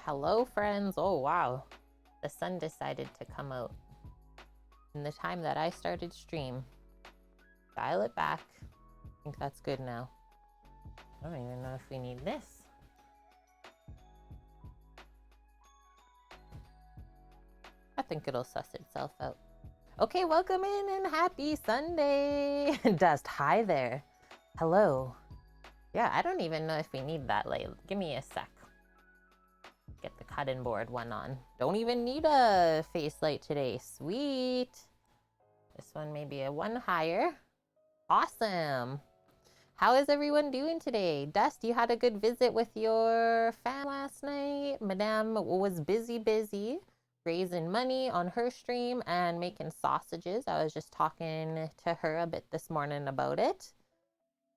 Hello, friends. Oh, wow. The sun decided to come out in the time that I started stream. Dial it back. I think that's good now. I don't even know if we need this. I think it'll suss itself out. Okay, welcome in and happy Sunday. Dust, hi there. Hello. Yeah, I don't even know if we need that light. Give me a sec. Get the cutting board one on. Don't even need a face light today. Sweet. This one may be a one higher. Awesome. How is everyone doing today? Dust, you had a good visit with your fam last night. Madame was busy raising money on her stream and making sausages. I was just talking to her a bit this morning about it.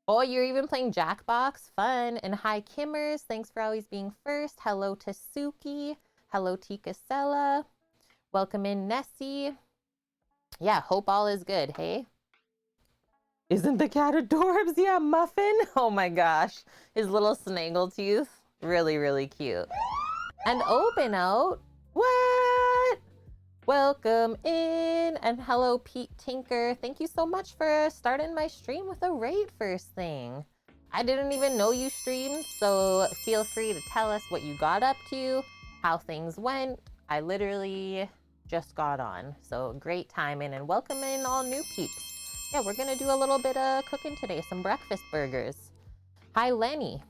Oh, you're even playing Jackbox? Fun. And hi, Kimmers. Thanks for always being first. Hello to Suki. Hello, Tika Sella. Welcome in, Nessie. Yeah, hope all is good, hey? Isn't the cat adorbs? Yeah, Muffin. Oh my gosh. His little snaggletooth. Really cute. And Open Out. What? Welcome in. And hello, Pete Tinker. Thank you so much for starting my stream with a raid first thing. I didn't even know you streamed, so feel free to tell us what you got up to, how things went. I literally just got on, so great timing, and welcome in all new peeps. Yeah, we're gonna do a little bit of cooking today, some breakfast burgers. Hi, Lenny.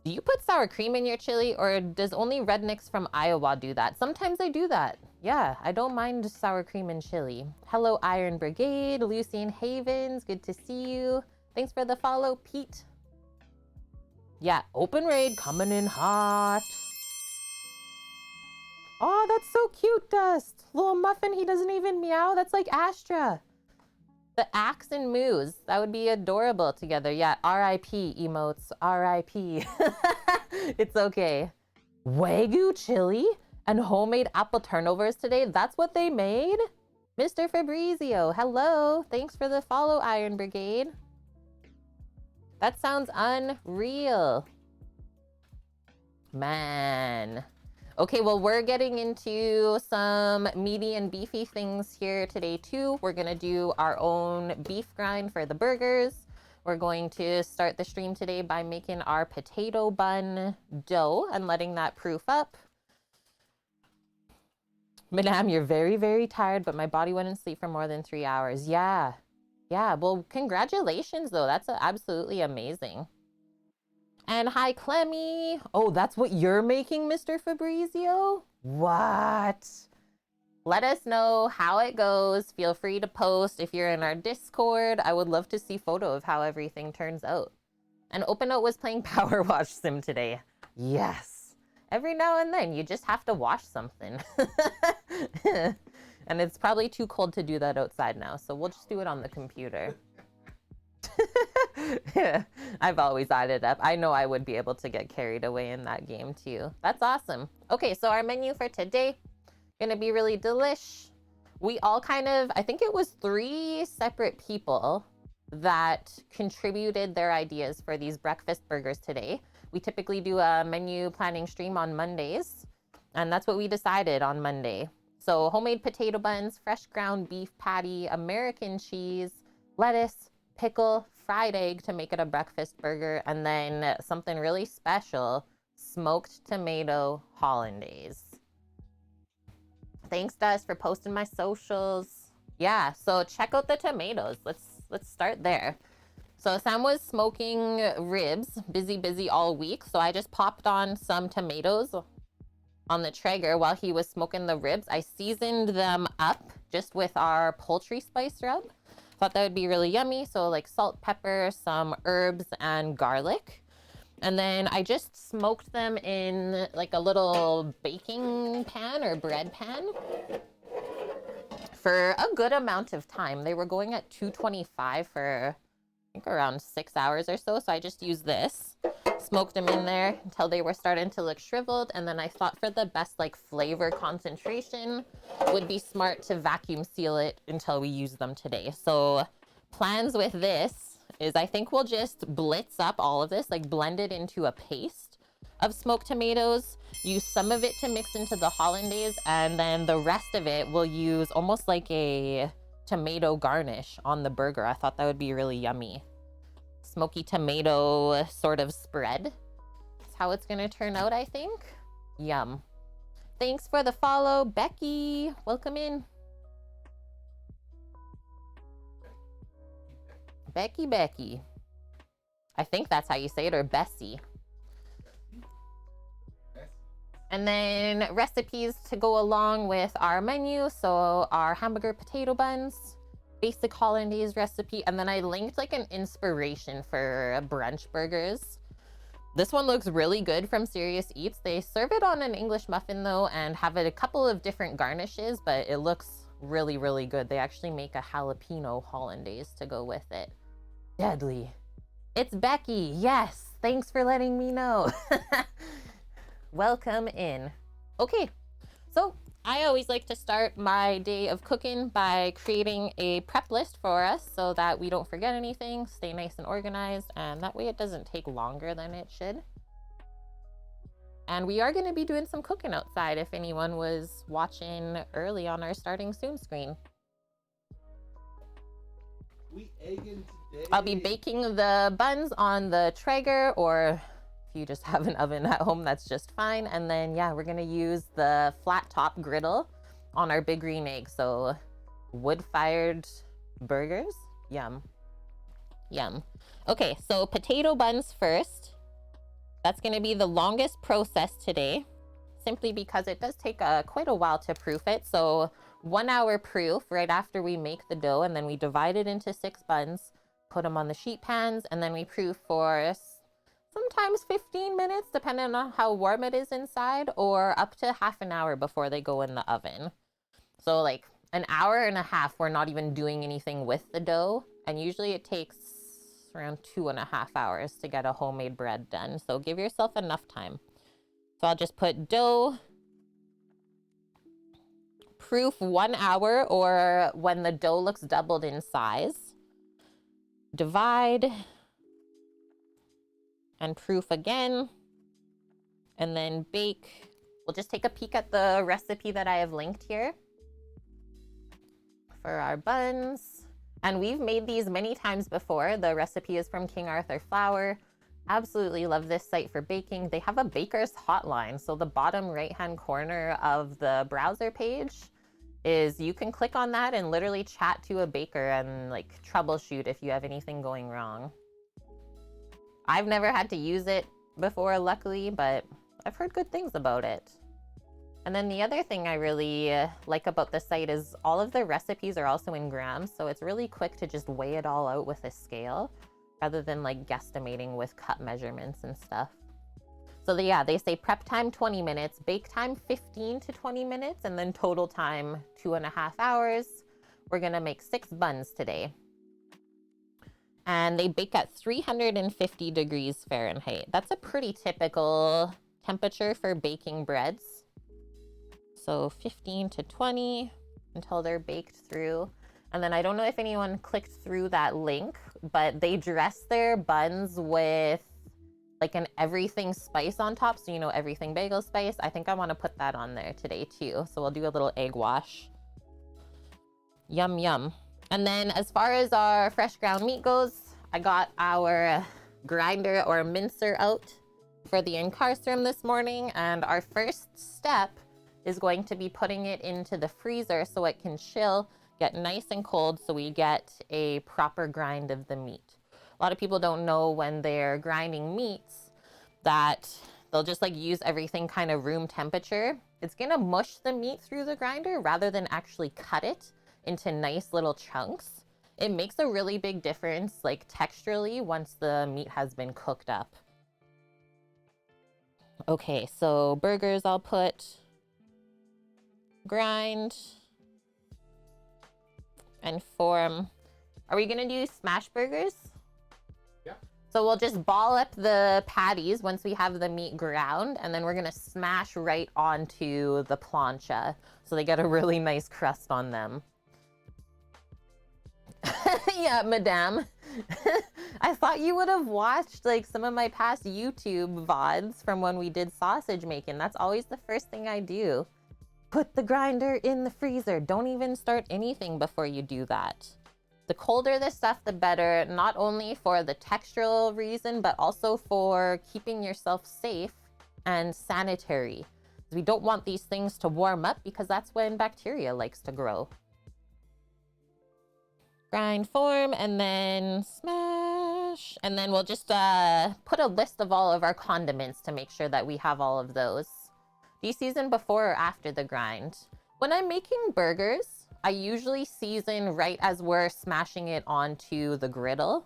Do you put sour cream in your chili, or does only rednecks from Iowa do that? Sometimes I do that. Yeah, I don't mind sour cream in chili. Hello, Iron Brigade, Lucian Havens, good to see you. Thanks for the follow, Pete. Yeah, open raid coming in hot. Oh, that's so cute, Dust. Little Muffin, he doesn't even meow. That's like Astra. The axe and moose, that would be adorable together. Yeah, R.I.P. emotes, R.I.P. It's okay. Wagyu chili and homemade apple turnovers today. That's what they made? Mr. Fabrizio, hello. Thanks for the follow, Iron Brigade. That sounds unreal. Man. Okay, well, we're getting into some meaty and beefy things here today, too. We're going to do our own beef grind for the burgers. We're going to start the stream today by making our potato bun dough and letting that proof up. Madame, you're very tired, but my body wouldn't sleep for more than 3 hours. Yeah. Well, congratulations, though. That's absolutely amazing. And hi, Clemmy. Oh, that's what you're making, Mr. Fabrizio? What? Let us know how it goes. Feel free to post if you're in our Discord. I would love to see photo of how everything turns out. And Open Out was playing Power Wash Sim today. Yes. Every now and then, you just have to wash something. And it's probably too cold to do that outside now, so we'll just do it on the computer. I've always added up. I know I would be able to get carried away in that game too. That's awesome. Okay, so our menu for today, gonna be really delish. We all I think it was 3 separate people that contributed their ideas for these breakfast burgers today. We typically do a menu planning stream on Mondays, and that's what we decided on Monday. So homemade potato buns, fresh ground beef patty, American cheese, lettuce, pickle, fried egg to make it a breakfast burger, and then something really special, smoked tomato hollandaise. Thanks, Dust, for posting my socials. Yeah, so check out the tomatoes. Let's start there. So Sam was smoking ribs, busy all week, so I just popped on some tomatoes on the Traeger while he was smoking the ribs. I seasoned them up just with our poultry spice rub. Thought that would be really yummy. So like salt, pepper, some herbs, and garlic. And then I just smoked them in like a little baking pan or bread pan for a good amount of time. They were going at 225 for, I think, around 6 hours or so. So I just used this, smoked them in there until they were starting to look shriveled. And then I thought for the best like flavor concentration, would be smart to vacuum seal it until we use them today. So plans with this is I think we'll just blitz up all of this, like blend it into a paste, of smoked tomatoes. Use some of it to mix into the hollandaise, and then the rest of it we'll use almost like a tomato garnish on the burger. I thought that would be really yummy. Smoky tomato sort of spread. That's how it's gonna turn out, I think. Yum. Thanks for the follow, Becky. Welcome in. Becky. I think that's how you say it, or Bessie. And then recipes to go along with our menu. So our hamburger potato buns, basic hollandaise recipe, and then I linked like an inspiration for brunch burgers. This one looks really good from Serious Eats. They serve it on an English muffin though, and have it a couple of different garnishes, but it looks really, really good. They actually make a jalapeno hollandaise to go with it. Deadly. It's Becky. Yes. Thanks for letting me know. Welcome in. Okay, so I always like to start my day of cooking by creating a prep list for us so that we don't forget anything, stay nice and organized, and that way it doesn't take longer than it should. And we are going to be doing some cooking outside if anyone was watching early on our starting soon screen. We egging today. I'll be baking the buns on the Traeger, or if you just have an oven at home, that's just fine. And then, yeah, we're gonna use the flat top griddle on our big green egg. So wood-fired burgers, yum, yum. Okay, so potato buns first. That's gonna be the longest process today, simply because it does take quite a while to proof it. So 1 hour proof right after we make the dough, and then we divide it into 6 buns, put them on the sheet pans, and then we proof for sometimes 15 minutes, depending on how warm it is inside, or up to half an hour before they go in the oven. So like an hour and a half, we're not even doing anything with the dough. And usually it takes around 2.5 hours to get a homemade bread done. So give yourself enough time. So I'll just put dough, proof 1 hour, or when the dough looks doubled in size. Divide and proof again, and then bake. We'll just take a peek at the recipe that I have linked here for our buns. And we've made these many times before. The recipe is from King Arthur Flour. Absolutely love this site for baking. They have a baker's hotline. So the bottom right-hand corner of the browser page is, you can click on that and literally chat to a baker and like troubleshoot if you have anything going wrong. I've never had to use it before, luckily, but I've heard good things about it. And then the other thing I really like about the site is all of the recipes are also in grams, so it's really quick to just weigh it all out with a scale rather than like guesstimating with cup measurements and stuff. So yeah, they say prep time 20 minutes, bake time 15 to 20 minutes, and then total time 2.5 hours. We're gonna make 6 buns today. And they bake at 350 degrees Fahrenheit. That's a pretty typical temperature for baking breads. So 15 to 20 until they're baked through. And then I don't know if anyone clicked through that link, but they dress their buns with like an everything spice on top. So, you know, everything bagel spice. I think I want to put that on there today too. So we'll do a little egg wash. Yum, yum. And then as far as our fresh ground meat goes, I got our grinder or mincer out for the incarcerum this morning. And our first step is going to be putting it into the freezer so it can chill, get nice and cold, so we get a proper grind of the meat. A lot of people don't know when they're grinding meats that they'll just like use everything kind of room temperature. It's gonna mush the meat through the grinder rather than actually cut it into nice little chunks. It makes a really big difference, like texturally, once the meat has been cooked up. Okay, so burgers I'll put, grind, and form. Are we gonna do smash burgers? Yeah. So we'll just ball up the patties once we have the meat ground, and then we're gonna smash right onto the plancha so they get a really nice crust on them. Yeah, madame. I thought you would have watched like some of my past YouTube VODs from when we did sausage making. That's always the first thing I do. Put the grinder in the freezer. Don't even start anything before you do that. The colder the stuff, the better, not only for the textural reason, but also for keeping yourself safe and sanitary. We don't want these things to warm up because that's when bacteria likes to grow. Grind form and then smash. And then we'll just put a list of all of our condiments to make sure that we have all of those. Do you season before or after the grind? When I'm making burgers, I usually season right as we're smashing it onto the griddle.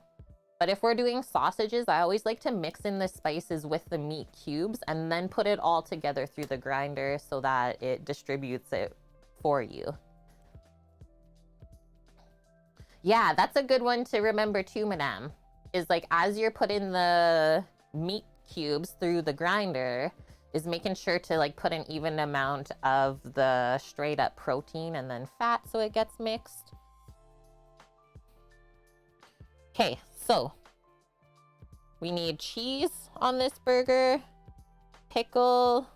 But if we're doing sausages, I always like to mix in the spices with the meat cubes and then put it all together through the grinder so that it distributes it for you. Yeah, that's a good one to remember too, madame. Is like as you're putting the meat cubes through the grinder, is making sure to like put an even amount of the straight up protein and then fat so it gets mixed. Okay, so we need cheese on this burger, pickle,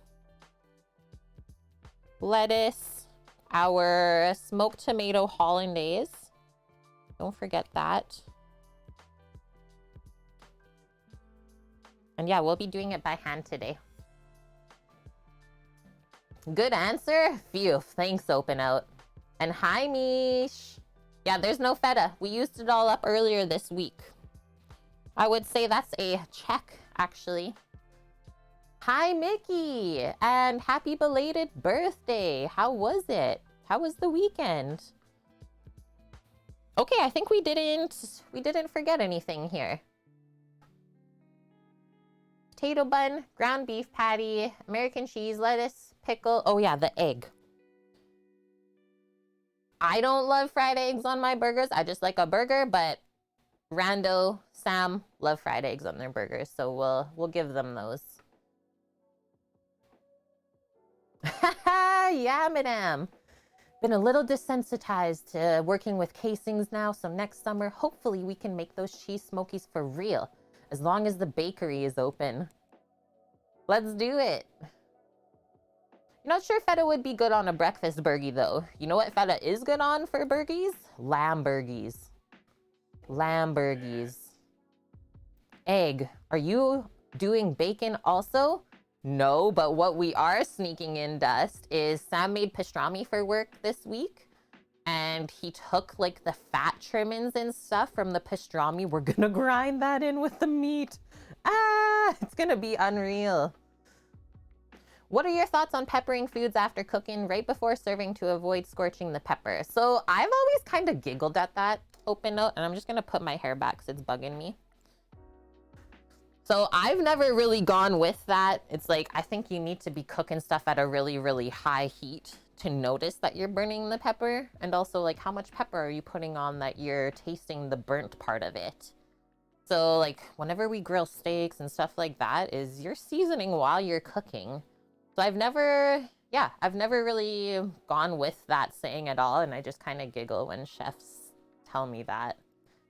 lettuce, our smoked tomato hollandaise. Don't forget that. And yeah, we'll be doing it by hand today. Good answer. Phew. Thanks, Open Out. And hi, Mish. Yeah, there's no feta. We used it all up earlier this week. I would say that's a check, actually. Hi, Mickey. And happy belated birthday. How was it? How was the weekend? Okay, I think we didn't forget anything here. Potato bun, ground beef patty, American cheese, lettuce, pickle. Oh yeah, the egg. I don't love fried eggs on my burgers. I just like a burger, but Rando, Sam love fried eggs on their burgers, so we'll give them those. Yeah, madame. Been a little desensitized to working with casings now, so next summer, hopefully we can make those cheese smokies for real, as long as the bakery is open. Let's do it. Not sure feta would be good on a breakfast burgie, though. You know what feta is good on for burgies? Lamb burgies. Lamb burgies. Egg. Are you doing bacon also? No, but what we are sneaking in, Dust, is Sam made pastrami for work this week. And he took like the fat trimmings and stuff from the pastrami. We're gonna grind that in with the meat. Ah, it's gonna be unreal. What are your thoughts on peppering foods after cooking right before serving to avoid scorching the pepper? So I've always kind of giggled at that, Open Note, and I'm just gonna put my hair back because it's bugging me. So I've never really gone with that. It's like, I think you need to be cooking stuff at a really, really high heat to notice that you're burning the pepper. And also like, how much pepper are you putting on that you're tasting the burnt part of it? So like, whenever we grill steaks and stuff like that, is you're seasoning while you're cooking. So I've never really gone with that saying at all. And I just kind of giggle when chefs tell me that.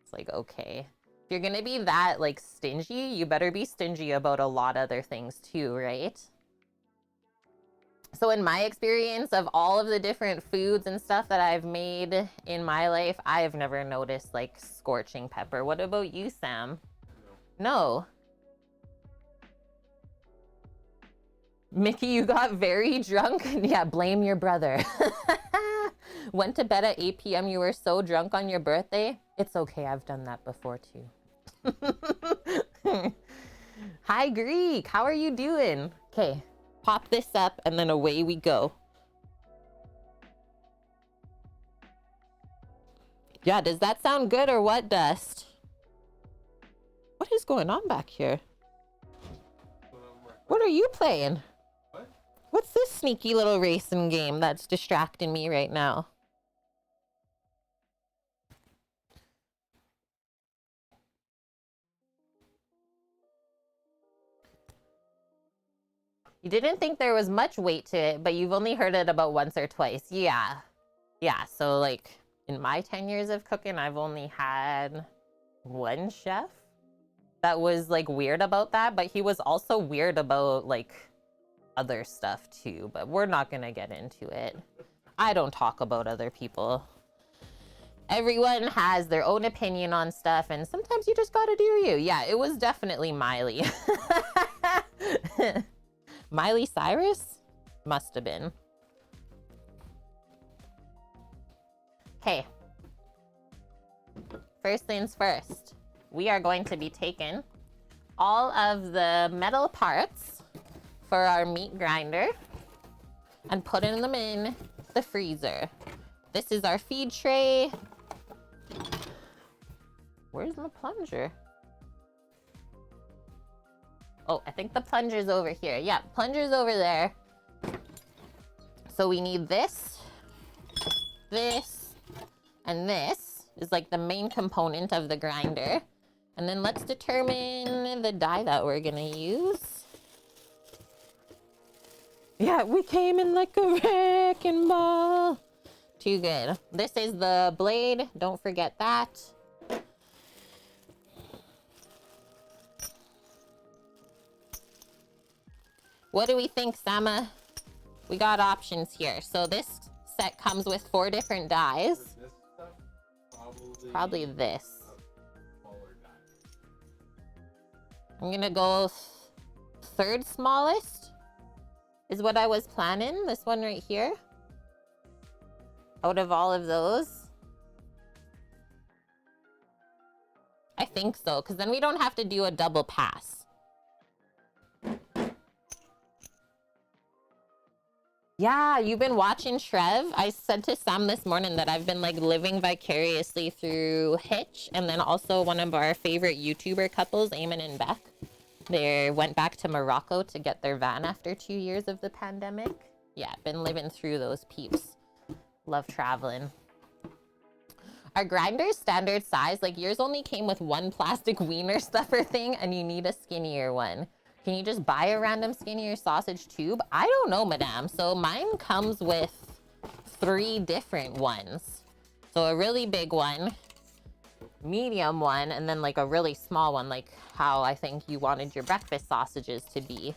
It's like, okay. If you're gonna be that like stingy, you better be stingy about a lot of other things too, right? So in my experience of all of the different foods and stuff that I've made in my life, I've never noticed like scorching pepper. What about you, Sam? No. Mickey, you got very drunk? Yeah, blame your brother. Went to bed at 8 p.m. You were so drunk on your birthday? It's okay, I've done that before too. Hi, Greek. How are you doing? Okay, pop this up and then away we go. Yeah, does that sound good or what, Dust? What is going on back here? What are you playing? What? What's this sneaky little racing game that's distracting me right now? You didn't think there was much weight to it, but you've only heard it about once or twice. Yeah. Yeah, so like in my 10 years of cooking, I've only had one chef that was like weird about that, but he was also weird about like other stuff too, but we're not gonna get into it. I don't talk about other people. Everyone has their own opinion on stuff, and sometimes you just gotta do you. Yeah, it was definitely Miley. Miley Cyrus? Must have been. Okay. First things first. We are going to be taking all of the metal parts for our meat grinder and putting them in the freezer. This is our feed tray. Where's my plunger? Oh, I think the plunger's over here. Yeah, plunger's over there. So we need this, this, and this is like the main component of the grinder. And then let's determine the die that we're gonna use. Yeah, we came in like a wrecking ball. Too good. This is the blade. Don't forget that. What do we think, Sama? We got options here. So this set comes with 4 different dies. This stuff, Probably this. I'm gonna go third smallest is what I was planning. This one right here. Out of all of those. I think so, because then we don't have to do a double pass. Yeah, you've been watching Trev. I said to Sam this morning that I've been like living vicariously through Hitch, and then also one of our favorite YouTuber couples, Eamon and Beck. They went back to Morocco to get their van after 2 years of the pandemic. Yeah, been living through those peeps. Love traveling. Our grinder's standard size, like yours only came with 1 plastic wiener stuffer thing, and you need a skinnier one. Can you just buy a random skinnier sausage tube? I don't know, madame. So mine comes with 3 different ones. So a really big one, medium one, and then like a really small one, like how I think you wanted your breakfast sausages to be.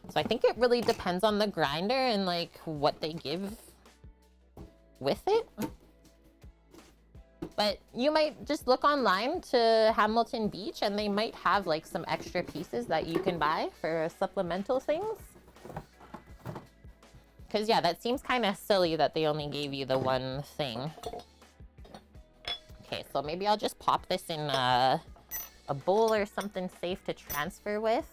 So I think it really depends on the grinder and like what they give with it. But you might just look online to Hamilton Beach and they might have like some extra pieces that you can buy for supplemental things. Because yeah, that seems kind of silly that they only gave you the 1 thing. Okay, so maybe I'll just pop this in a bowl or something safe to transfer with.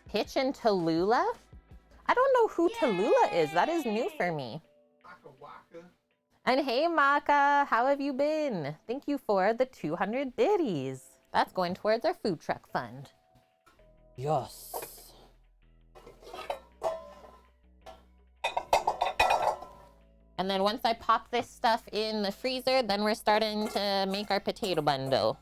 Hitch and Tallulah? I don't know who Tallulah is. That is new for me. And hey, Maka, how have you been? Thank you for the 200 biddies. That's going towards our food truck fund. Yes. And then once I pop this stuff in the freezer, then we're starting to make our potato bun dough.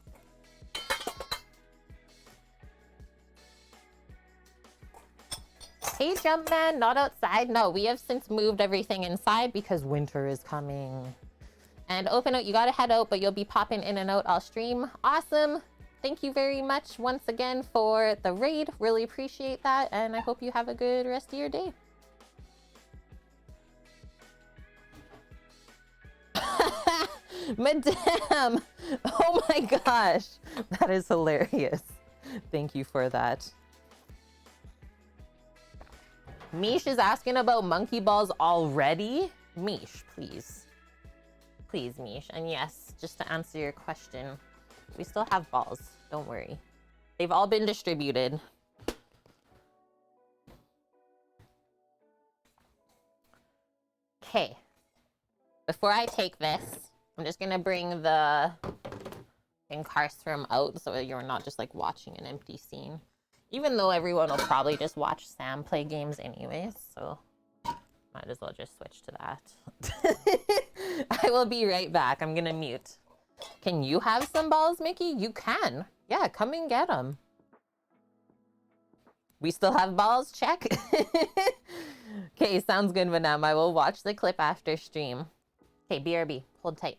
Hey, Jumpman, not outside. No, we have since moved everything inside because winter is coming. And open out, you gotta head out, but you'll be popping in and out all stream. Awesome. Thank you very much once again for the raid. Really appreciate that. And I hope you have a good rest of your day. Madame. Oh my gosh. That is hilarious. Thank you for that. Mish is asking about monkey balls already. Mish, please. Please, Mish. And yes, just to answer your question, we still have balls. Don't worry. They've all been distributed. Okay. Before I take this, I'm just gonna bring the incarcerum out so you're not just like watching an empty scene. Even though everyone will probably just watch Sam play games anyways, so might as well just switch to that. I will be right back. I'm gonna mute. Can you have some balls, Mickey? You can. Yeah, come and get them. We still have balls? Check. Okay, sounds good, Madame. I will watch the clip after stream. Okay, BRB, hold tight.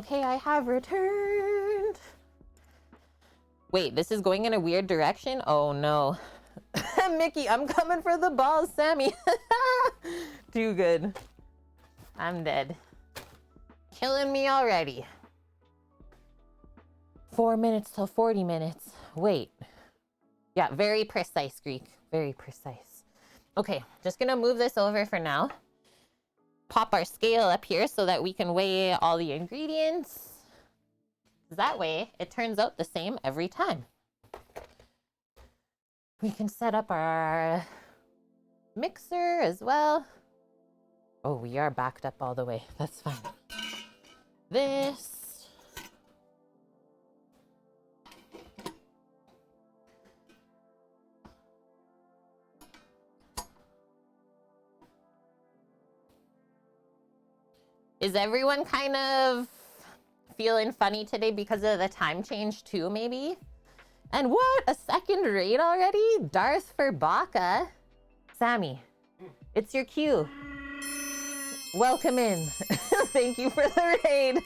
Okay, I have returned. Wait, this is going in a weird direction? Oh no. Mickey, I'm coming for the balls, Sammy. Too good. I'm dead. Killing me already. 4 minutes till 40 minutes. Wait. Yeah, very precise, Greek. Very precise. Okay, just gonna move this over for now. Pop our scale up here so that we can weigh all the ingredients. That way, it turns out the same every time. We can set up our mixer as well. Oh, we are backed up all the way. That's fine. This. Is everyone kind of feeling funny today because of the time change too, maybe? And what? A second raid already? Darth for Baka? Sammy, it's your cue. Welcome in. Thank you for the raid.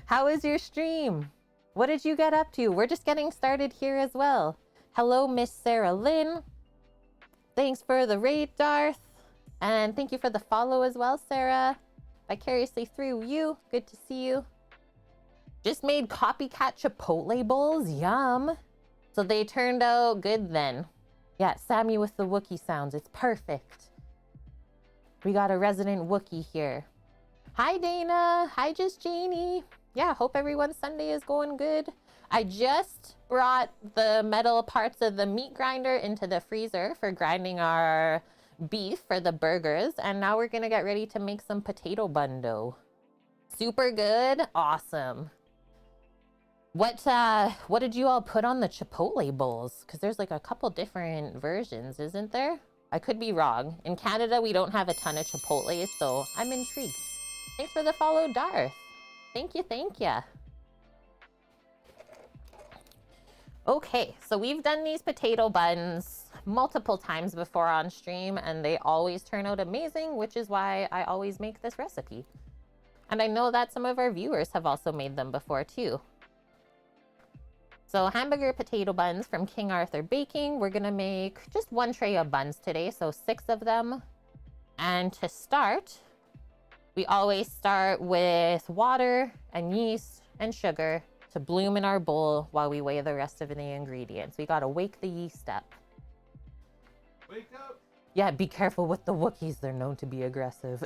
How is your stream? What did you get up to? We're just getting started here as well. Hello, Miss Sarah Lynn. Thanks for the raid, Darth. And thank you for the follow as well, Sarah. Vicariously through you. Good to see you. Just made copycat Chipotle bowls. Yum. So they turned out good then. Yeah, Sammy with the Wookiee sounds. It's perfect. We got a resident Wookiee here. Hi, Dana. Hi, Just Janie. Yeah, hope everyone's Sunday is going good. I just brought the metal parts of the meat grinder into the freezer for grinding our beef for the burgers. And now we're gonna get ready to make some potato bun dough. Super good. Awesome. What did you all put on the Chipotle bowls? Because there's like a couple different versions, isn't there? I could be wrong. In Canada, we don't have a ton of Chipotles, so I'm intrigued. Thanks for the follow, Darth. Thank you, thank you. Okay, so we've done these potato buns multiple times before on stream, and they always turn out amazing, which is why I always make this recipe. And I know that some of our viewers have also made them before too. So hamburger potato buns from King Arthur Baking. We're gonna make just one tray of buns today, so 6 of them. And to start, we always start with water and yeast and sugar to bloom in our bowl while we weigh the rest of the ingredients. We gotta wake the yeast up. Wake up! Yeah, be careful with the Wookiees. They're known to be aggressive.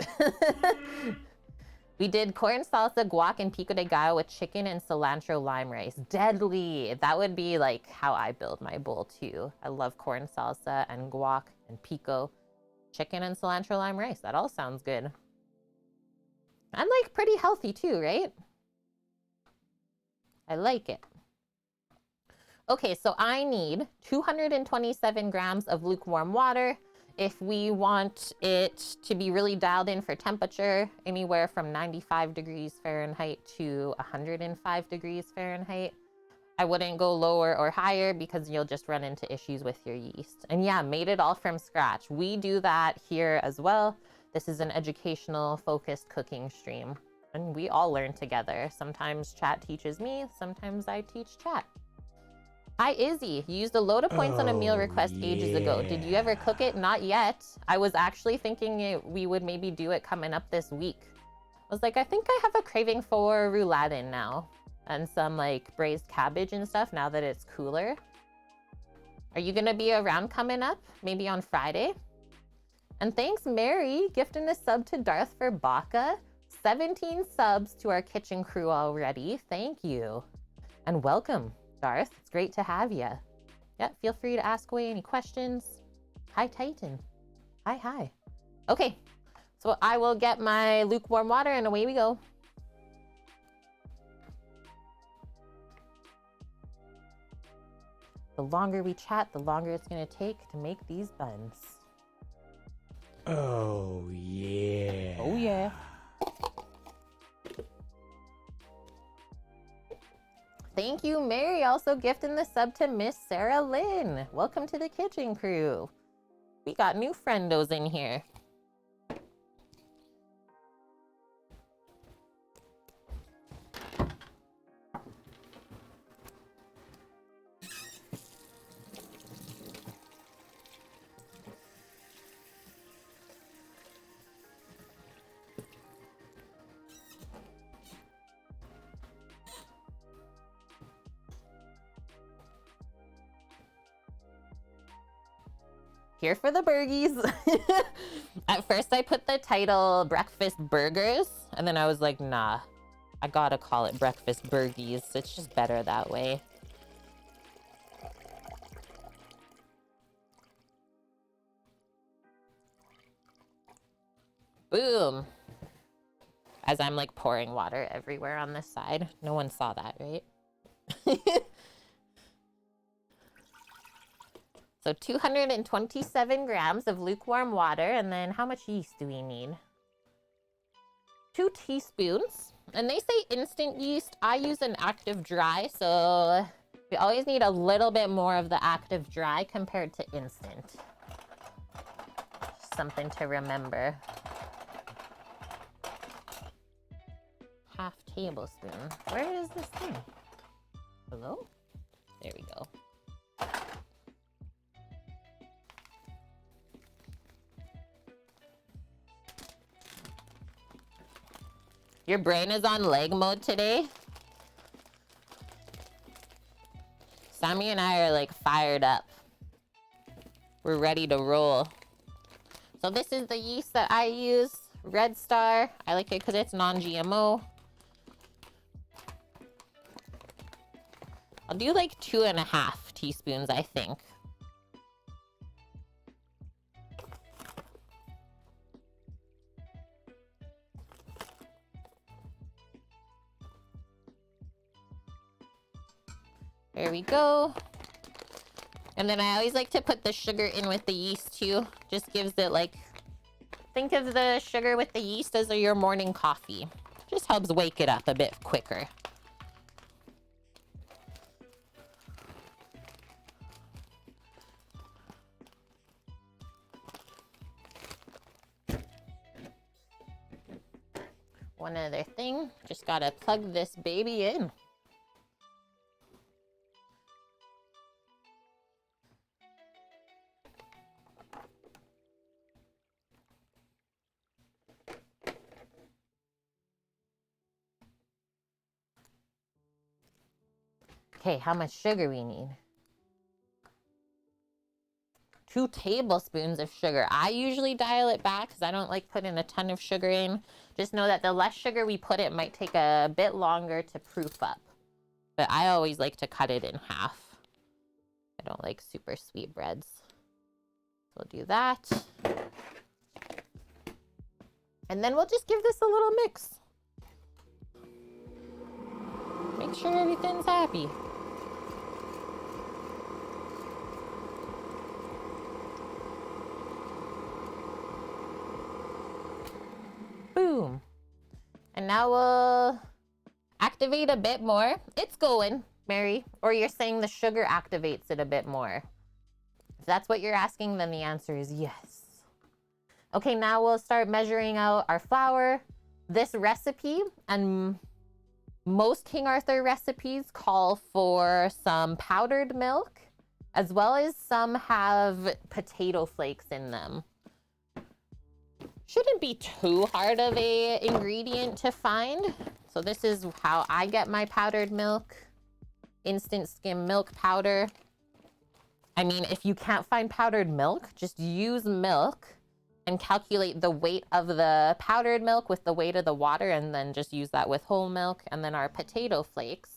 We did corn salsa, guac, and pico de gallo with chicken and cilantro lime rice. Deadly. That would be like how I build my bowl too. I love corn salsa and guac and pico, chicken and cilantro lime rice. That all sounds good. And like pretty healthy too, right? I like it. Okay, so I need 227 grams of lukewarm water. If we want it to be really dialed in for temperature, anywhere from 95 degrees Fahrenheit to 105 degrees Fahrenheit. I wouldn't go lower or higher because you'll just run into issues with your yeast. And yeah, made it all from scratch. We do that here as well. This is an educational focused cooking stream. And we all learn together. Sometimes chat teaches me, sometimes I teach chat. Hi, Izzy. You used a load of points on a meal request ages ago. Did you ever cook it? Not yet. I was actually thinking we would maybe do it coming up this week. I was like, I think I have a craving for rouladen now. And some like braised cabbage and stuff now that it's cooler. Are you gonna be around coming up? Maybe on Friday? And thanks, Mary, gifting a sub to Darth for Baka. 17 subs to our kitchen crew already. Thank you. And welcome. Darth, it's great to have you. Yeah, feel free to ask away any questions. Hi, Titan. Hi. Okay, so I will get my lukewarm water and away we go. The longer we chat, the longer it's gonna take to make these buns. Oh, yeah. Oh, yeah. Thank you, Mary, also gifting the sub to Miss Sarah Lynn. Welcome to the kitchen crew. We got new friendos in here. here for the Burgies. At first I put the title Breakfast Burgers, and then I was like, nah, I gotta call it Breakfast Burgies. It's just better that way. Boom. As I'm like pouring water everywhere on this side. No one saw that, right? So 227 grams of lukewarm water. And then how much yeast do we need? 2 teaspoons. And they say instant yeast. I use an active dry. So we always need a little bit more of the active dry compared to instant. Just something to remember. Half tablespoon. Where is this thing? Hello? There we go. Your brain is on leg mode today? Sammy and I are like fired up. We're ready to roll. So this is the yeast that I use. Red Star. I like it because it's non-GMO. I'll do like 2.5 teaspoons, I think. There we go. And then I always like to put the sugar in with the yeast too. Just gives it like, think of the sugar with the yeast as your morning coffee. Just helps wake it up a bit quicker. One other thing, just gotta plug this baby in. Okay, how much sugar we need? 2 tablespoons of sugar. I usually dial it back because I don't like putting a ton of sugar in. Just know that the less sugar we put, it might take a bit longer to proof up. But I always like to cut it in half. I don't like super sweet breads. So we'll do that. And then we'll just give this a little mix. Make sure everything's happy. Boom. And now we'll activate a bit more. It's going, Mary. Or you're saying the sugar activates it a bit more. If that's what you're asking, then the answer is yes. Okay, now we'll start measuring out our flour. This recipe and most King Arthur recipes call for some powdered milk, as well as some have potato flakes in them. Shouldn't be too hard of a ingredient to find. So this is how I get my powdered milk. Instant skim milk powder. I mean, if you can't find powdered milk, just use milk and calculate the weight of the powdered milk with the weight of the water, and then just use that with whole milk. And then our potato flakes.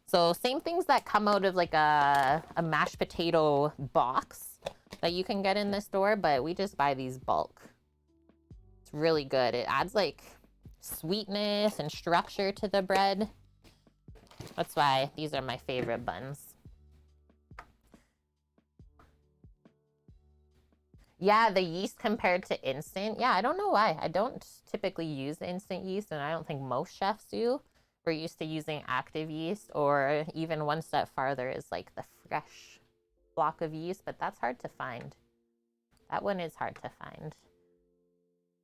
So same things that come out of like a mashed potato box that you can get in the store, but we just buy these bulk. It's really good. It adds like sweetness and structure to the bread. That's why these are my favorite buns. Yeah, the yeast compared to instant. Yeah, I don't know why. I don't typically use instant yeast, and I don't think most chefs do. We're used to using active yeast, or even one step farther is like the fresh block of yeast, but that's hard to find. That one is hard to find.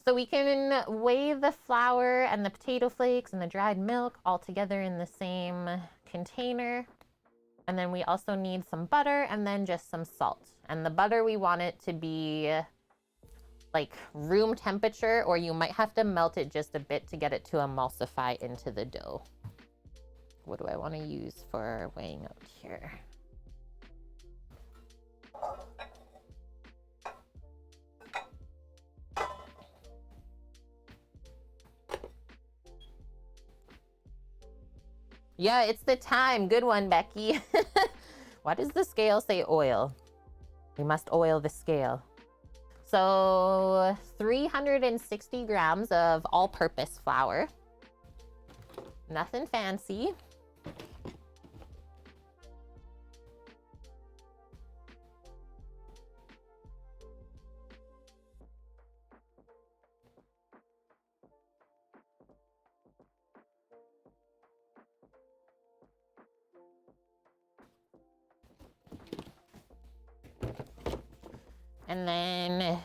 So we can weigh the flour and the potato flakes and the dried milk all together in the same container. And then we also need some butter and then just some salt. And the butter, we want it to be like room temperature, or you might have to melt it just a bit to get it to emulsify into the dough. What do I want to use for weighing out here? Yeah, it's the time. Good one, Becky. Why does the scale say oil? We must oil the scale. So 360 grams of all-purpose flour. Nothing fancy. And then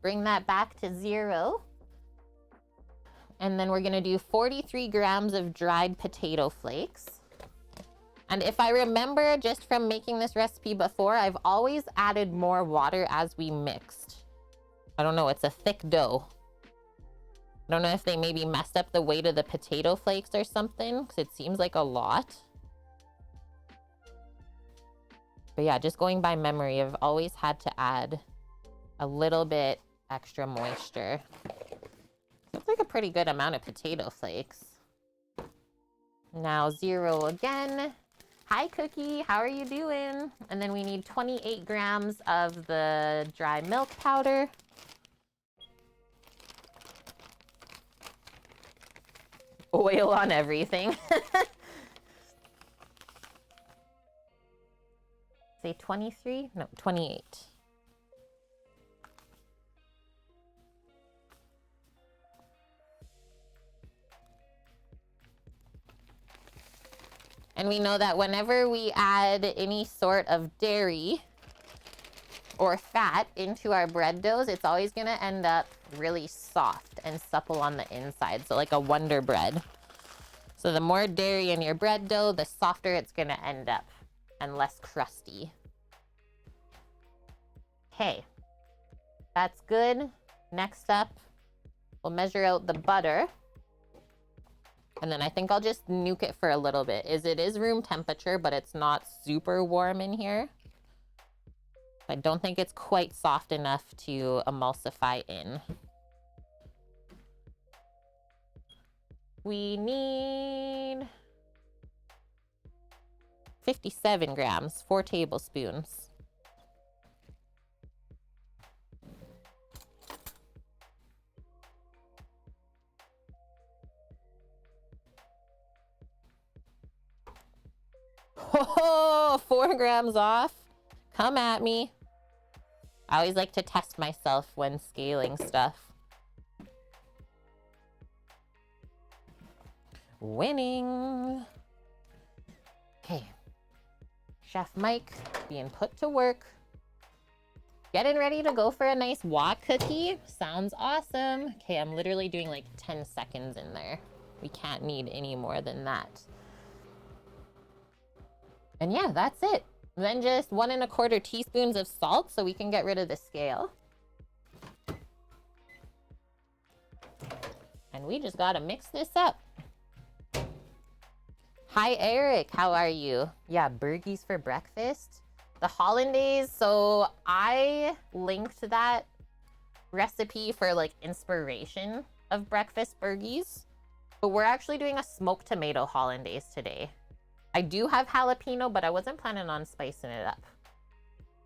bring that back to 0. And then we're gonna do 43 grams of dried potato flakes. And if I remember just from making this recipe before, I've always added more water as we mixed. I don't know, it's a thick dough. I don't know if they maybe messed up the weight of the potato flakes or something, because it seems like a lot. But yeah, just going by memory, I've always had to add a little bit extra moisture. It's like a pretty good amount of potato flakes. Now 0 again. Hi, Cookie, how are you doing? And then we need 28 grams of the dry milk powder. Oil on everything. Say 23? No, 28. And we know that whenever we add any sort of dairy or fat into our bread doughs, it's always gonna end up really soft and supple on the inside. So like a Wonder Bread. So the more dairy in your bread dough, the softer it's gonna end up and less crusty. Okay, that's good. Next up, we'll measure out the butter. And then I think I'll just nuke it for a little bit. It is room temperature, but it's not super warm in here. I don't think it's quite soft enough to emulsify in. We need 57 grams, 4 tablespoons. Oh, 4 grams off. Come at me. I always like to test myself when scaling stuff. Winning. Okay. Chef Mike being put to work. Getting ready to go for a nice wok cookie. Sounds awesome. Okay, I'm literally doing like 10 seconds in there. We can't need any more than that. And yeah, that's it. Then just 1 1/4 teaspoons of salt so we can get rid of the scale. And we just gotta mix this up. Hi, Eric, how are you? Yeah, Burgies for breakfast. The Hollandaise, so I linked that recipe for like inspiration of breakfast Burgies, but we're actually doing a smoked tomato Hollandaise today. I do have jalapeno, but I wasn't planning on spicing it up.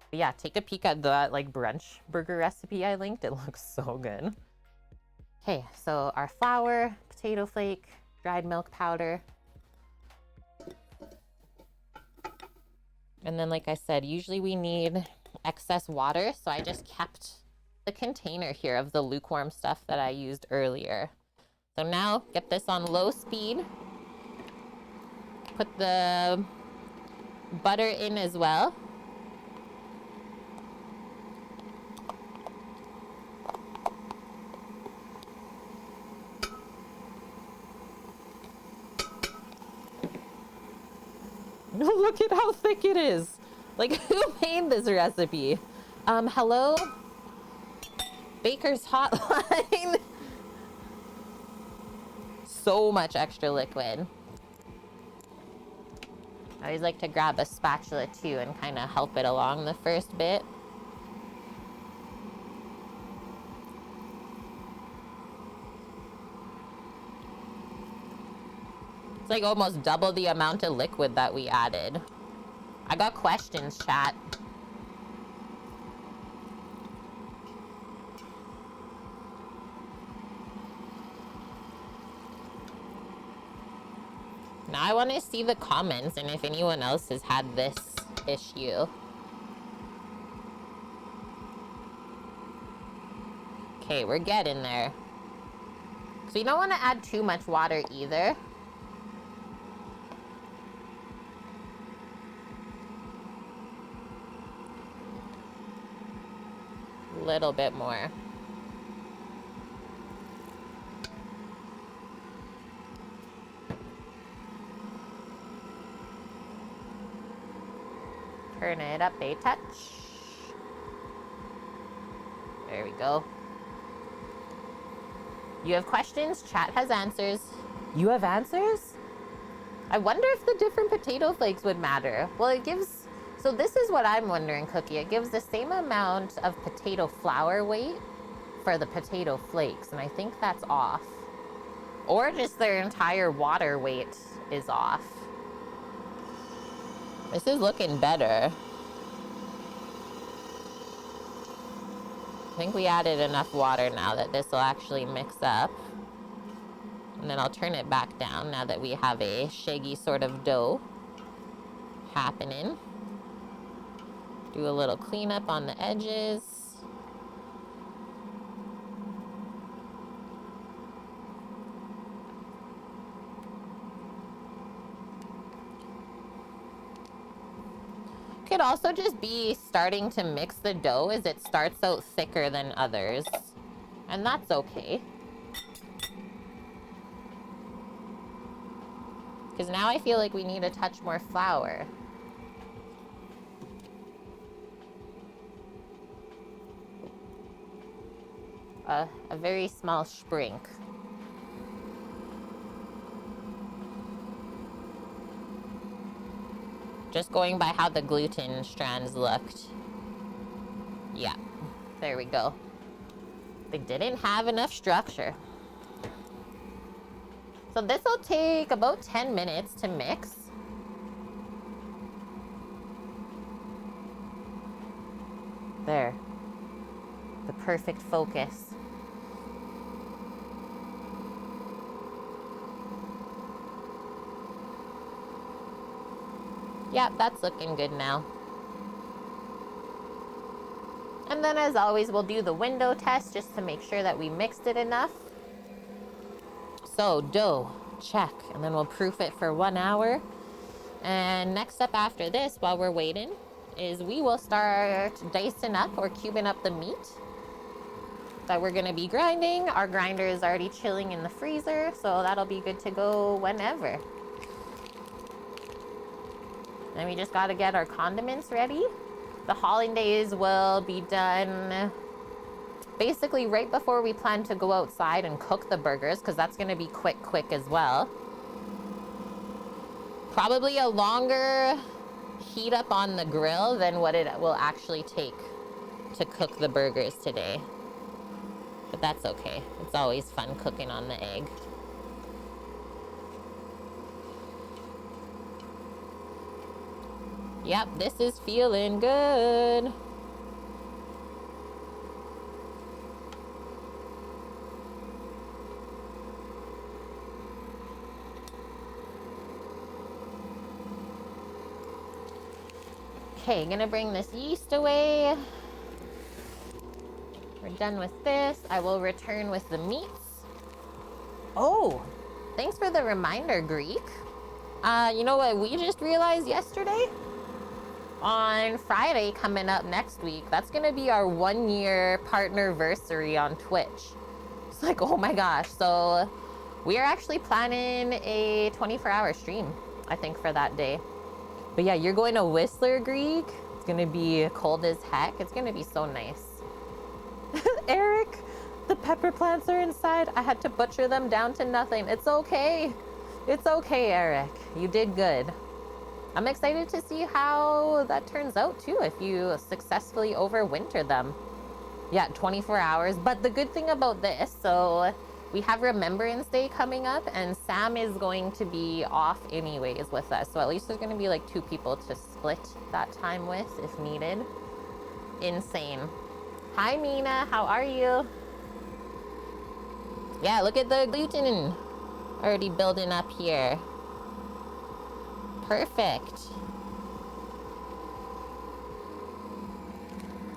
But yeah, take a peek at the like brunch burger recipe I linked. It looks so good. Okay, so our flour, potato flake, dried milk powder. And then like I said, usually we need excess water, so I just kept the container here of the lukewarm stuff that I used earlier. So now get this on low speed. Put the butter in as well. Look at how thick it is. Like, who made this recipe? Hello? Baker's Hotline. So much extra liquid. I always like to grab a spatula too and kind of help it along the first bit. It's like almost double the amount of liquid that we added. I got questions, chat. Now I want to see the comments and if anyone else has had this issue. Okay, we're getting there. So you don't want to add too much water either. A little bit more. Turn it up a touch. There we go. You have questions, chat has answers. You have answers? I wonder if the different potato flakes would matter. Well, it gives, so this is what I'm wondering, Cookie. It gives the same amount of potato flour weight for the potato flakes, and I think that's off. Or just their entire water weight is off. This is looking better. I think we added enough water now that this will actually mix up. And then I'll turn it back down now that we have a shaggy sort of dough happening. Do a little cleanup on the edges. Could also just be starting to mix the dough as it starts out thicker than others. And that's okay. Because now I feel like we need a touch more flour. A very small sprink. Just going by how the gluten strands looked. Yeah, there we go. They didn't have enough structure. So this will take about 10 minutes to mix. There. The perfect focus. Yep, that's looking good now. And then as always, we'll do the window test just to make sure that we mixed it enough. So dough, check. And then we'll proof it for 1 hour. And next up after this, while we're waiting, is we will start dicing up or cubing up the meat that we're gonna be grinding. Our grinder is already chilling in the freezer, so that'll be good to go whenever. Then we just gotta get our condiments ready. The Hollandaise will be done basically right before we plan to go outside and cook the burgers, because that's gonna be quick as well. Probably a longer heat up on the grill than what it will actually take to cook the burgers today. But that's okay. It's always fun cooking on the egg. Yep, this is feeling good. Okay, gonna bring this yeast away. We're done with this. I will return with the meats. Oh, thanks for the reminder, Greek. You know what we just realized yesterday? On Friday coming up next week, that's gonna be our 1-year partnerversary on Twitch. It's like, oh my gosh. So we are actually planning a 24-hour stream, I think, for that day. But yeah, you're going to Whistler, Greek. It's gonna be cold as heck. It's gonna be so nice. Eric, the pepper plants are inside. I had to butcher them down to nothing. It's okay. It's okay, Eric. You did good. I'm excited to see how that turns out too, if you successfully overwinter them. Yeah, 24 hours. But the good thing about this, so we have Remembrance Day coming up, and Sam is going to be off anyways with us. So at least there's going to be like 2 people to split that time with if needed. Insane. Hi, Mina. How are you? Yeah, look at the gluten already building up here. Perfect.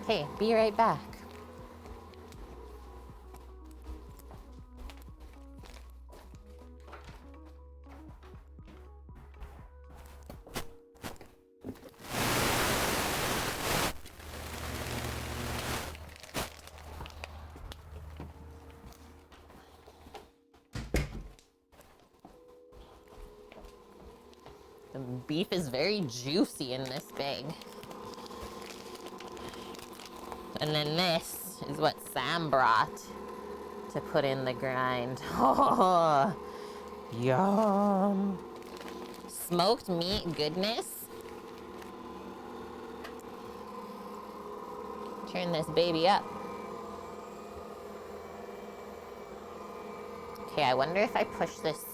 Okay, be right back. 'The beef is very juicy in this bag. And then this is what Sam brought to put in the grind. Oh, yum. Smoked meat goodness. Turn this baby up. Okay, I wonder if I push this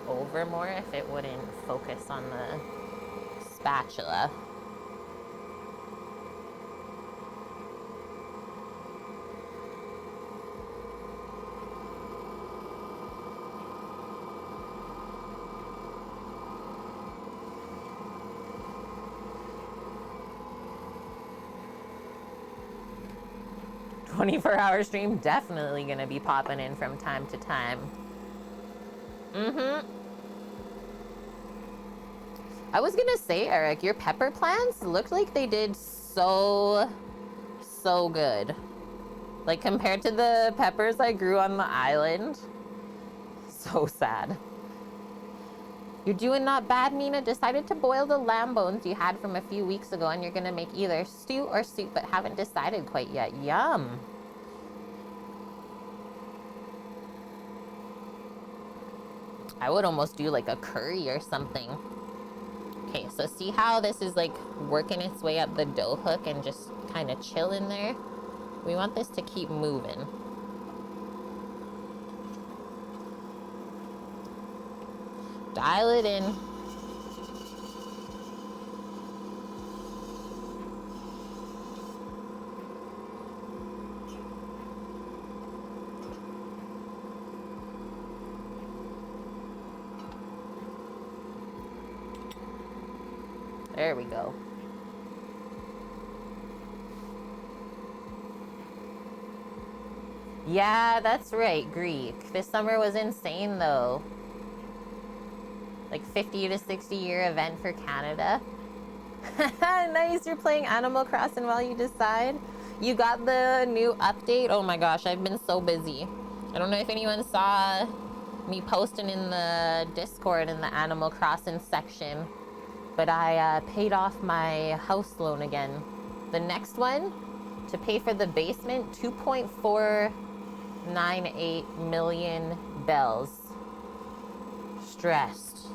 over more, if it wouldn't focus on the spatula. "24-hour stream," definitely gonna be popping in from time to time. I was gonna say, Eric, your pepper plants looked like they did so good. Like, compared to the peppers I grew on the island. So sad. "You're doing not bad, Mina. Decided to boil the lamb bones you had from a few weeks ago, and you're gonna make either stew or soup, but haven't decided quite yet. Yum." I would almost do like a curry or something. Okay, so see how this is like working its way up the dough hook and just kind of chill in there? We want this to keep moving. Dial it in. There we go. Yeah, that's right, Greek. This summer was insane though. Like 50 to 60 year event for Canada. Nice, you're playing Animal Crossing while you decide. You got the new update? Oh my gosh, I've been so busy. I don't know if anyone saw me posting in the Discord in the Animal Crossing section, but I paid off my house loan again. The next one, to pay for the basement, 2.498 million bells. Stressed.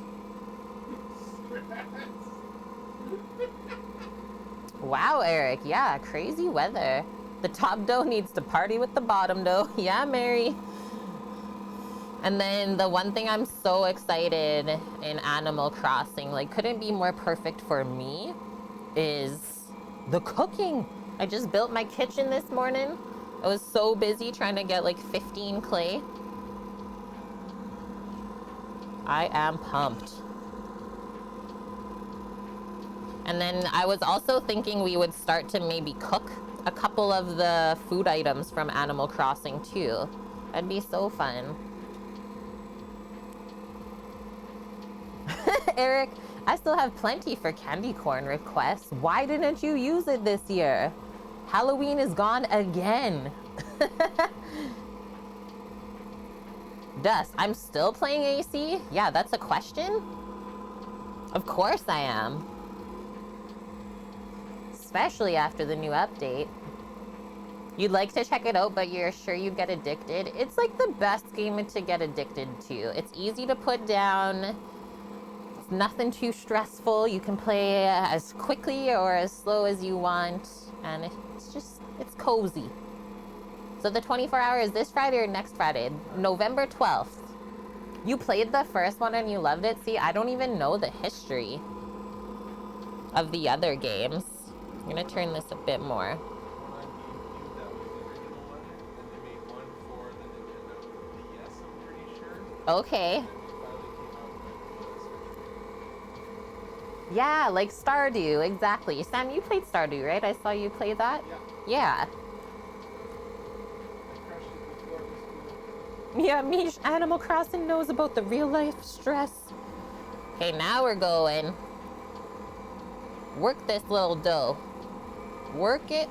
Wow, Eric. Yeah, crazy weather. The top dough needs to party with the bottom dough. Yeah, Mary. And then the one thing I'm so excited in Animal Crossing, like couldn't be more perfect for me, is the cooking. I just built my kitchen this morning. I was so busy trying to get like 15 clay. I am pumped. And then I was also thinking we would start to maybe cook a couple of the food items from Animal Crossing too. That'd be so fun. Eric, I still have plenty for candy corn requests. Why didn't you use it this year? Halloween is gone again. Dust, I'm still playing AC? Yeah, that's a question? Of course I am. Especially after the new update. You'd like to check it out, but you're sure you'd get addicted? It's like the best game to get addicted to. It's easy to put down. It's nothing too stressful. You can play as quickly or as slow as you want. And it's just, it's cozy. So the 24 hours this Friday or next Friday? November 12th. You played the first one and you loved it? See, I don't even know the history of the other games. I'm gonna turn this a bit more. Okay. Yeah, like Stardew, exactly. Sam, you played Stardew, right? I saw you play that? Yeah. Yeah, Mish, Animal Crossing knows about the real life stress. Okay, now we're going. Work this little dough. Work it.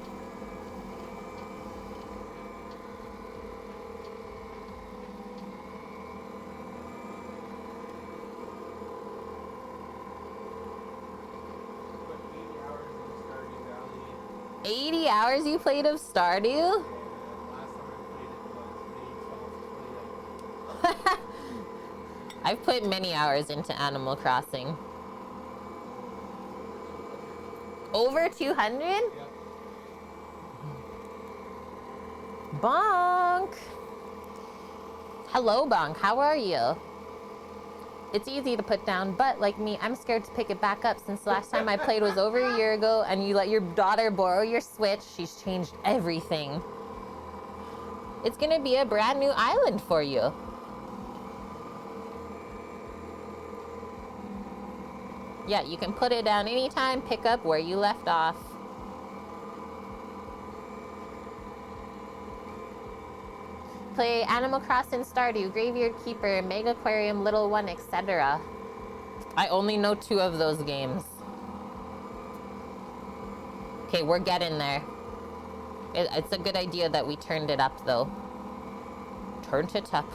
$80 hours you played of Stardew? I've put many hours into Animal Crossing. Over 200? Yep. Bonk! Hello, Bonk. How are you? It's easy to put down, but like me, I'm scared to pick it back up since the last time I played was over a year ago and you let your daughter borrow your Switch. She's changed everything. It's gonna be a brand new island for you. Yeah, you can put it down anytime, pick up where you left off. Play Animal Crossing, Stardew, Graveyard Keeper, Mega Aquarium, Little One, etc. I only know 2 of those games. Okay, we're getting there. It's a good idea that we turned it up, though. Turned it up.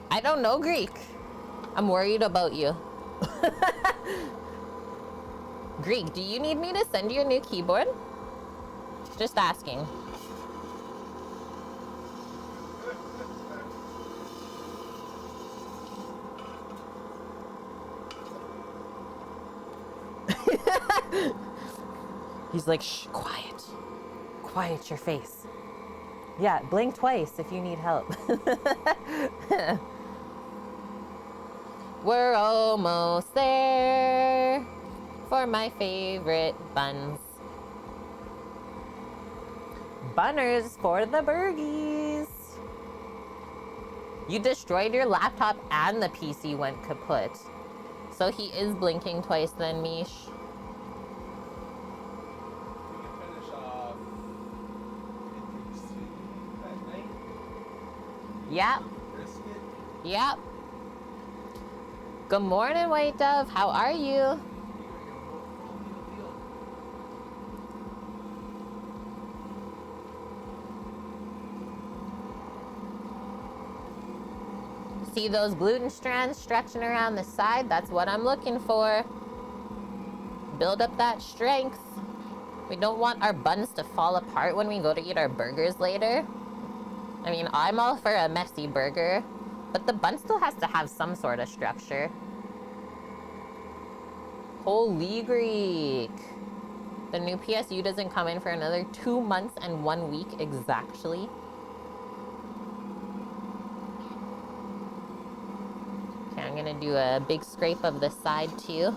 I don't know Greek. I'm worried about you. Greek, do you need me to send you a new keyboard? Just asking. He's like, shh, quiet. Quiet your face. Yeah, blink twice if you need help. We're almost there for my favorite buns. Bunners for the Burgies. You destroyed your laptop and the PC went kaput. So he is blinking twice then, Mish. We can finish off at night. Yep. Brisket. Yep. Good morning, White Dove. How are you? See those gluten strands stretching around the side? That's what I'm looking for. Build up that strength. We don't want our buns to fall apart when we go to eat our burgers later. I mean, I'm all for a messy burger, but the bun still has to have some sort of structure. Holy Greek. The new PSU doesn't come in for another 2 months and 1 week exactly. Okay, I'm gonna do a big scrape of the side too.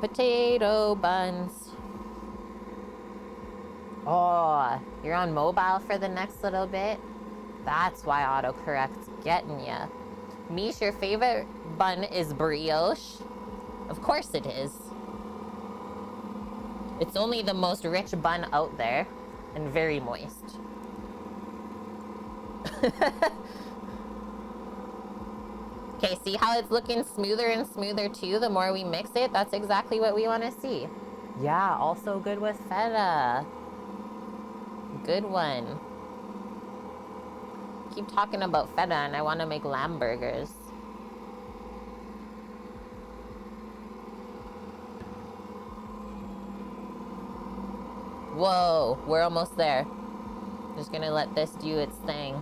Potato buns. Oh, you're on mobile for the next little bit? That's why autocorrect's getting ya. Mish, your favorite bun is brioche? Of course it is. It's only the most rich bun out there, and very moist. Okay, see how it's looking smoother and smoother too? The more we mix it, that's exactly what we want to see. Yeah, also good with feta. Good one. Keep talking about feta and I want to make lamb burgers. Whoa, we're almost there. Just gonna let this do its thing.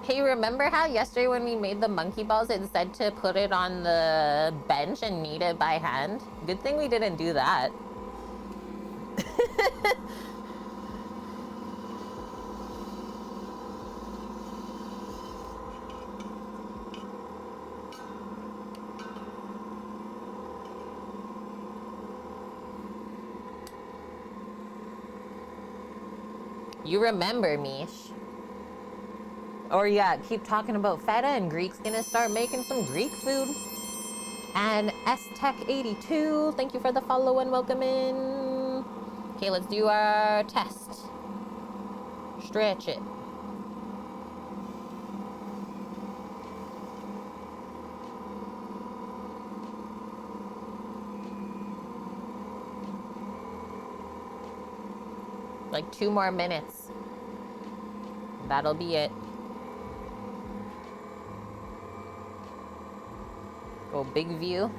Hey, remember how yesterday when we made the monkey balls, it said to put it on the bench and knead it by hand? Good thing we didn't do that. You remember, Mish. Or yeah, keep talking about feta and Greek's gonna start making some Greek food. And STech82, thank you for the follow and welcome in. Okay, let's do our test. Stretch it. Like 2 more minutes. That'll be it. Go big view.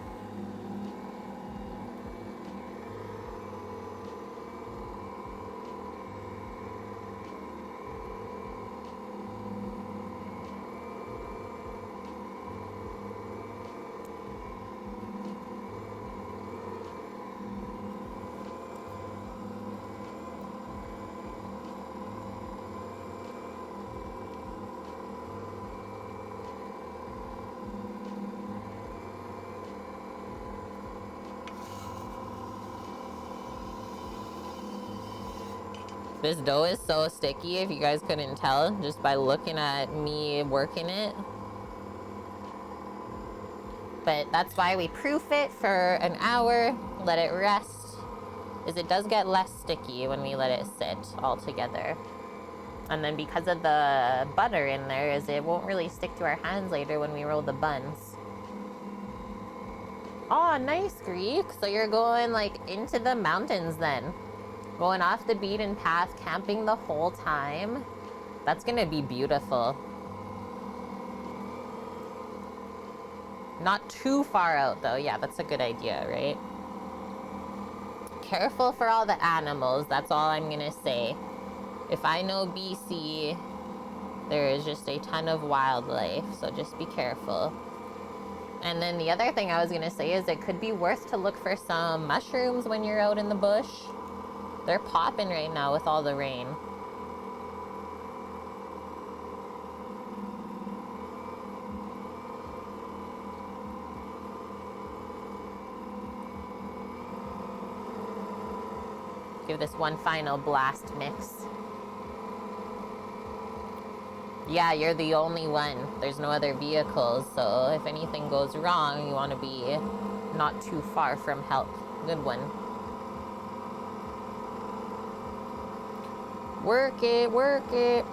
This dough is so sticky, if you guys couldn't tell, just by looking at me working it. But that's why we proof it for an hour, let it rest, is it does get less sticky when we let it sit all together. And then because of the butter in there, is it won't really stick to our hands later when we roll the buns. Oh, nice, Greek. So you're going like into the mountains then. Going off the beaten path, camping the whole time. That's gonna be beautiful. Not too far out though. Yeah, that's a good idea, right? Careful for all the animals, that's all I'm gonna say. If I know BC, there is just a ton of wildlife, so just be careful. And then the other thing I was gonna say is it could be worth to look for some mushrooms when you're out in the bush. They're popping right now with all the rain. Give this one final blast mix. Yeah, you're the only one. There's no other vehicles, so if anything goes wrong, you want to be not too far from help. Good one. Work it, work it.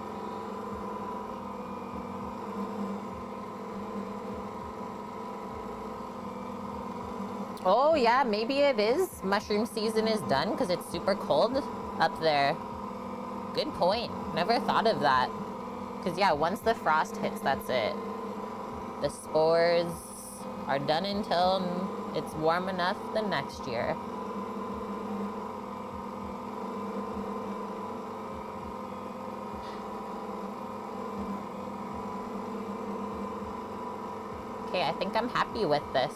Oh yeah, maybe it is. Mushroom season is done because it's super cold up there. Good point. Never thought of that. Because yeah, once the frost hits, that's it. The spores are done until it's warm enough the next year. Okay, I think I'm happy with this.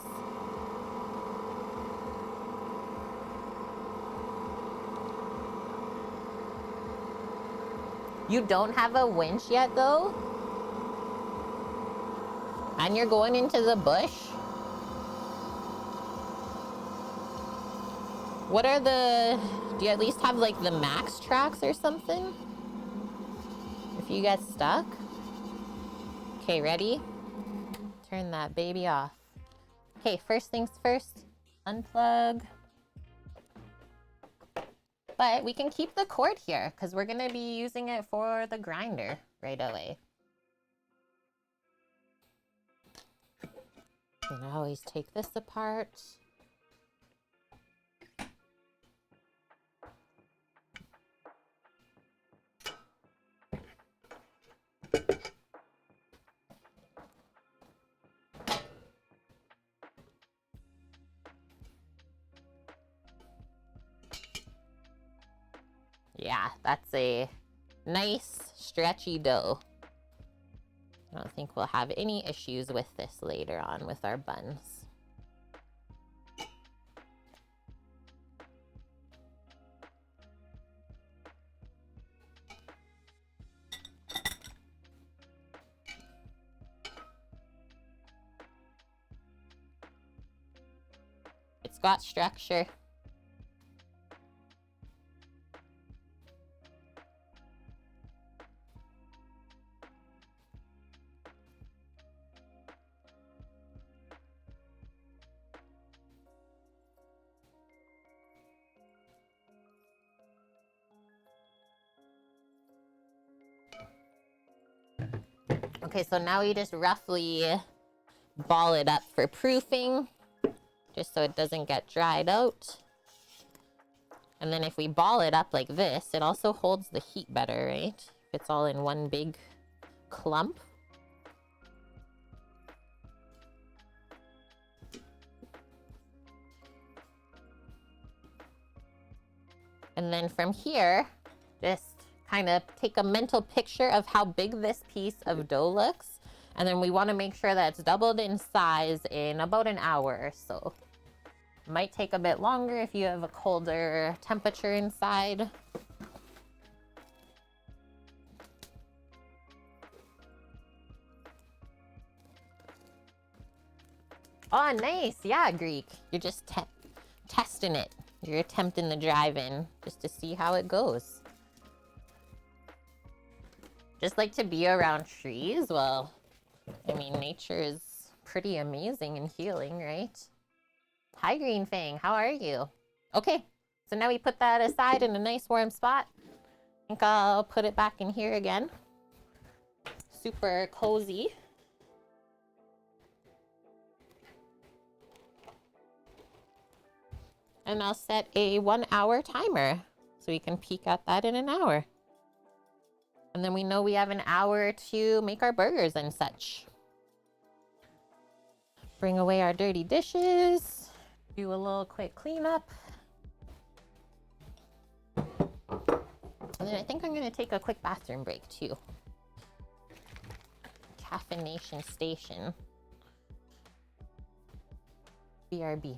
You don't have a winch yet, though? And you're going into the bush? What are the... Do you at least have, like, the max tracks or something? If you get stuck? Okay, ready? Turn that baby off. Okay, first things first. Unplug. But we can keep the cord here, because we're going to be using it for the grinder right away. And I always take this apart. Yeah, that's a nice stretchy dough. I don't think we'll have any issues with this later on with our buns. It's got structure. Okay, so now we just roughly ball it up for proofing, just so it doesn't get dried out. And then if we ball it up like this, it also holds the heat better, right? If it's all in one big clump. And then from here, just kind of take a mental picture of how big this piece of dough looks. And then we want to make sure that it's doubled in size in about an hour or so. Might take a bit longer if you have a colder temperature inside. Oh, nice. Yeah, Greek. You're just testing it. You're attempting the drive-in just to see how it goes. Just like to be around trees. Well, I mean, nature is pretty amazing and healing, right? Hi, Green Fang. How are you? Okay, so now we put that aside in a nice warm spot. I think I'll put it back in here again. Super cozy. And I'll set a 1 hour timer so we can peek at that in an hour. And then we know we have an hour to make our burgers and such. Bring away our dirty dishes. Do a little quick cleanup. And then I think I'm going to take a quick bathroom break too. Caffeination station. BRB.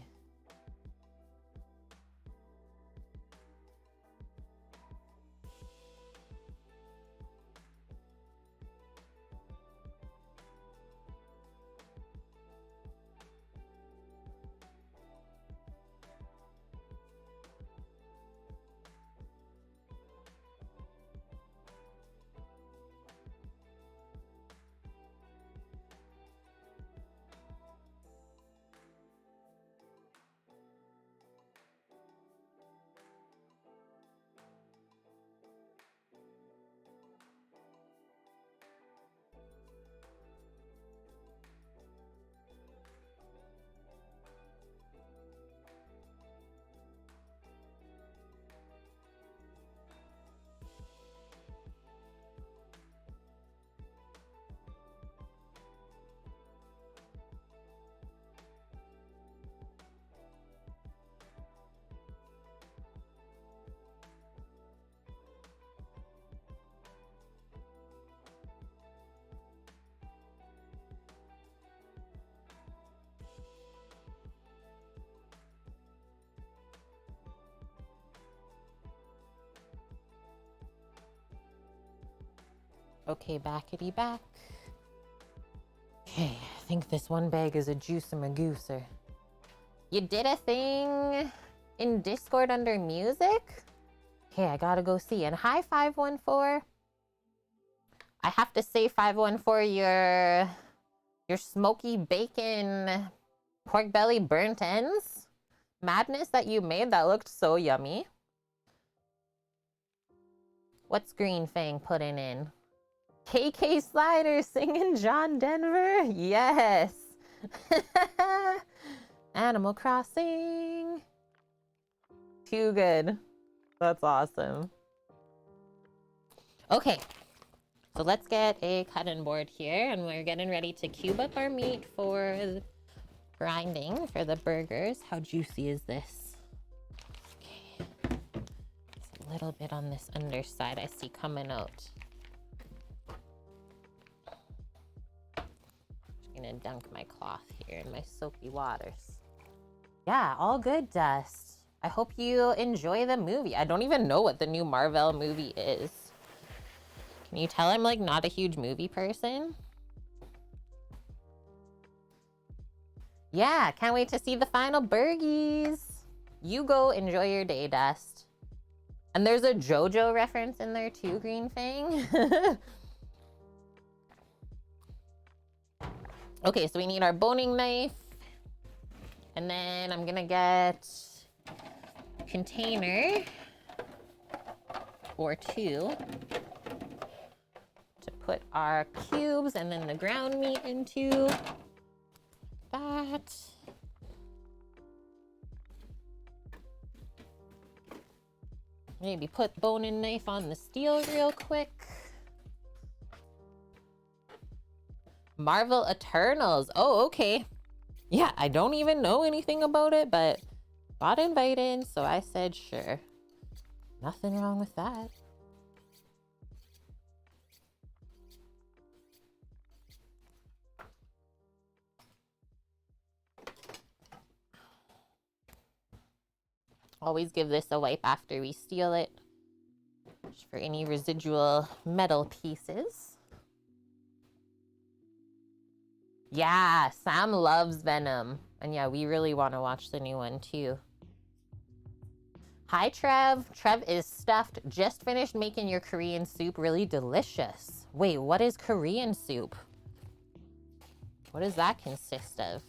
Okay, backity back. Okay, I think this one bag is a juice-a-magooser. You did a thing in Discord under music? Okay, I gotta go see. And hi, 514. I have to say, 514, your smoky bacon pork belly burnt ends madness that you made, that looked so yummy. What's Green Fang putting in? KK Slider singing John Denver? Yes. Animal Crossing. Too good. That's awesome. Okay. So let's get a cutting board here, and we're getting ready to cube up our meat for the grinding for the burgers. How juicy is this? Okay. It's a little bit on this underside I see coming out. Just gonna dunk my cloth here in my soapy waters. Yeah, all good, Dust. I hope you enjoy the movie. I don't even know what the new Marvel movie is. Can you tell I'm like not a huge movie person? Yeah, can't wait to see the final Burgies. You go enjoy your day, Dust. And there's a JoJo reference in there too, Green Fang. Okay, so we need our boning knife. And then I'm gonna get a container or two to put our cubes and then the ground meat into. That. Maybe put boning knife on the steel real quick. Marvel Eternals. Oh, okay. Yeah, I don't even know anything about it, but got invited, so I said sure. Nothing wrong with that. Always give this a wipe after we steal it, just for any residual metal pieces. Yeah, Sam loves Venom. And yeah, we really want to watch the new one too. Hi, Trev. Trev is stuffed. Just finished making your Korean soup. Really delicious. Wait, what is Korean soup? What does that consist of?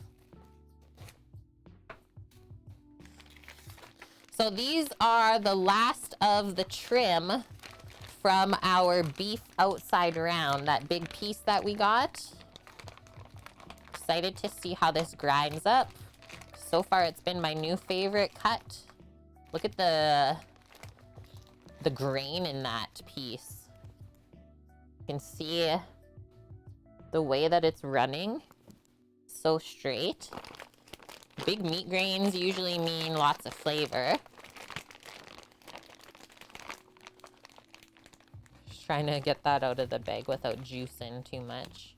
So these are the last of the trim from our beef outside round, that big piece that we got. Excited to see how this grinds up. So far, it's been my new favorite cut. Look at the grain in that piece. You can see the way that it's running. So straight. Big meat grains usually mean lots of flavor. Just trying to get that out of the bag without juicing too much.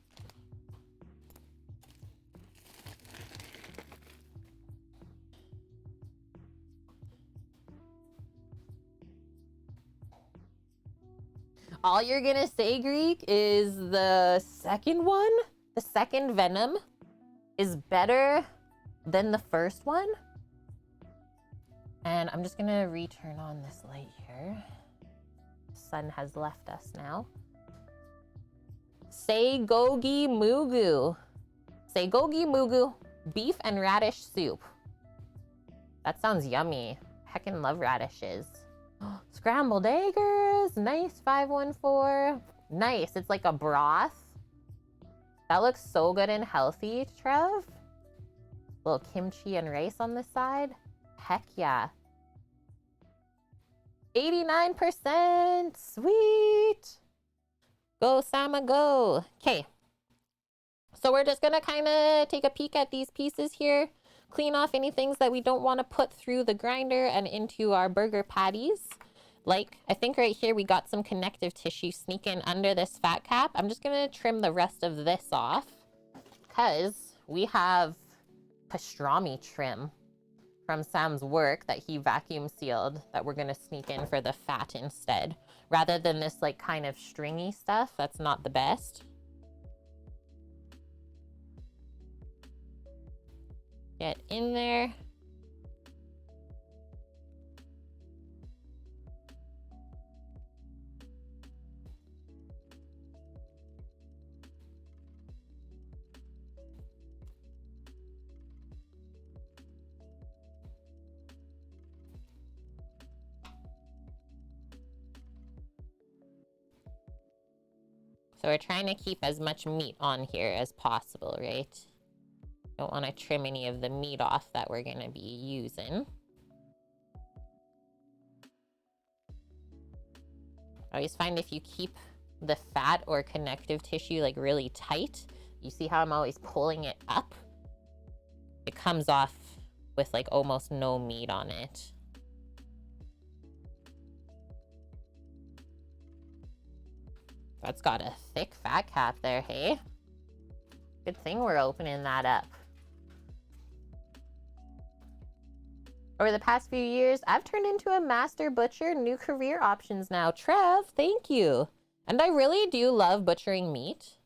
All you're gonna say, Greek, is the second one, the second Venom, is better than the first one. And I'm just gonna return on this light here. The sun has left us now. Seigogi Mugu. Seigogi Mugu, beef and radish soup. That sounds yummy. Heckin' love radishes. Scrambled eggers, nice, 514. Nice, it's like a broth. That looks so good and healthy, Trev. Little kimchi and rice on the side. Heck yeah. 89%, sweet. Go, Sama, go. Okay. So we're just gonna kind of take a peek at these pieces here. Clean off any things that we don't want to put through the grinder and into our burger patties. Like, I think right here we got some connective tissue sneaking under this fat cap. I'm just gonna trim the rest of this off because we have pastrami trim from Sam's work that he vacuum sealed that we're gonna sneak in for the fat instead. Rather than this like kind of stringy stuff, that's not the best. Get in there. So we're trying to keep as much meat on here as possible, right? Don't want to trim any of the meat off that we're going to be using. I always find if you keep the fat or connective tissue like really tight, you see how I'm always pulling it up? It comes off with like almost no meat on it. That's got a thick fat cap there, hey? Good thing we're opening that up. Over the past few years, I've turned into a master butcher. New career options now. Trev, thank you. And I really do love butchering meat.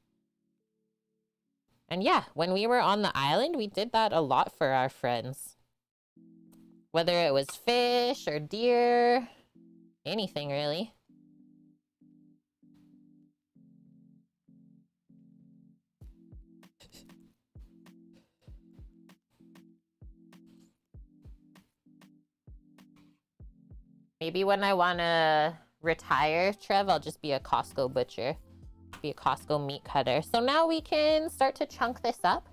And yeah, when we were on the island, we did that a lot for our friends. Whether it was fish or deer, anything really. Maybe when I want to retire, Trev, I'll just be a Costco butcher. Be a Costco meat cutter. So now we can start to chunk this up.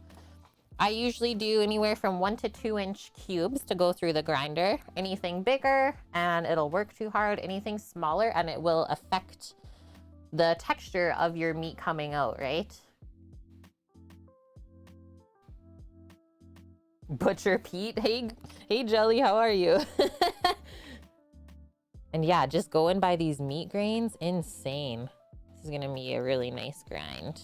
I usually do anywhere from 1 to 2 inch cubes to go through the grinder. Anything bigger and it'll work too hard. Anything smaller and it will affect the texture of your meat coming out, right? Butcher Pete, hey Jelly, how are you? And yeah, just going by these meat grains, insane. This is gonna be a really nice grind.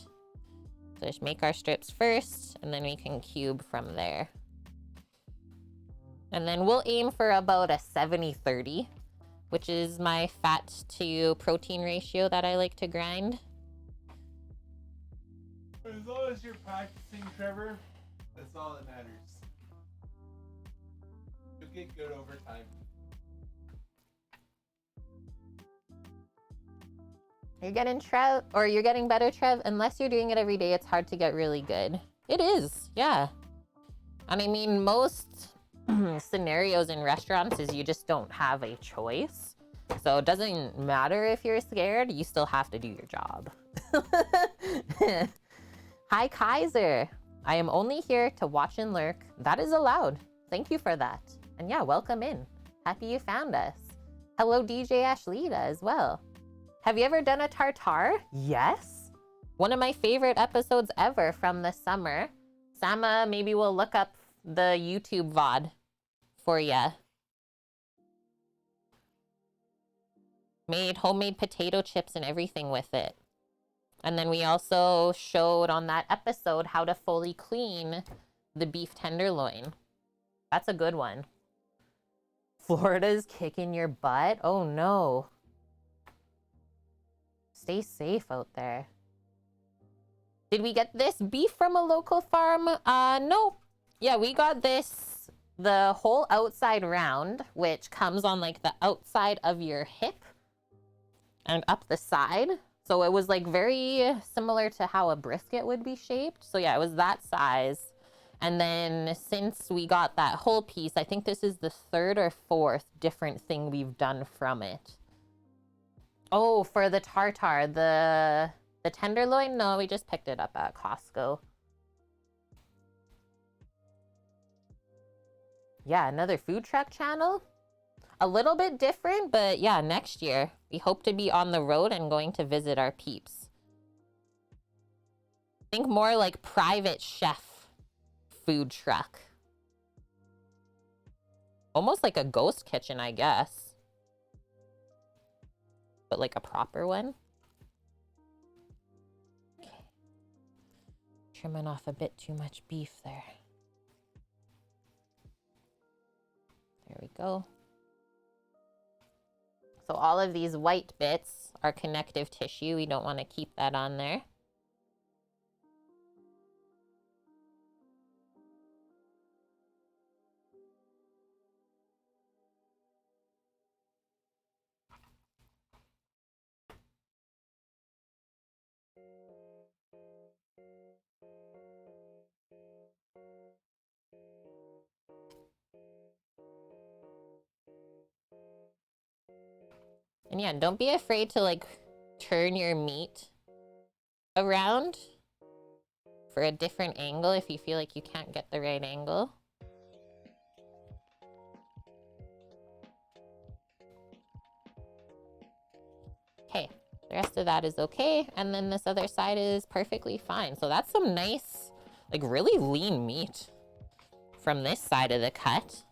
So just make our strips first, and then we can cube from there. And then we'll aim for about a 70-30, which is my fat to protein ratio that I like to grind. As long as you're practicing, Trevor, that's all that matters. You'll get good over time. You're getting Trev, or you're getting better, Trev. Unless you're doing it every day, it's hard to get really good. It is, yeah. And I mean, most scenarios in restaurants is you just don't have a choice. So it doesn't matter if you're scared, you still have to do your job. Hi, Kaiser. I am only here to watch and lurk. That is allowed. Thank you for that. And yeah, welcome in. Happy you found us. Hello, DJ Ashlita as well. Have you ever done a tartare? Yes. One of my favorite episodes ever from the summer. Sama, maybe we'll look up the YouTube VOD for ya. Made homemade potato chips and everything with it. And then we also showed on that episode how to fully clean the beef tenderloin. That's a good one. Florida's kicking your butt? Oh no. Stay safe out there. Did we get this beef from a local farm? No. Yeah, we got this, the whole outside round, which comes on like the outside of your hip and up the side. So it was like very similar to how a brisket would be shaped. So yeah, it was that size. And then since we got that whole piece, I think this is the 3rd or 4th different thing we've done from it. Oh, for the tartare, the tenderloin? No, we just picked it up at Costco. Yeah, another food truck channel. A little bit different, but yeah, next year. We hope to be on the road and going to visit our peeps. Think more like private chef food truck. Almost like a ghost kitchen, I guess. But like a proper one. Okay. Trimming off a bit too much beef there. There we go. So all of these white bits are connective tissue. We don't want to keep that on there. And yeah, don't be afraid to like turn your meat around for a different angle if you feel like you can't get the right angle. Okay, the rest of that is okay. And then this other side is perfectly fine. So that's some nice, like really lean meat from this side of the cut.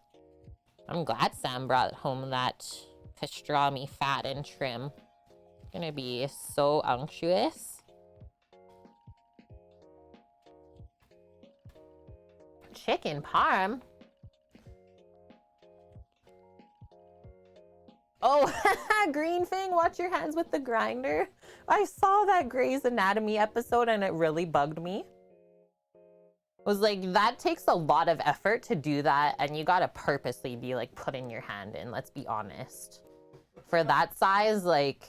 I'm glad Sam brought home that pastrami fat and trim. Gonna be so unctuous. Chicken parm? Oh, green thing, watch your hands with the grinder. I saw that Grey's Anatomy episode and it really bugged me. I was like, that takes a lot of effort to do that, and you gotta purposely be like putting your hand in, let's be honest. For that size, like...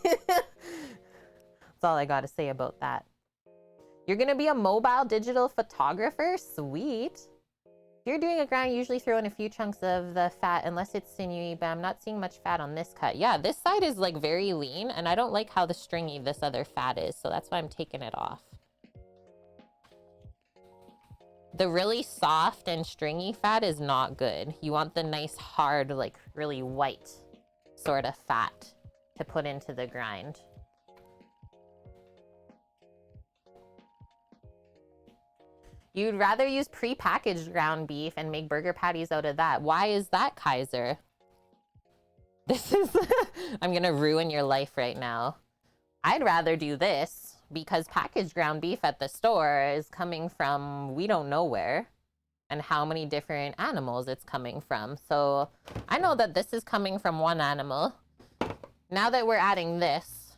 That's all I gotta say about that. You're gonna be a mobile digital photographer? Sweet. If you're doing a grind, usually throw in a few chunks of the fat unless it's sinewy, but I'm not seeing much fat on this cut. Yeah, this side is like very lean, and I don't like how the stringy this other fat is, so that's why I'm taking it off. The really soft and stringy fat is not good. You want the nice, hard, like really white sort of fat to put into the grind. You'd rather use pre-packaged ground beef and make burger patties out of that. Why is that, Kaiser? This is... I'm gonna ruin your life right now. I'd rather do this because packaged ground beef at the store is coming from we don't know where and how many different animals it's coming from. So I know that this is coming from one animal. Now that we're adding this,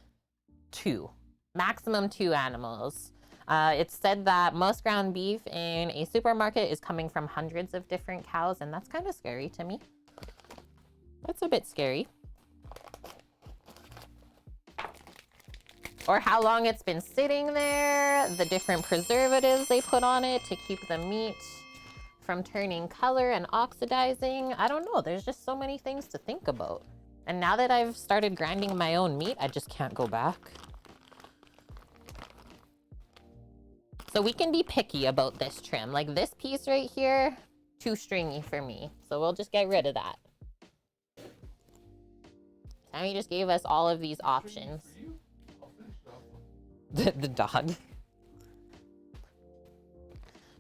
maximum 2 animals. It's said that most ground beef in a supermarket is coming from hundreds of different cows, and that's kind of scary to me. That's a bit scary. Or how long it's been sitting there, the different preservatives they put on it to keep the meat from turning color and oxidizing. I don't know, there's just so many things to think about. And now that I've started grinding my own meat, I just can't go back. So we can be picky about this trim. Like this piece right here, too stringy for me. So we'll just get rid of that. Tammy just gave us all of these options. The dog.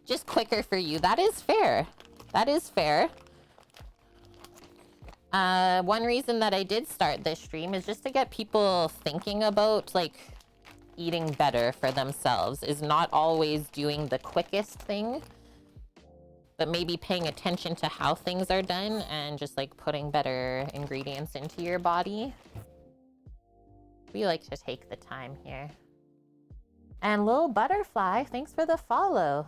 Just quicker for you. That is fair. That is fair. One reason that I did start this stream is just to get people thinking about like eating better for themselves, is not always doing the quickest thing, but maybe paying attention to how things are done and just like putting better ingredients into your body. We like to take the time here. And Lil Butterfly, thanks for the follow.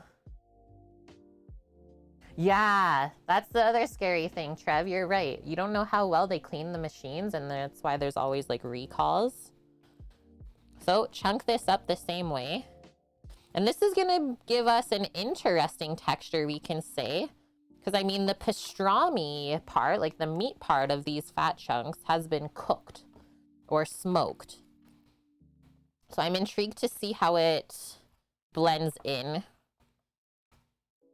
Yeah, that's the other scary thing, Trev. You're right. You don't know how well they clean the machines, and that's why there's always like recalls. So chunk this up the same way. And this is gonna give us an interesting texture, we can say. Because I mean, the pastrami part, like the meat part of these fat chunks, has been cooked or smoked. So I'm intrigued to see how it blends in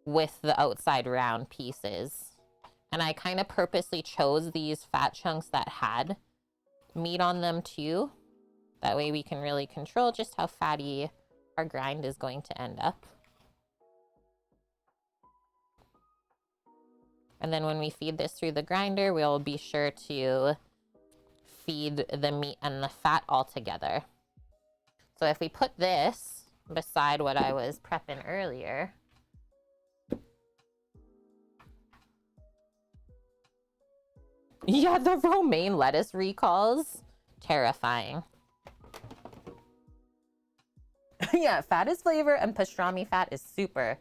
with the outside round pieces. And I kind of purposely chose these fat chunks that had meat on them too. That way we can really control just how fatty our grind is going to end up. And then when we feed this through the grinder, we'll be sure to feed the meat and the fat all together. So if we put this beside what I was prepping earlier, yeah, the romaine lettuce recalls, terrifying. Yeah, fat is flavor and pastrami fat is super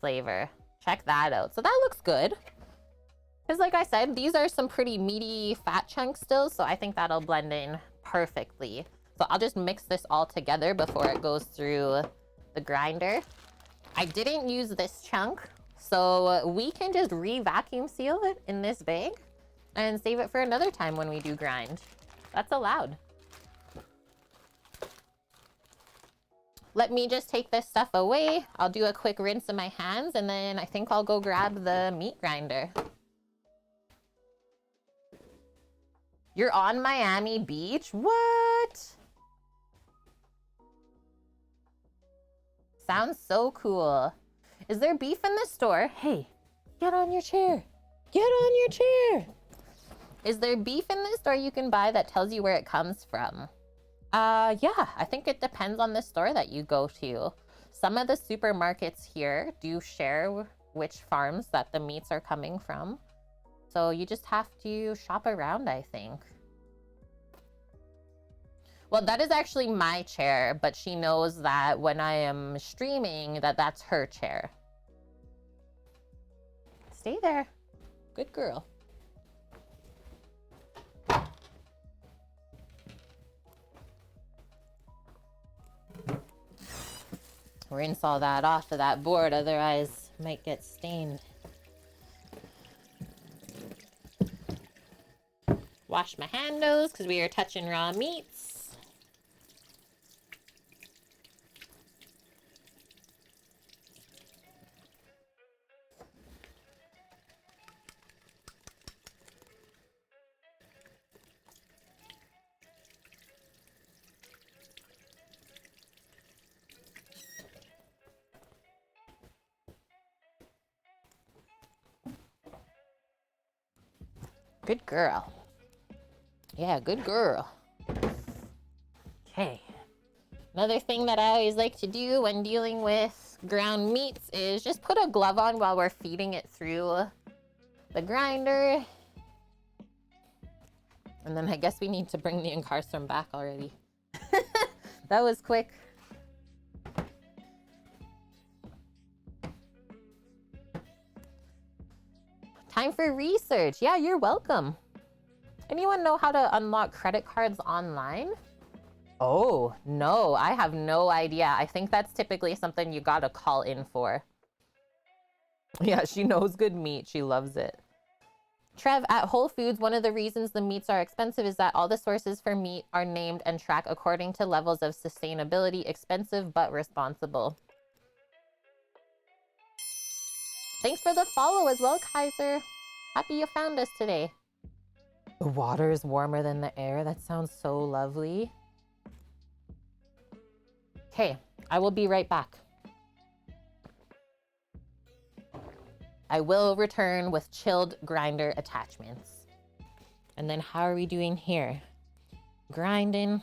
flavor. Check that out. So that looks good. Because like I said, these are some pretty meaty fat chunks still, so I think that'll blend in perfectly. So I'll just mix this all together before it goes through the grinder. I didn't use this chunk, so we can just re-vacuum seal it in this bag and save it for another time when we do grind. That's allowed. Let me just take this stuff away. I'll do a quick rinse of my hands, and then I think I'll go grab the meat grinder. You're on Miami Beach? What? Sounds so cool. Is there beef in the store? Hey, get on your chair. Get on your chair. Is there beef in this store you can buy that tells you where it comes from? Yeah, I think it depends on the store that you go to. Some of the supermarkets here do share which farms that the meats are coming from. So you just have to shop around, I think. Well, that is actually my chair, but she knows that when I am streaming, that's her chair. Stay there. Good girl. Rinse all that off of that board, otherwise it might get stained. Wash my handles because we are touching raw meats. Good girl. Yeah, good girl. Okay. Another thing that I always like to do when dealing with ground meats is just put a glove on while we're feeding it through the grinder. And then I guess we need to bring the incarcerum back already. That was quick. Time for research. Yeah, you're welcome. Anyone know how to unlock credit cards online? Oh, no, I have no idea. I think that's typically something you gotta call in for. Yeah, she knows good meat. She loves it. Trev, at Whole Foods, one of the reasons the meats are expensive is that all the sources for meat are named and tracked according to levels of sustainability. Expensive but responsible. Thanks for the follow as well, Kaiser. Happy you found us today. The water is warmer than the air. That sounds so lovely. Okay, I will be right back. I will return with chilled grinder attachments. And then how are we doing here? Grinding.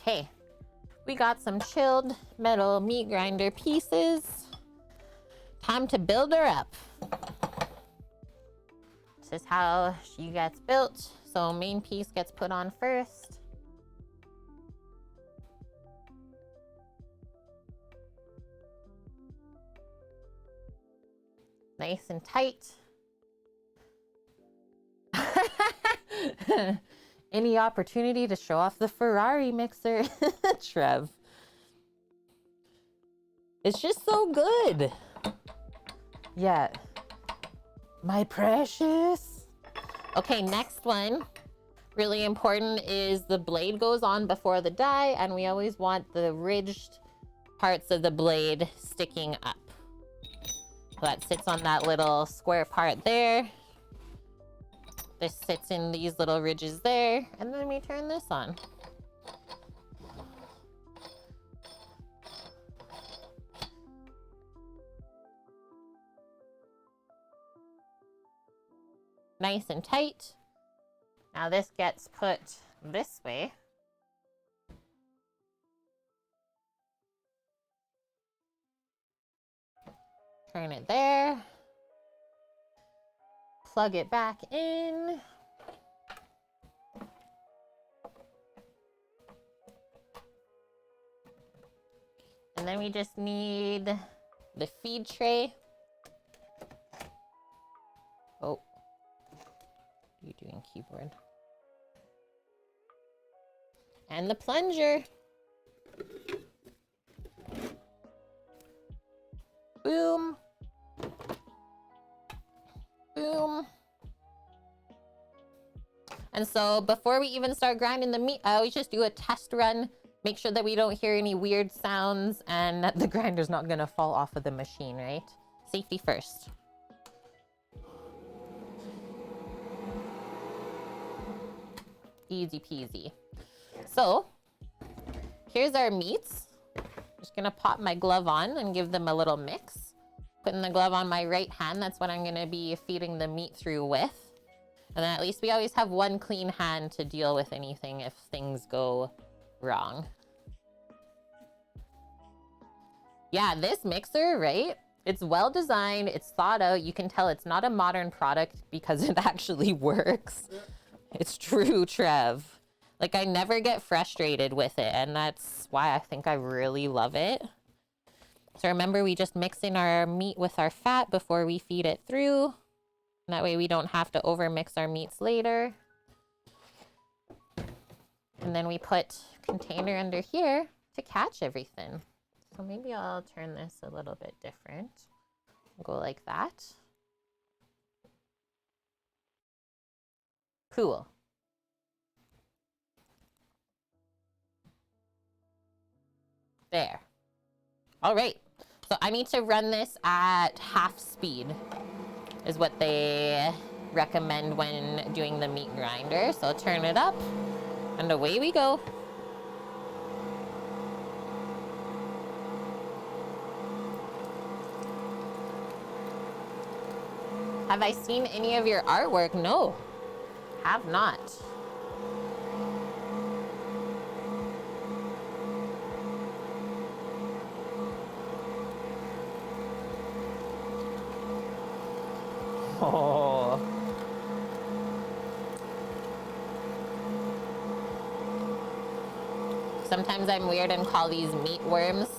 Okay, we got some chilled metal meat grinder pieces. Time to build her up. This is how she gets built. So main piece gets put on first. Nice and tight. Any opportunity to show off the Ferrari mixer, Trev. It's just so good. Yeah. My precious. Okay, next one. Really important is the blade goes on before the die, and we always want the ridged parts of the blade sticking up. So that sits on that little square part there. This sits in these little ridges there, and then we turn this on. Nice and tight. Now this gets put this way. Turn it there. plug it back in. And then we just need the feed tray. Oh, what are you doing, keyboard? And the plunger. Boom. Boom. And so before we even start grinding the meat, I always just do a test run. Make sure that we don't hear any weird sounds and that the grinder's not gonna fall off of the machine, right? Safety first. Easy peasy. So, here's our meats. Just gonna pop my glove on and give them a little mix. Putting the glove on my right hand, that's what I'm gonna be feeding the meat through with. And then at least we always have one clean hand to deal with anything if things go wrong. Yeah, this mixer, right? It's well designed, it's thought out. You can tell it's not a modern product because it actually works. It's true, Trev. Like, I never get frustrated with it, and that's why I think I really love it. So remember, we just mix in our meat with our fat before we feed it through. And that way we don't have to overmix our meats later. And then we put container under here to catch everything. So maybe I'll turn this a little bit different. Go like that. Cool. There. All right. So I need to run this at half speed is what they recommend when doing the meat grinder. So I'll turn it up and away we go. Have I seen any of your artwork? No, have not. Oh. Sometimes I'm weird and call these meat worms.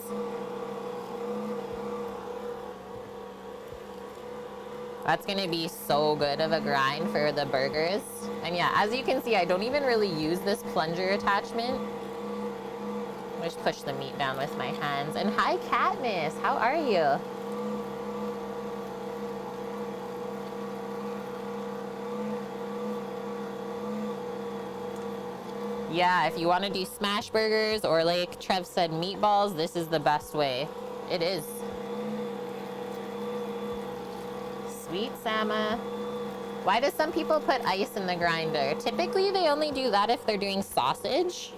That's gonna be so good of a grind for the burgers. And yeah, as you can see, I don't even really use this plunger attachment. I just push the meat down with my hands. And hi, Katniss, how are you? Yeah, if you want to do smash burgers or like Trev said, meatballs, this is the best way. It is. Sweet Sama. Why do some people put ice in the grinder? Typically, they only do that if they're doing sausage.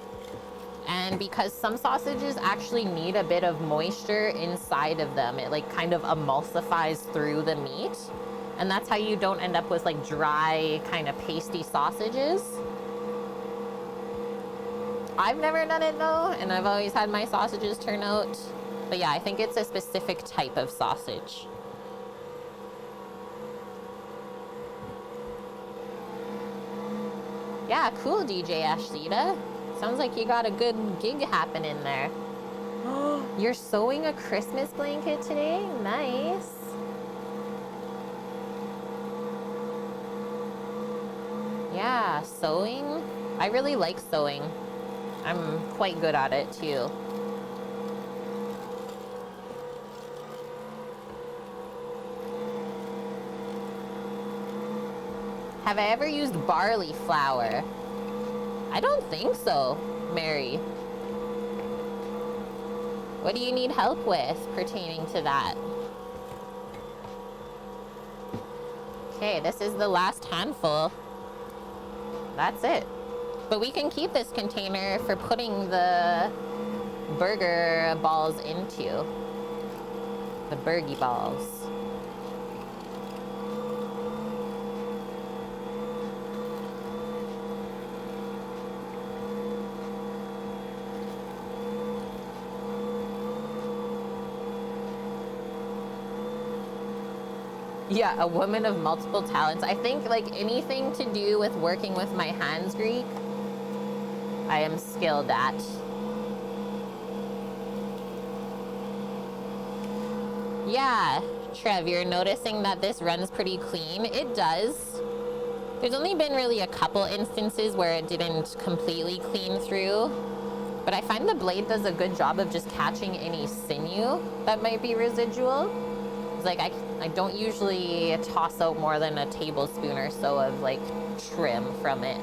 And because some sausages actually need a bit of moisture inside of them, it like kind of emulsifies through the meat. And that's how you don't end up with like dry, kind of pasty sausages. I've never done it though, and I've always had my sausages turn out. But yeah, I think it's a specific type of sausage. Yeah, cool, DJ Ashita. Sounds like you got a good gig happening there. You're sewing a Christmas blanket today? Nice. Yeah, sewing. I really like sewing. I'm quite good at it too. Have I ever used barley flour? I don't think so, Mary. What do you need help with pertaining to that? Okay, this is the last handful. That's it. But we can keep this container for putting the burger balls into. The burgie balls. Yeah, a woman of multiple talents. I think like anything to do with working with my hands, Greek, I am skilled at. Yeah, Trev, you're noticing that this runs pretty clean. It does. There's only been really a couple instances where it didn't completely clean through, but I find the blade does a good job of just catching any sinew that might be residual. It's like I don't usually toss out more than a tablespoon or so of like trim from it.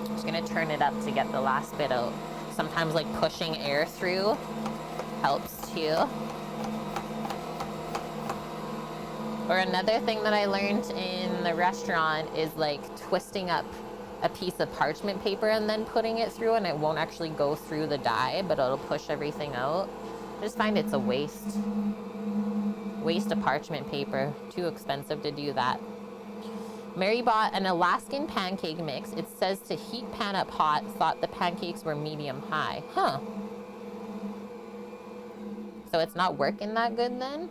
Just gonna turn it up to get the last bit out. Sometimes like pushing air through helps too. Or another thing that I learned in the restaurant is like twisting up a piece of parchment paper and then putting it through, and it won't actually go through the die, but it'll push everything out. I just find it's a waste. Waste of parchment paper. Too expensive to do that. Mary bought an Alaskan pancake mix. It says to heat pan up hot. Thought the pancakes were medium high. Huh. So it's not working that good then?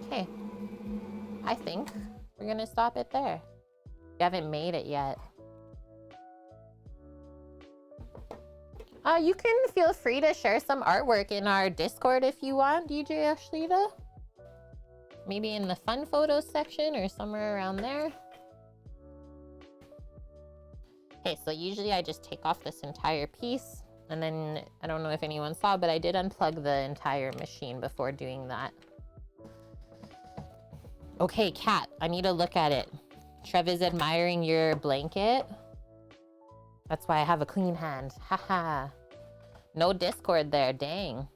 Okay. I think we're gonna stop it there. We haven't made it yet. You can feel free to share some artwork in our Discord if you want, DJ Ashlita. Maybe in the fun photos section or somewhere around there. Okay, so usually I just take off this entire piece, and then I don't know if anyone saw, but I did unplug the entire machine before doing that. Okay, Kat, I need to look at it. Trev is admiring your blanket. That's why I have a clean hand. Haha. No Discord there, dang.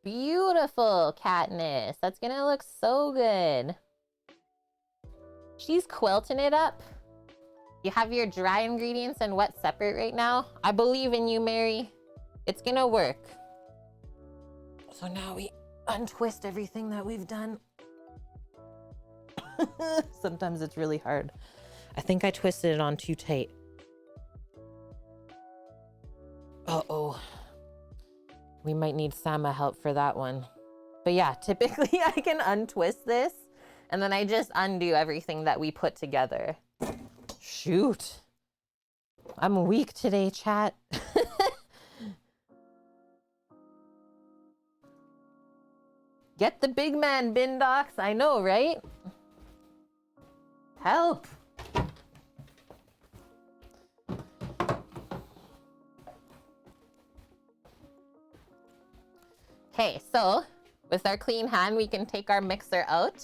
Beautiful, Katniss. That's gonna look so good. She's quilting it up. You have your dry ingredients and wet separate right now. I believe in you, Mary. It's gonna work. So now we untwist everything that we've done. Sometimes it's really hard. I think I twisted it on too tight. Uh-oh. We might need Sama help for that one. But yeah, typically I can untwist this and then I just undo everything that we put together. Shoot. I'm weak today, chat. Get the big man, Bindox. I know, right? Help. Okay, so with our clean hand, we can take our mixer out.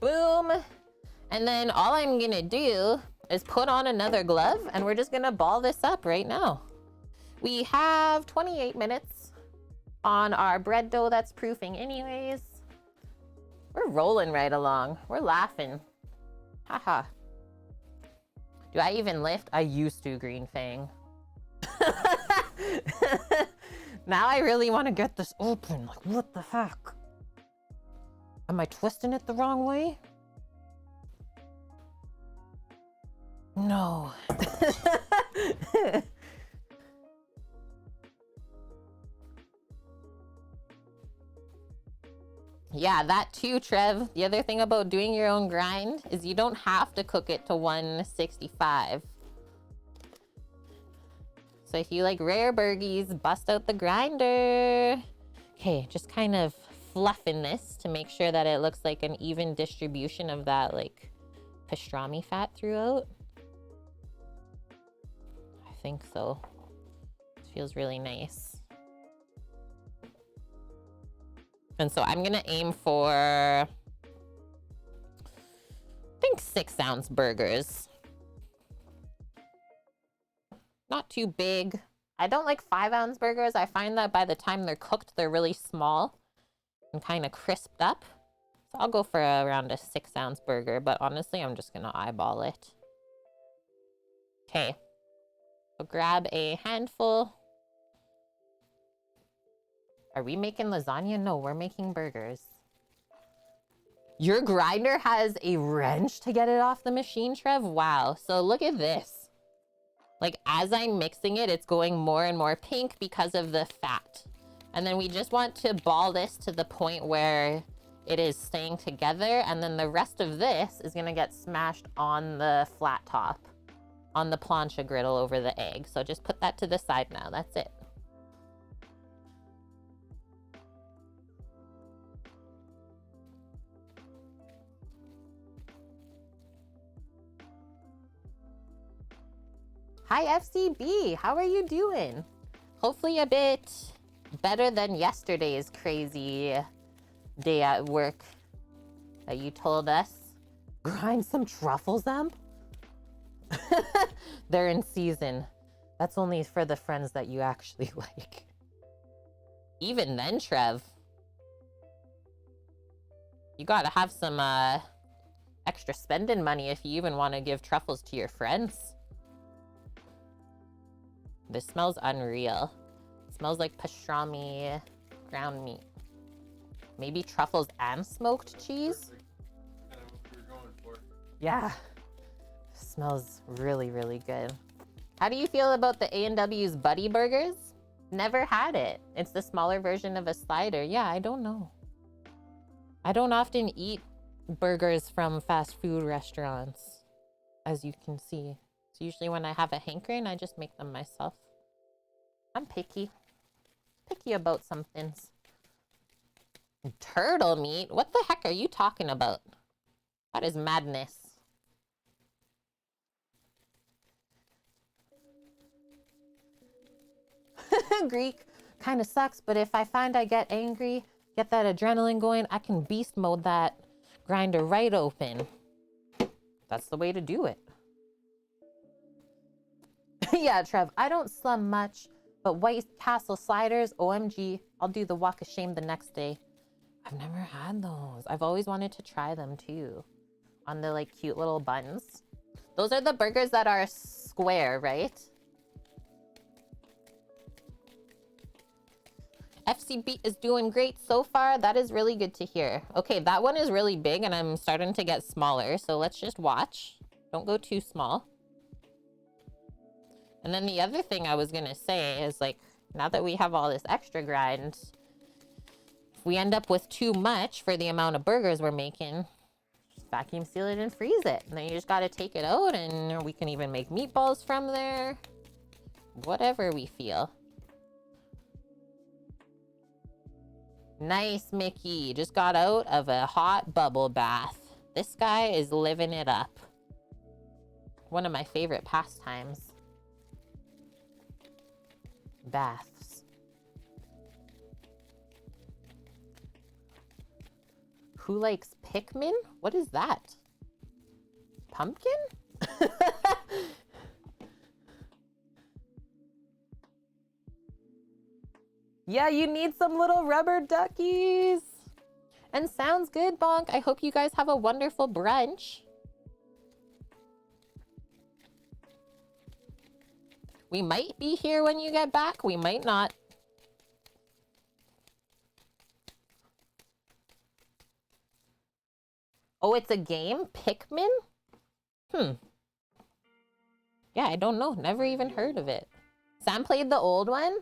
Boom. And then all I'm gonna do is put on another glove and we're just gonna ball this up right now. We have 28 minutes on our bread dough that's proofing anyways. We're rolling right along. We're laughing. Haha. Do I even lift? I used to, Green Fang. Now I really want to get this open. Like, what the heck? Am I twisting it the wrong way? No. Yeah, that too, Trev. The other thing about doing your own grind is you don't have to cook it to 165. So if you like rare burgies, bust out the grinder. Okay, just kind of fluffing this to make sure that it looks like an even distribution of that like pastrami fat throughout. I think so. It feels really nice. And so I'm gonna aim for, I think 6-ounce burgers. Not too big. I don't like 5-ounce burgers. I find that by the time they're cooked, they're really small and kind of crisped up. So I'll go for around a 6-ounce burger, but honestly, I'm just gonna eyeball it. Okay. So grab a handful. Are we making lasagna? No, we're making burgers. Your grinder has a wrench to get it off the machine, Trev? Wow. So look at this. Like, as I'm mixing it, it's going more and more pink because of the fat. And then we just want to ball this to the point where it is staying together. And then the rest of this is going to get smashed on the flat top, on the plancha griddle over the egg. So just put that to the side now. That's it. Hi, FCB. How are you doing? Hopefully a bit better than yesterday's crazy day at work that you told us. Grind some truffles, Emp? They're in season. That's only for the friends that you actually like. Even then, Trev. You gotta have some extra spending money if you even want to give truffles to your friends. This smells unreal. It smells like pastrami ground meat. Maybe truffles and smoked cheese? Kind of what we were going for. Yeah. Smells really, really good. How do you feel about the A&W's Buddy Burgers? Never had it. It's the smaller version of a slider. Yeah, I don't know. I don't often eat burgers from fast food restaurants, as you can see. So usually when I have a hankering, I just make them myself. I'm picky. Picky about some things. Turtle meat? What the heck are you talking about? That is madness. Greek kind of sucks, but if I find I get angry, get that adrenaline going, I can beast mode that grinder right open. That's the way to do it. Yeah, Trev, I don't slum much, but White Castle sliders, OMG, I'll do the walk of shame the next day. I've never had those. I've always wanted to try them too. On the like cute little buns. Those are the burgers that are square, right? FCB is doing great so far. That is really good to hear. Okay, that one is really big and I'm starting to get smaller. So let's just watch. Don't go too small. And then the other thing I was gonna say is like, now that we have all this extra grind, if we end up with too much for the amount of burgers we're making, just vacuum seal it and freeze it. And then you just gotta take it out and we can even make meatballs from there. Whatever we feel. Nice, Mickey. Just got out of a hot bubble bath. This guy is living it up. One of my favorite pastimes. Baths. Who likes Pikmin? What is that? Pumpkin? Yeah, you need some little rubber duckies. And sounds good, Bonk. I hope you guys have a wonderful brunch. We might be here when you get back. We might not. Oh, it's a game? Pikmin? Yeah, I don't know. Never even heard of it. Sam played the old one?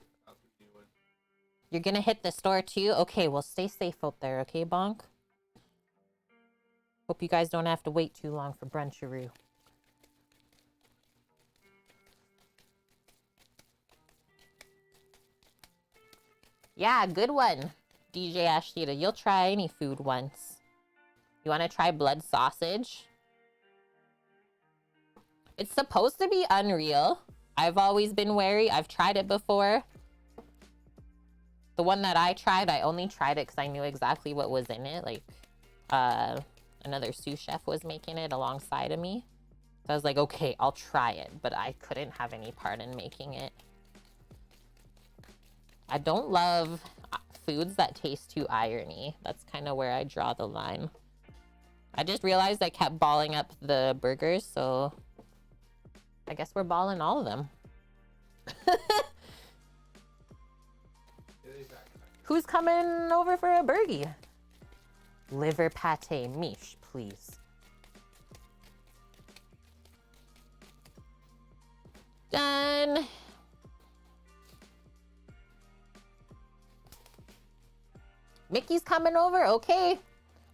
You're gonna hit the store too? Okay, well, stay safe out there, okay, Bonk? Hope you guys don't have to wait too long for Bruncharoo. Yeah, good one, DJ Ashlita. You'll try any food once. You want to try blood sausage? It's supposed to be unreal. I've always been wary. I've tried it before. The one that I tried, I only tried it because I knew exactly what was in it. Like, another sous chef was making it alongside of me. So I was like, okay, I'll try it. But I couldn't have any part in making it. I don't love foods that taste too irony. That's kind of where I draw the line. I just realized I kept balling up the burgers, so I guess we're balling all of them. Who's coming over for a burgie? Liver pate miche, please. Done. Mickey's coming over, okay.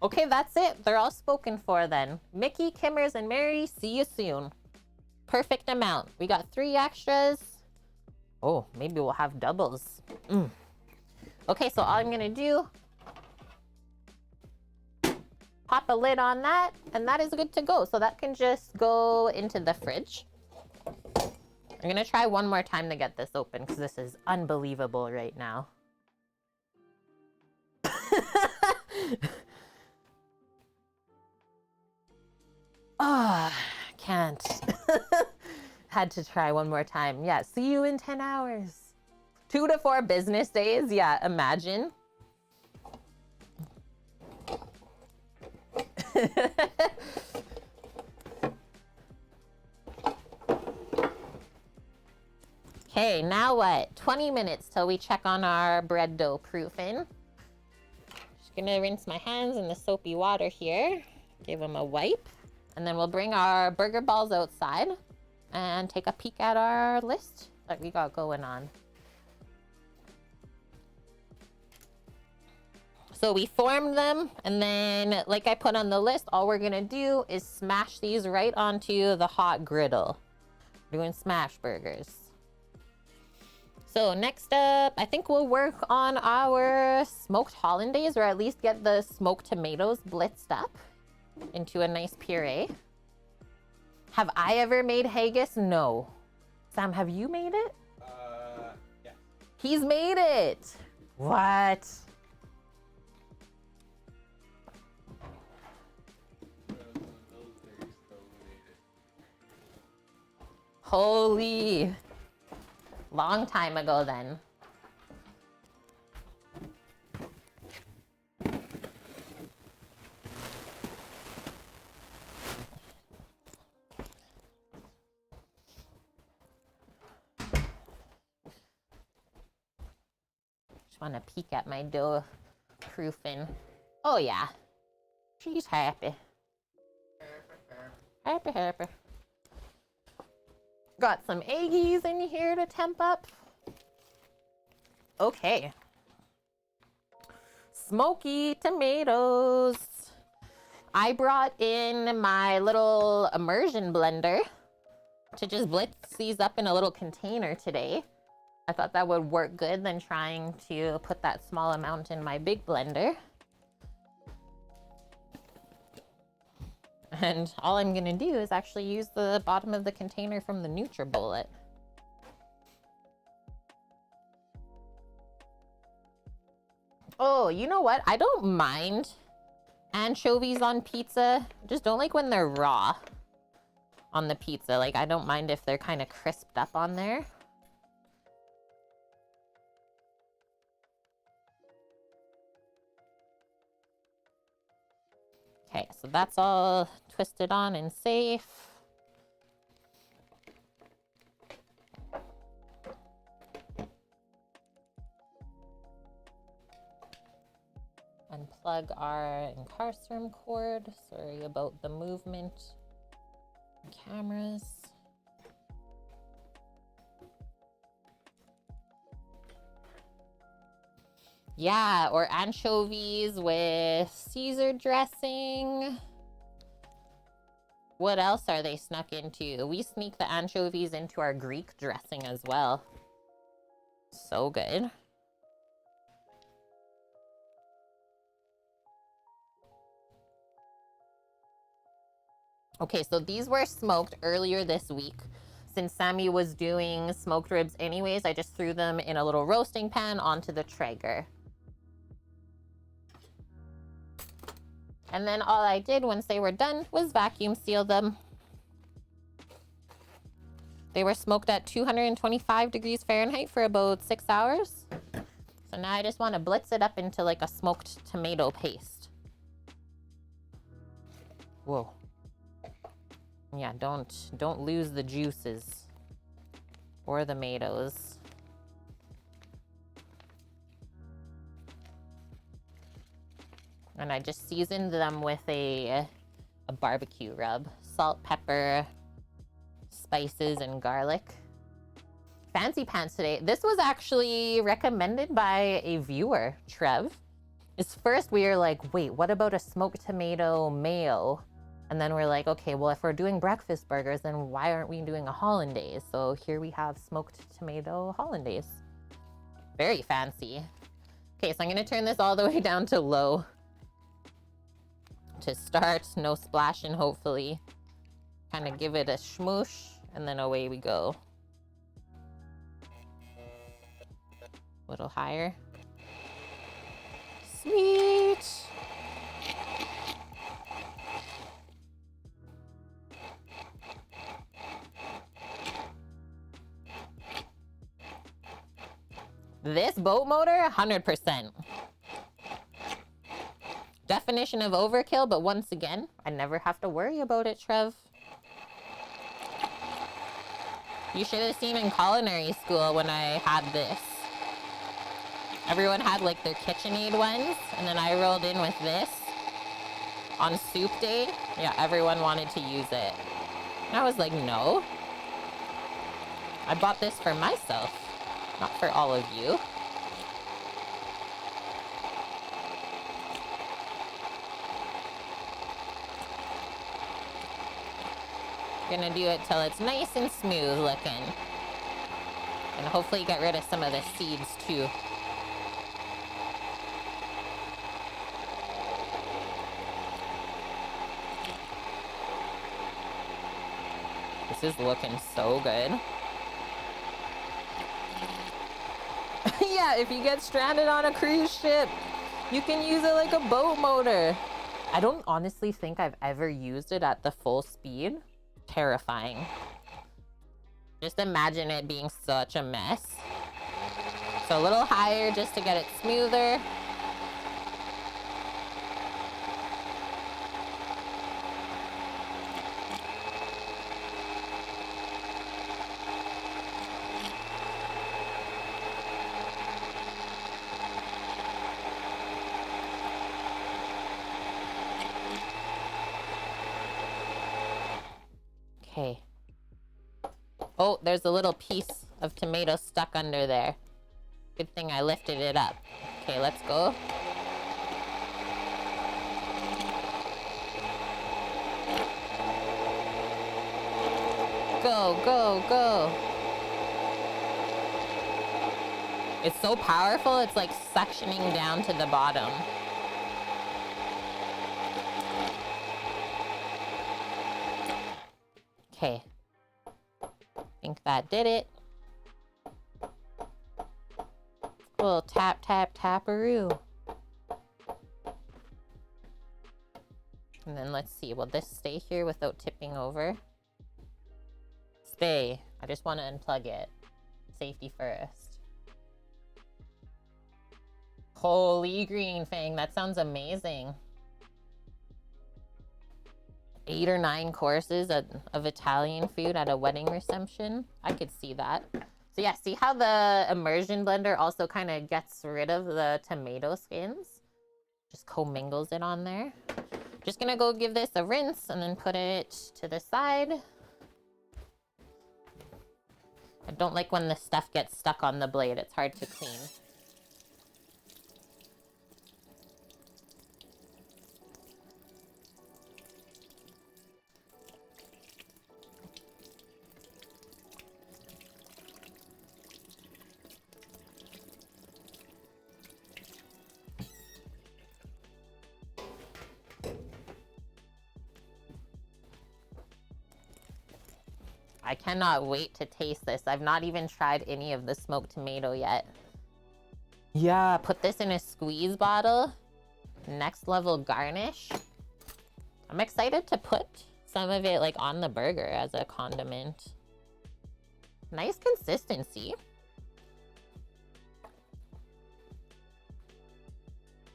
Okay, that's it. They're all spoken for then. Mickey, Kimmers, and Mary, see you soon. Perfect amount. We got 3 extras. Oh, maybe we'll have doubles. Okay, so all I'm gonna do, pop a lid on that, and that is good to go. So that can just go into the fridge. I'm gonna try one more time to get this open because this is unbelievable right now. Can't. Had to try one more time. Yeah, see you in 10 hours. 2 to 4 business days. Yeah, imagine. Okay, now what? 20 minutes till we check on our bread dough proofing. Just gonna rinse my hands in the soapy water here. Give them a wipe. And then we'll bring our burger balls outside and take a peek at our list that we got going on. So we formed them, and then like I put on the list, all we're gonna do is smash these right onto the hot griddle. Doing smash burgers. So next up, I think we'll work on our smoked hollandaise, or at least get the smoked tomatoes blitzed up into a nice puree. Have I ever made haggis? No. Sam, have you made it? Yeah. He's made it. What? Holy. Long time ago then. Want to peek at my dough proofing. Oh yeah, she's happy. Happy. Got some eggies in here to temp up. Okay. Smoky tomatoes. I brought in my little immersion blender to just blitz these up in a little container today. I thought that would work good than trying to put that small amount in my big blender. And all I'm gonna do is actually use the bottom of the container from the NutriBullet. Oh, you know what? I don't mind anchovies on pizza. Just don't like when they're raw on the pizza. Like, I don't mind if they're kind of crisped up on there. Okay, so that's all twisted on and safe. Unplug our incarcerum cord. Sorry about the movement. Cameras. Yeah, or anchovies with Caesar dressing. What else are they snuck into? We sneak the anchovies into our Greek dressing as well. So good. Okay, so these were smoked earlier this week. Since Sammy was doing smoked ribs anyways, I just threw them in a little roasting pan onto the Traeger. And then all I did once they were done was vacuum seal them. They were smoked at 225 degrees Fahrenheit for about 6 hours. So now I just want to blitz it up into like a smoked tomato paste. Whoa. Yeah, don't lose the juices or the tomatoes. And I just seasoned them with a barbecue rub. Salt, pepper, spices, and garlic. Fancy pants today. This was actually recommended by a viewer, Trev. Is first we were like, wait, what about a smoked tomato mayo? And then we're like, okay, well, if we're doing breakfast burgers, then why aren't we doing a Hollandaise? So here we have smoked tomato Hollandaise. Very fancy. Okay, so I'm gonna turn this all the way down to low to start. No splashing, hopefully. Kind of give it a smoosh, and then away we go. A little higher. Sweet. This boat motor, 100%. Definition of overkill, but once again, I never have to worry about it, Trev. You should have seen in culinary school when I had this. Everyone had like their KitchenAid ones, and then I rolled in with this on soup day. Yeah, everyone wanted to use it. And I was like, no. I bought this for myself, not for all of you. Gonna do it till it's nice and smooth looking. And hopefully get rid of some of the seeds too. This is looking so good. Yeah, if you get stranded on a cruise ship, you can use it like a boat motor. I don't honestly think I've ever used it at the full speed. Terrifying. Just imagine it being such a mess. So a little higher just to get it smoother. Okay. Oh, there's a little piece of tomato stuck under there. Good thing I lifted it up. Okay, let's go. Go, go, go. It's so powerful, it's like suctioning down to the bottom. Okay. Think that did it. A little tap, tap, taparoo. And then let's see, will this stay here without tipping over? Stay. I just want to unplug it. Safety first. Holy green fang, that sounds amazing. 8 or 9 courses of Italian food at a wedding reception. I could see that. So yeah, see how the immersion blender also kind of gets rid of the tomato skins? Just commingles it on there. Just gonna go give this a rinse and then put it to the side. I don't like when the stuff gets stuck on the blade. It's hard to clean. I cannot wait to taste this. I've not even tried any of the smoked tomato yet. Yeah, put this in a squeeze bottle. Next level garnish. I'm excited to put some of it like on the burger as a condiment. Nice consistency.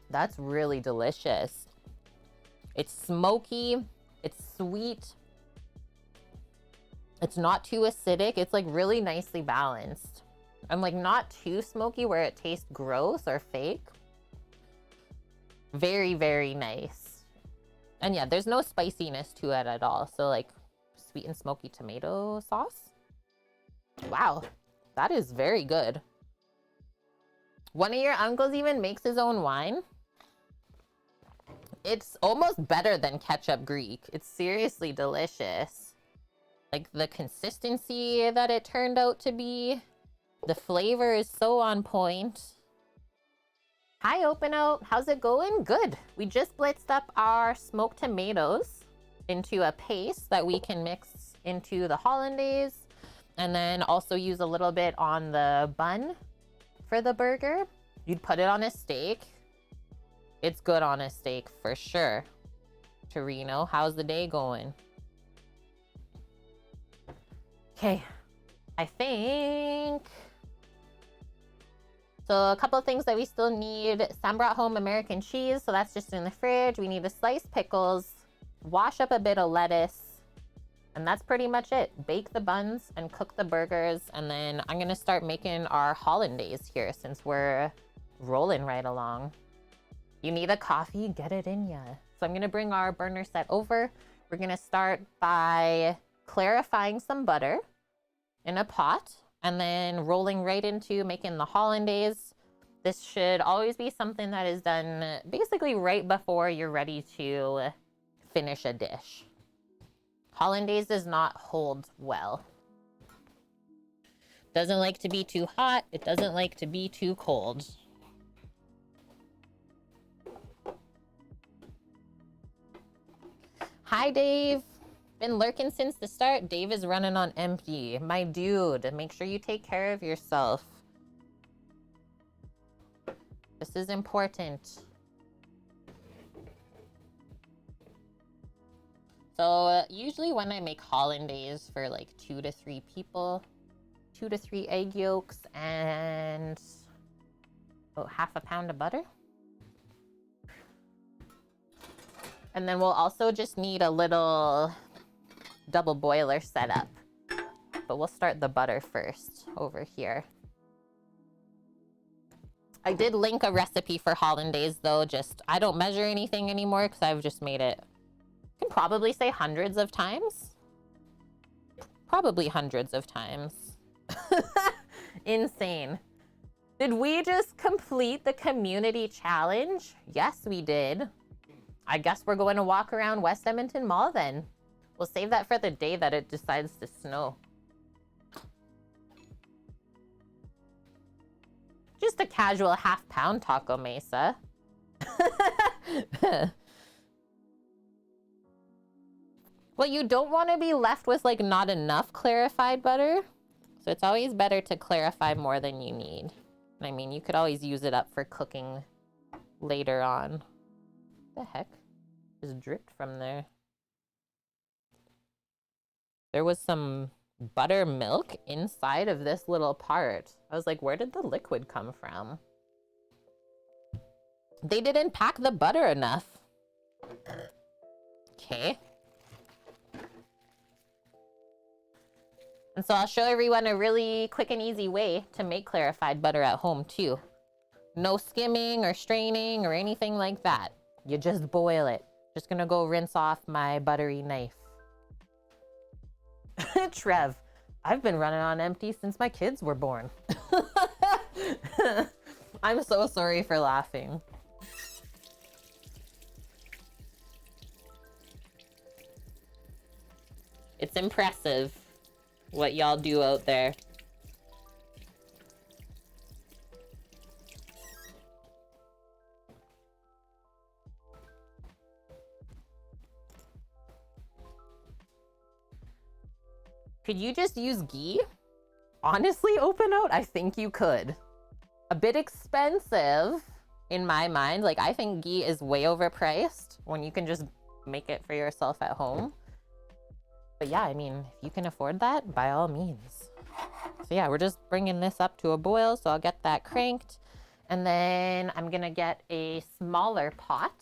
That's really delicious. It's smoky. It's sweet. It's not too acidic. It's like really nicely balanced. And like not too smoky where it tastes gross or fake. Very, very nice. And yeah, there's no spiciness to it at all. So like sweet and smoky tomato sauce. Wow, that is very good. One of your uncles even makes his own wine. It's almost better than ketchup Greek. It's seriously delicious. Like the consistency that it turned out to be. The flavor is so on point. Hi, Open Out. How's it going? Good. We just blitzed up our smoked tomatoes into a paste that we can mix into the Hollandaise. And then also use a little bit on the bun for the burger. You'd put it on a steak. It's good on a steak for sure. Torino, how's the day going? Okay, I think... So a couple of things that we still need. Sam brought home American cheese, so that's just in the fridge. We need to slice pickles, wash up a bit of lettuce, and that's pretty much it. Bake the buns and cook the burgers, and then I'm gonna start making our Hollandaise here since we're rolling right along. You need a coffee? Get it in ya. So I'm gonna bring our burner set over. We're gonna start by clarifying some butter in a pot and then rolling right into making the Hollandaise. This should always be something that is done basically right before you're ready to finish a dish. Hollandaise does not hold well. Doesn't like to be too hot. It doesn't like to be too cold. Hi, Dave. Been lurking since the start. Dave is running on empty. My dude, make sure you take care of yourself. This is important. So usually when I make Hollandaise for like 2 to 3 people, 2 to 3 egg yolks and about half a pound of butter. And then we'll also just need a little double boiler set up. But we'll start the butter first over here. I did link a recipe for Hollandaise though, just I don't measure anything anymore because I've just made it, I can probably say hundreds of times. Probably hundreds of times. Insane. Did we just complete the community challenge? Yes, we did. I guess we're going to walk around West Edmonton Mall then. We'll save that for the day that it decides to snow. Just a casual half-pound taco mesa. Well, you don't want to be left with like not enough clarified butter. So it's always better to clarify more than you need. I mean, you could always use it up for cooking later on. What the heck? Just dripped from there. There was some buttermilk inside of this little part. I was like, where did the liquid come from? They didn't pack the butter enough. Okay. And so I'll show everyone a really quick and easy way to make clarified butter at home too. No skimming or straining or anything like that. You just boil it. Just gonna go rinse off my buttery knife. Trev, I've been running on empty since my kids were born. I'm so sorry for laughing. It's impressive what y'all do out there. Could you just use ghee? Honestly, Open Out, I think you could. A bit expensive in my mind. Like, I think ghee is way overpriced when you can just make it for yourself at home. But yeah, I mean, if you can afford that, by all means. So yeah, we're just bringing this up to a boil, so I'll get that cranked. And then I'm gonna get a smaller pot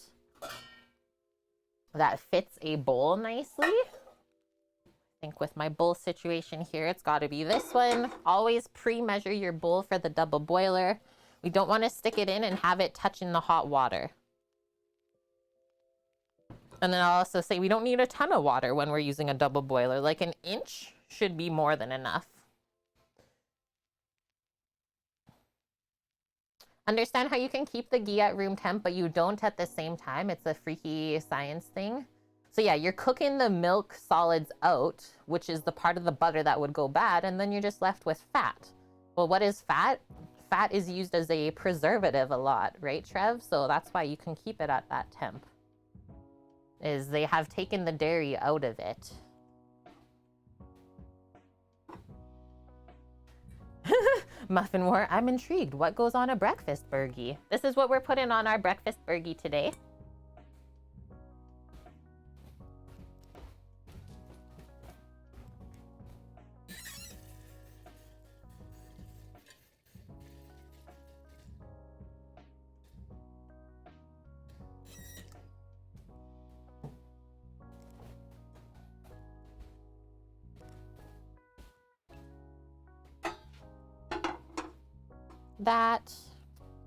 that fits a bowl nicely. I think with my bowl situation here, it's gotta be this one. Always pre-measure your bowl for the double boiler. We don't wanna stick it in and have it touch in the hot water. And then I'll also say we don't need a ton of water when we're using a double boiler. Like an inch should be more than enough. Understand how you can keep the ghee at room temp, but you don't at the same time. It's a freaky science thing. So yeah, you're cooking the milk solids out, which is the part of the butter that would go bad, and then you're just left with fat. Well, what is fat? Fat is used as a preservative a lot, right, Trev? So that's why you can keep it at that temp. Is they have taken the dairy out of it. Muffin War, I'm intrigued. What goes on a breakfast burgie? This is what we're putting on our breakfast burgie today. That,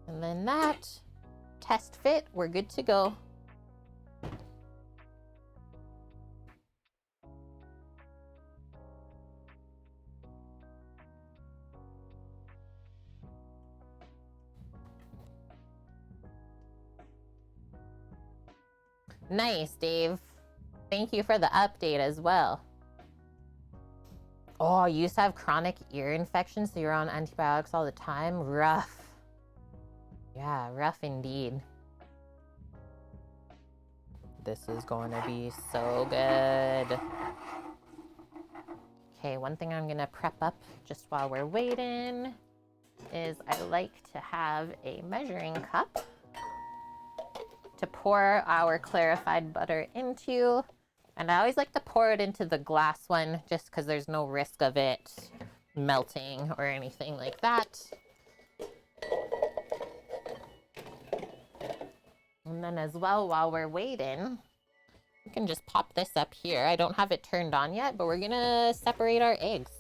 and then that. Test fit, we're good to go. Nice, Dave. Thank you for the update as well. Oh, you used to have chronic ear infection, so you're on antibiotics all the time? Rough. Yeah, rough indeed. This is going to be so good. Okay, one thing I'm going to prep up just while we're waiting is I like to have a measuring cup to pour our clarified butter into. And I always like to pour it into the glass one just because there's no risk of it melting or anything like that. And then as well, while we're waiting, we can just pop this up here. I don't have it turned on yet, but we're gonna separate our eggs.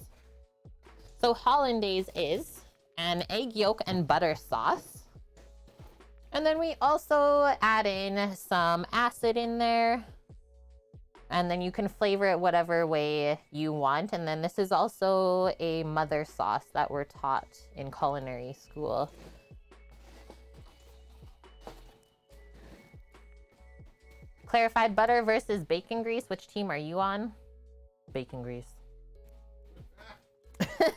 So Hollandaise is an egg yolk and butter sauce. And then we also add in some acid in there. And then you can flavor it whatever way you want. And then this is also a mother sauce that we're taught in culinary school. Clarified butter versus bacon grease. Which team are you on? Bacon grease. So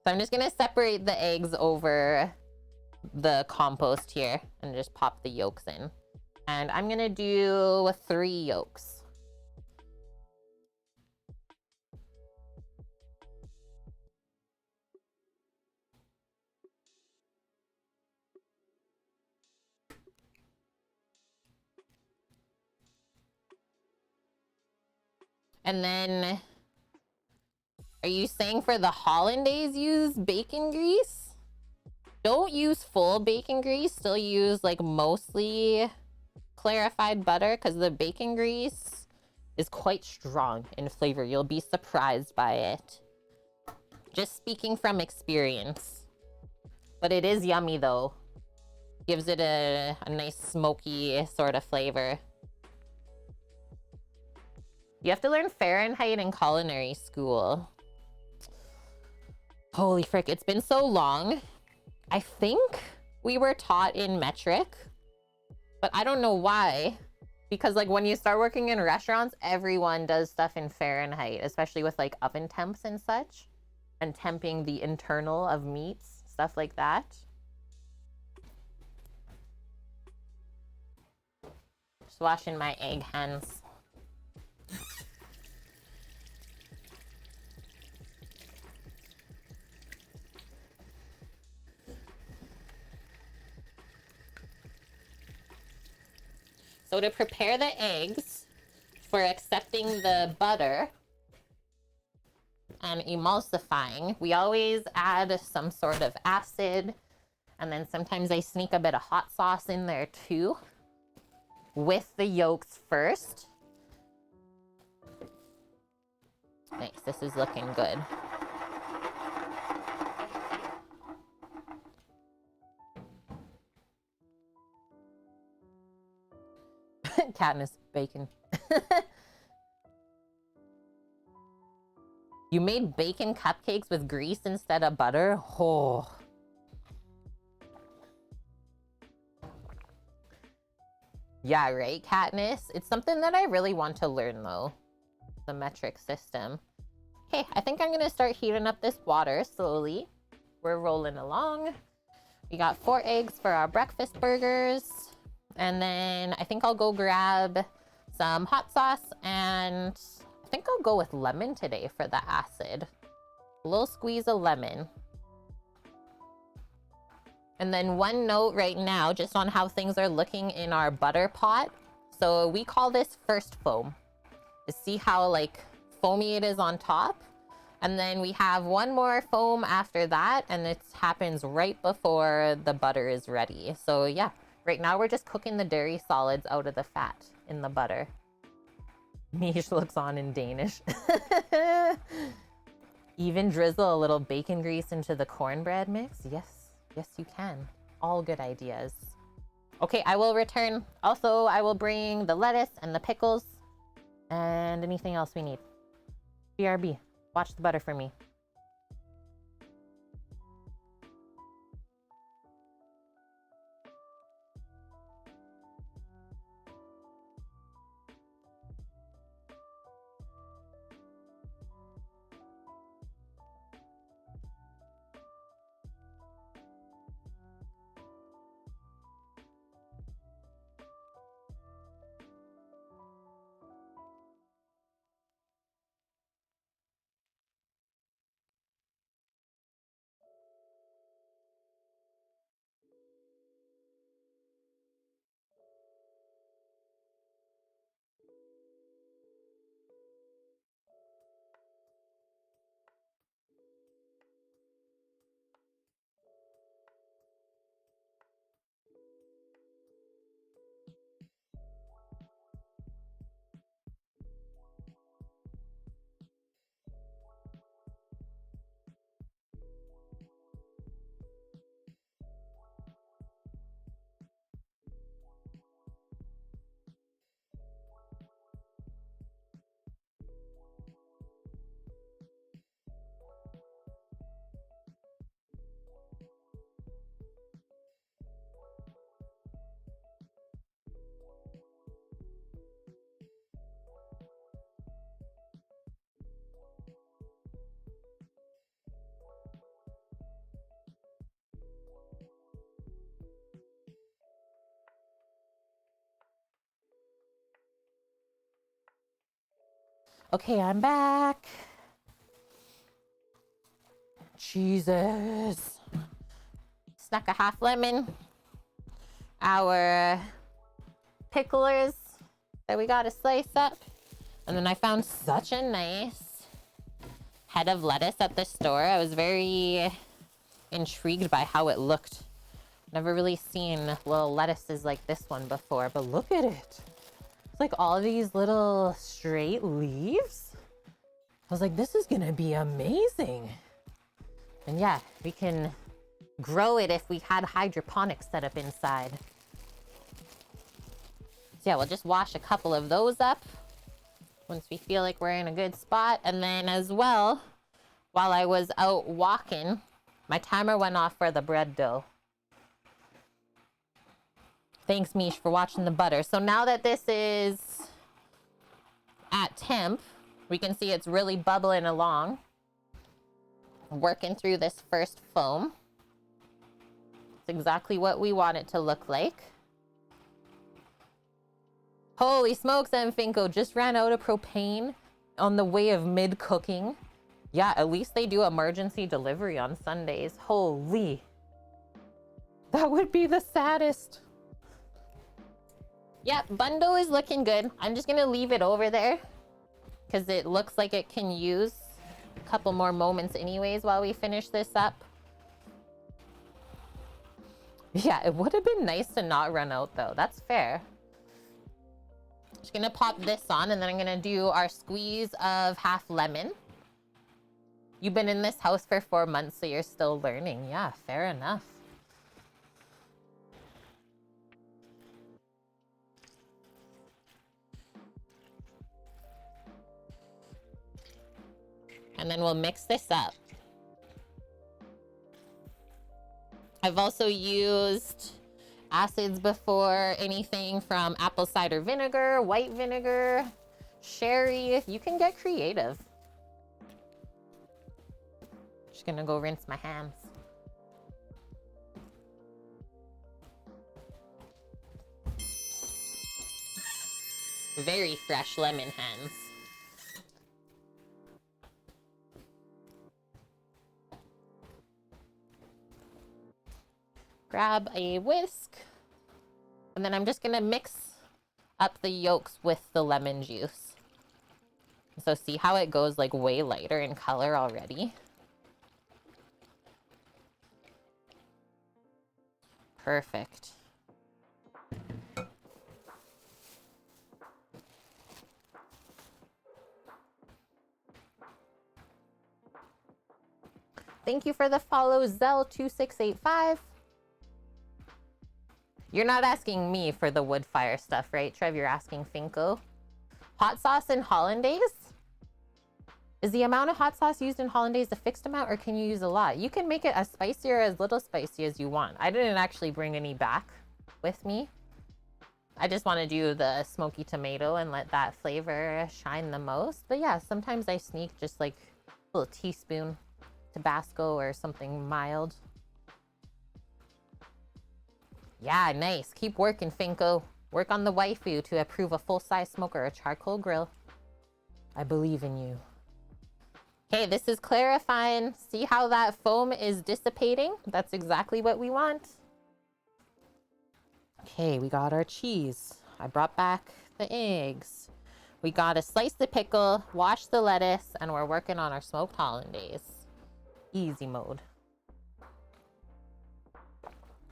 I'm just gonna separate the eggs over the compost here and just pop the yolks in. And I'm gonna do 3 yolks. And then, are you saying for the Hollandaise use bacon grease? Don't use full bacon grease, still use like mostly clarified butter because the bacon grease is quite strong in flavor. You'll be surprised by it. Just speaking from experience. But it is yummy though. Gives it a nice smoky sort of flavor. You have to learn Fahrenheit in culinary school. Holy frick, it's been so long. I think we were taught in metric, but I don't know why. Because like when you start working in restaurants, everyone does stuff in Fahrenheit, especially with like oven temps and such, and temping the internal of meats, stuff like that. Just washing my egg hands. So to prepare the eggs for accepting the butter and emulsifying, we always add some sort of acid. And then sometimes I sneak a bit of hot sauce in there too, with the yolks first. Nice, this is looking good. Katniss, bacon. You made bacon cupcakes with grease instead of butter? Oh. Yeah, right, Katniss? It's something that I really want to learn, though. The metric system. Okay, I think I'm going to start heating up this water slowly. We're rolling along. We got 4 eggs for our breakfast burgers. And then I think I'll go grab some hot sauce, and I think I'll go with lemon today for the acid. A little squeeze of lemon. And then one note right now, just on how things are looking in our butter pot. So we call this first foam. To see how like foamy it is on top. And then we have one more foam after that, and it happens right before the butter is ready. So yeah, right now we're just cooking the dairy solids out of the fat in the butter. Mish looks on in Danish. Even drizzle a little bacon grease into the cornbread mix. Yes, yes you can. All good ideas. Okay, I will return. Also, I will bring the lettuce and the pickles and anything else we need. BRB, watch the butter for me. Okay, I'm back. Jesus. Snuck a half lemon. Our picklers that we got to slice up. And then I found such a nice head of lettuce at the store. I was very intrigued by how it looked. Never really seen little lettuces like this one before, but look at it. It's like all these little straight leaves. I was like, this is gonna be amazing. And yeah, we can grow it if we had hydroponics set up inside. So yeah, we'll just wash a couple of those up once we feel like we're in a good spot. And then as well, while I was out walking, my timer went off for the bread dough. Thanks, Mish, for watching the butter. So now that this is at temp, we can see it's really bubbling along. Working through this first foam. It's exactly what we want it to look like. Holy smokes, Finko just ran out of propane on the way of mid-cooking. Yeah, at least they do emergency delivery on Sundays. Holy. That would be the saddest. Yeah, Bundo is looking good. I'm just gonna leave it over there because it looks like it can use a couple more moments anyways while we finish this up. Yeah, it would have been nice to not run out though. That's fair. Just gonna pop this on and then I'm gonna do our squeeze of half lemon. You've been in this house for 4 months, so you're still learning. Yeah, fair enough. And then we'll mix this up. I've also used acids before, anything from apple cider vinegar, white vinegar, sherry. You can get creative. Just gonna go rinse my hands. Very fresh lemon hands. Grab a whisk, and then I'm just gonna mix up the yolks with the lemon juice. So see how it goes like way lighter in color already? Perfect. Thank you for the follow, Zell2685. You're not asking me for the wood fire stuff, right, Trev? You're asking Finko. Hot sauce in Hollandaise? Is the amount of hot sauce used in Hollandaise a fixed amount, or can you use a lot? You can make it as spicy or as little spicy as you want. I didn't actually bring any back with me. I just want to do the smoky tomato and let that flavor shine the most. But yeah, sometimes I sneak just like a little teaspoon Tabasco or something mild. Yeah, nice. Keep working, Finko. Work on the waifu to approve a full-size smoker or charcoal grill. I believe in you. Okay, this is clarifying. See how that foam is dissipating? That's exactly what we want. Okay, we got our cheese. I brought back the eggs. We got a slice the pickle, wash the lettuce, and we're working on our smoked hollandaise. Easy mode.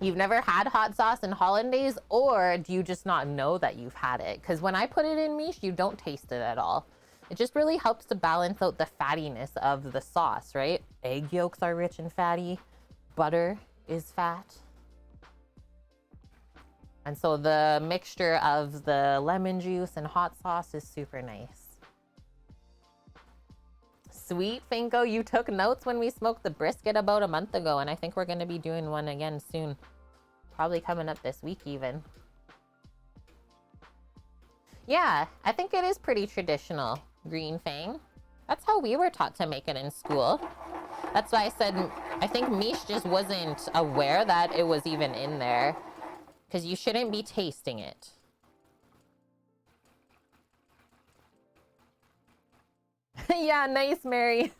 You've never had hot sauce in hollandaise, or do you just not know that you've had it? Because when I put it in miche, you don't taste it at all. It just really helps to balance out the fattiness of the sauce, right? Egg yolks are rich and fatty. Butter is fat. And so the mixture of the lemon juice and hot sauce is super nice. Sweet, Finko, you took notes when we smoked the brisket about a month ago, and I think we're going to be doing one again soon. Probably coming up this week even. Yeah, I think it is pretty traditional, Green Fang. That's how we were taught to make it in school. That's why I said I think Mish just wasn't aware that it was even in there, because you shouldn't be tasting it. Yeah, nice, Mary.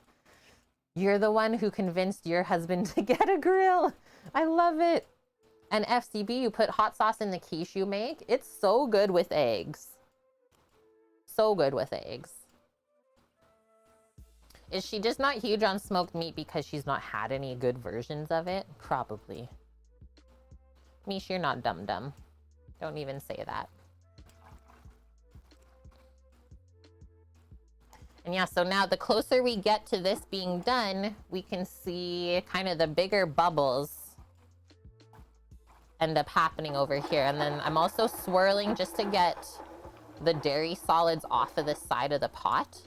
You're the one who convinced your husband to get a grill. I love it. And FCB, you put hot sauce in the quiche you make. It's so good with eggs. So good with eggs. Is she just not huge on smoked meat because she's not had any good versions of it? Probably. Mish, you're not dumb. Don't even say that. And yeah, so now the closer we get to this being done, we can see kind of the bigger bubbles end up happening over here. And then I'm also swirling just to get the dairy solids off of the side of the pot.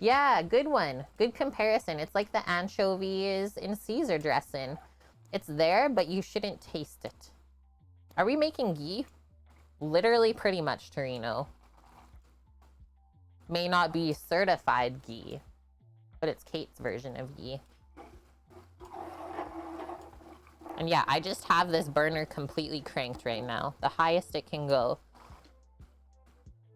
Yeah, good one. Good comparison. It's like the anchovies in Caesar dressing. It's there, but you shouldn't taste it. Are we making ghee? Literally pretty much, Torino. May not be certified ghee, but it's Kate's version of ghee. And yeah, I just have this burner completely cranked right now. The highest it can go.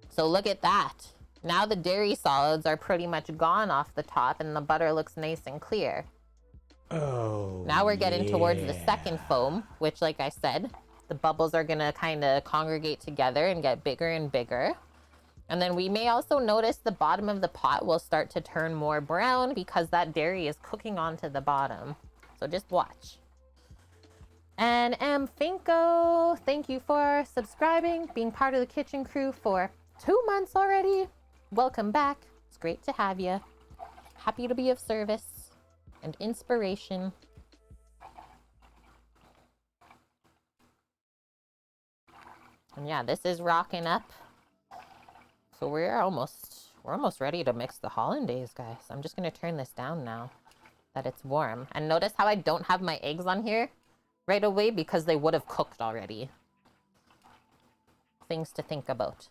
So look at that. Now the dairy solids are pretty much gone off the top and the butter looks nice and clear. Oh, now we're getting towards the second foam, which, like I said, the bubbles are gonna kind of congregate together and get bigger and bigger. And then we may also notice the bottom of the pot will start to turn more brown because that dairy is cooking onto the bottom. So just watch. And M. Finko, thank you for subscribing, being part of the kitchen crew for 2 months already. Welcome back. It's great to have you. Happy to be of service and inspiration. And yeah, this is rocking up. So we're almost ready to mix the hollandaise, guys. I'm just gonna turn this down now that it's warm. And notice how I don't have my eggs on here right away because they would have cooked already. Things to think about.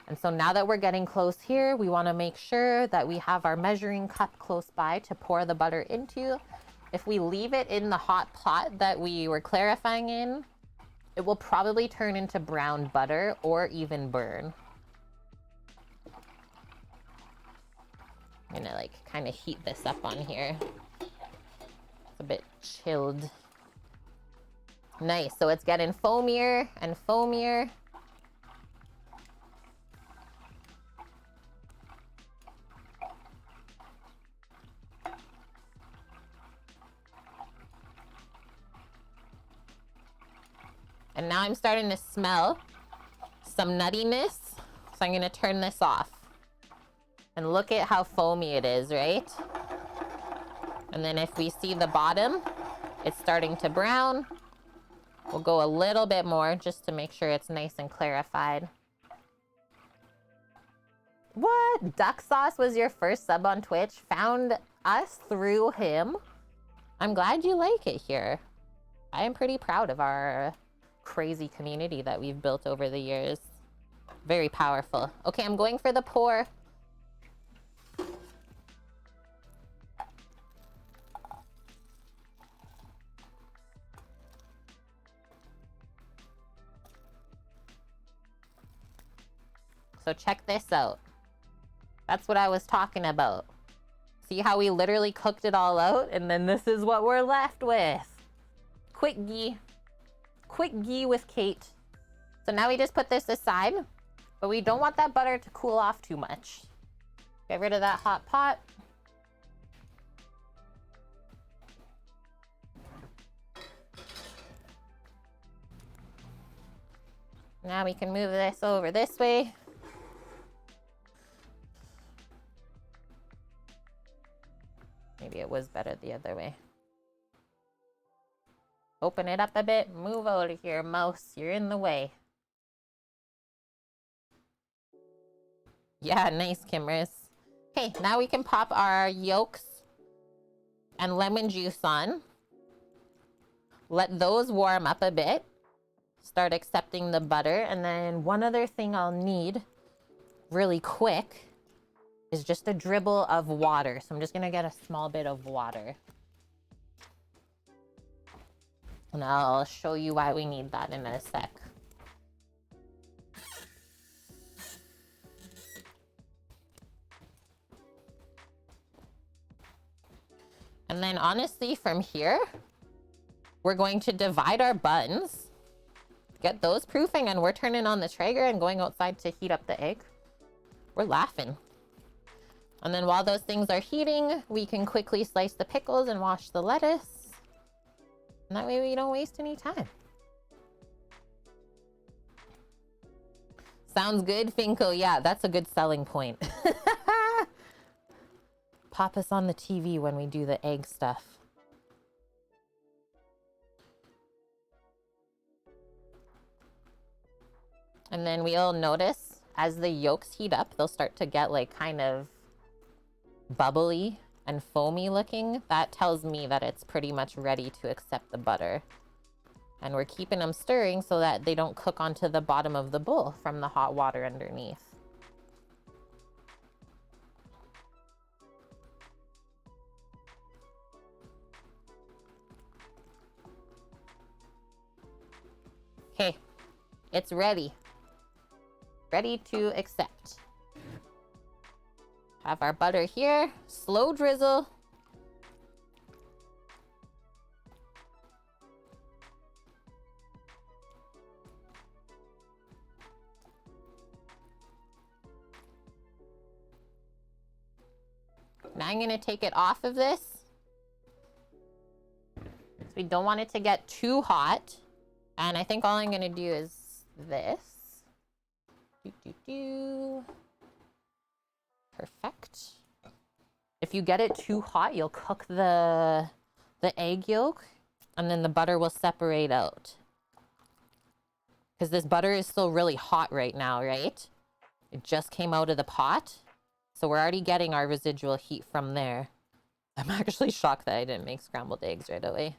And so now that we're getting close here, we want to make sure that we have our measuring cup close by to pour the butter into. If we leave it in the hot pot that we were clarifying in, it will probably turn into brown butter or even burn. I'm gonna like kind of heat this up on here. It's a bit chilled. Nice, so it's getting foamier and foamier. And now I'm starting to smell some nuttiness. So I'm gonna turn this off. And look at how foamy it is, right? And then if we see the bottom, it's starting to brown. We'll go a little bit more just to make sure it's nice and clarified. What? Duck Sauce was your first sub on Twitch? Found us through him? I'm glad you like it here. I am pretty proud of our crazy community that we've built over the years. Very powerful. Okay, I'm going for the pour. So check this out. That's what I was talking about. See how we literally cooked it all out and then this is what we're left with. Quick ghee. Quick ghee with Kate. So now we just put this aside, but we don't want that butter to cool off too much. Get rid of that hot pot. Now we can move this over this way. Maybe it was better the other way. Open it up a bit. Move over here, mouse. You're in the way. Yeah, nice, Kimris. Okay, now we can pop our yolks and lemon juice on. Let those warm up a bit. Start accepting the butter. And then one other thing I'll need really quick is just a dribble of water. So I'm just gonna get a small bit of water. And I'll show you why we need that in a sec. And then honestly, from here, we're going to divide our buns, get those proofing, and we're turning on the Traeger and going outside to heat up the egg. We're laughing. And then while those things are heating, we can quickly slice the pickles and wash the lettuce. And that way we don't waste any time. Sounds good, Finko. Yeah, that's a good selling point. Pop us on the TV when we do the egg stuff. And then we'll notice as the yolks heat up, they'll start to get like kind of bubbly and foamy looking. That tells me that it's pretty much ready to accept the butter. And we're keeping them stirring so that they don't cook onto the bottom of the bowl from the hot water underneath. Okay, it's ready. Ready to accept. Have our butter here, slow drizzle. Now I'm gonna take it off of this. So we don't want it to get too hot. And I think all I'm gonna do is this. Perfect. If you get it too hot, you'll cook the egg yolk and then the butter will separate out. Because this butter is still really hot right now, right? It just came out of the pot. So we're already getting our residual heat from there. I'm actually shocked that I didn't make scrambled eggs right away.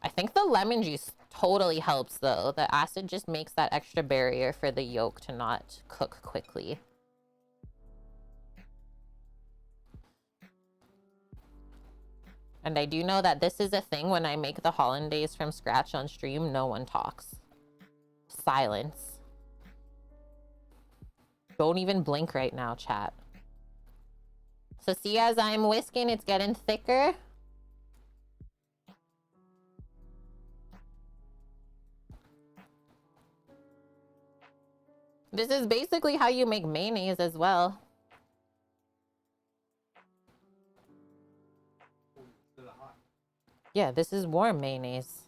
I think the lemon juice totally helps though. The acid just makes that extra barrier for the yolk to not cook quickly. And I do know that this is a thing when I make the hollandaise from scratch on stream, no one talks. Silence. Don't even blink right now, chat. So see, as I'm whisking, it's getting thicker. This is basically how you make mayonnaise as well. Yeah, this is warm mayonnaise.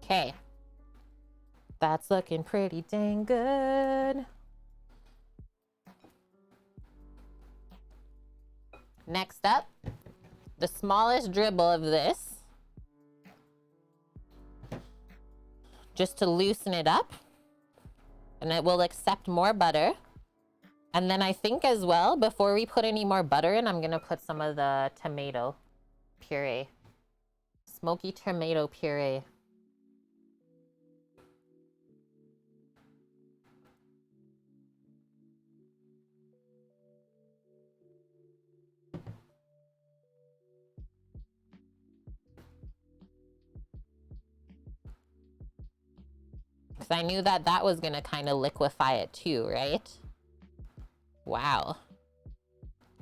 Okay. That's looking pretty dang good. Next up, the smallest dribble of this. Just to loosen it up. And it will accept more butter. And then I think as well, before we put any more butter in, I'm gonna put some of the tomato puree. Smoky tomato puree. Because I knew that that was gonna kind of liquefy it too, right? Wow.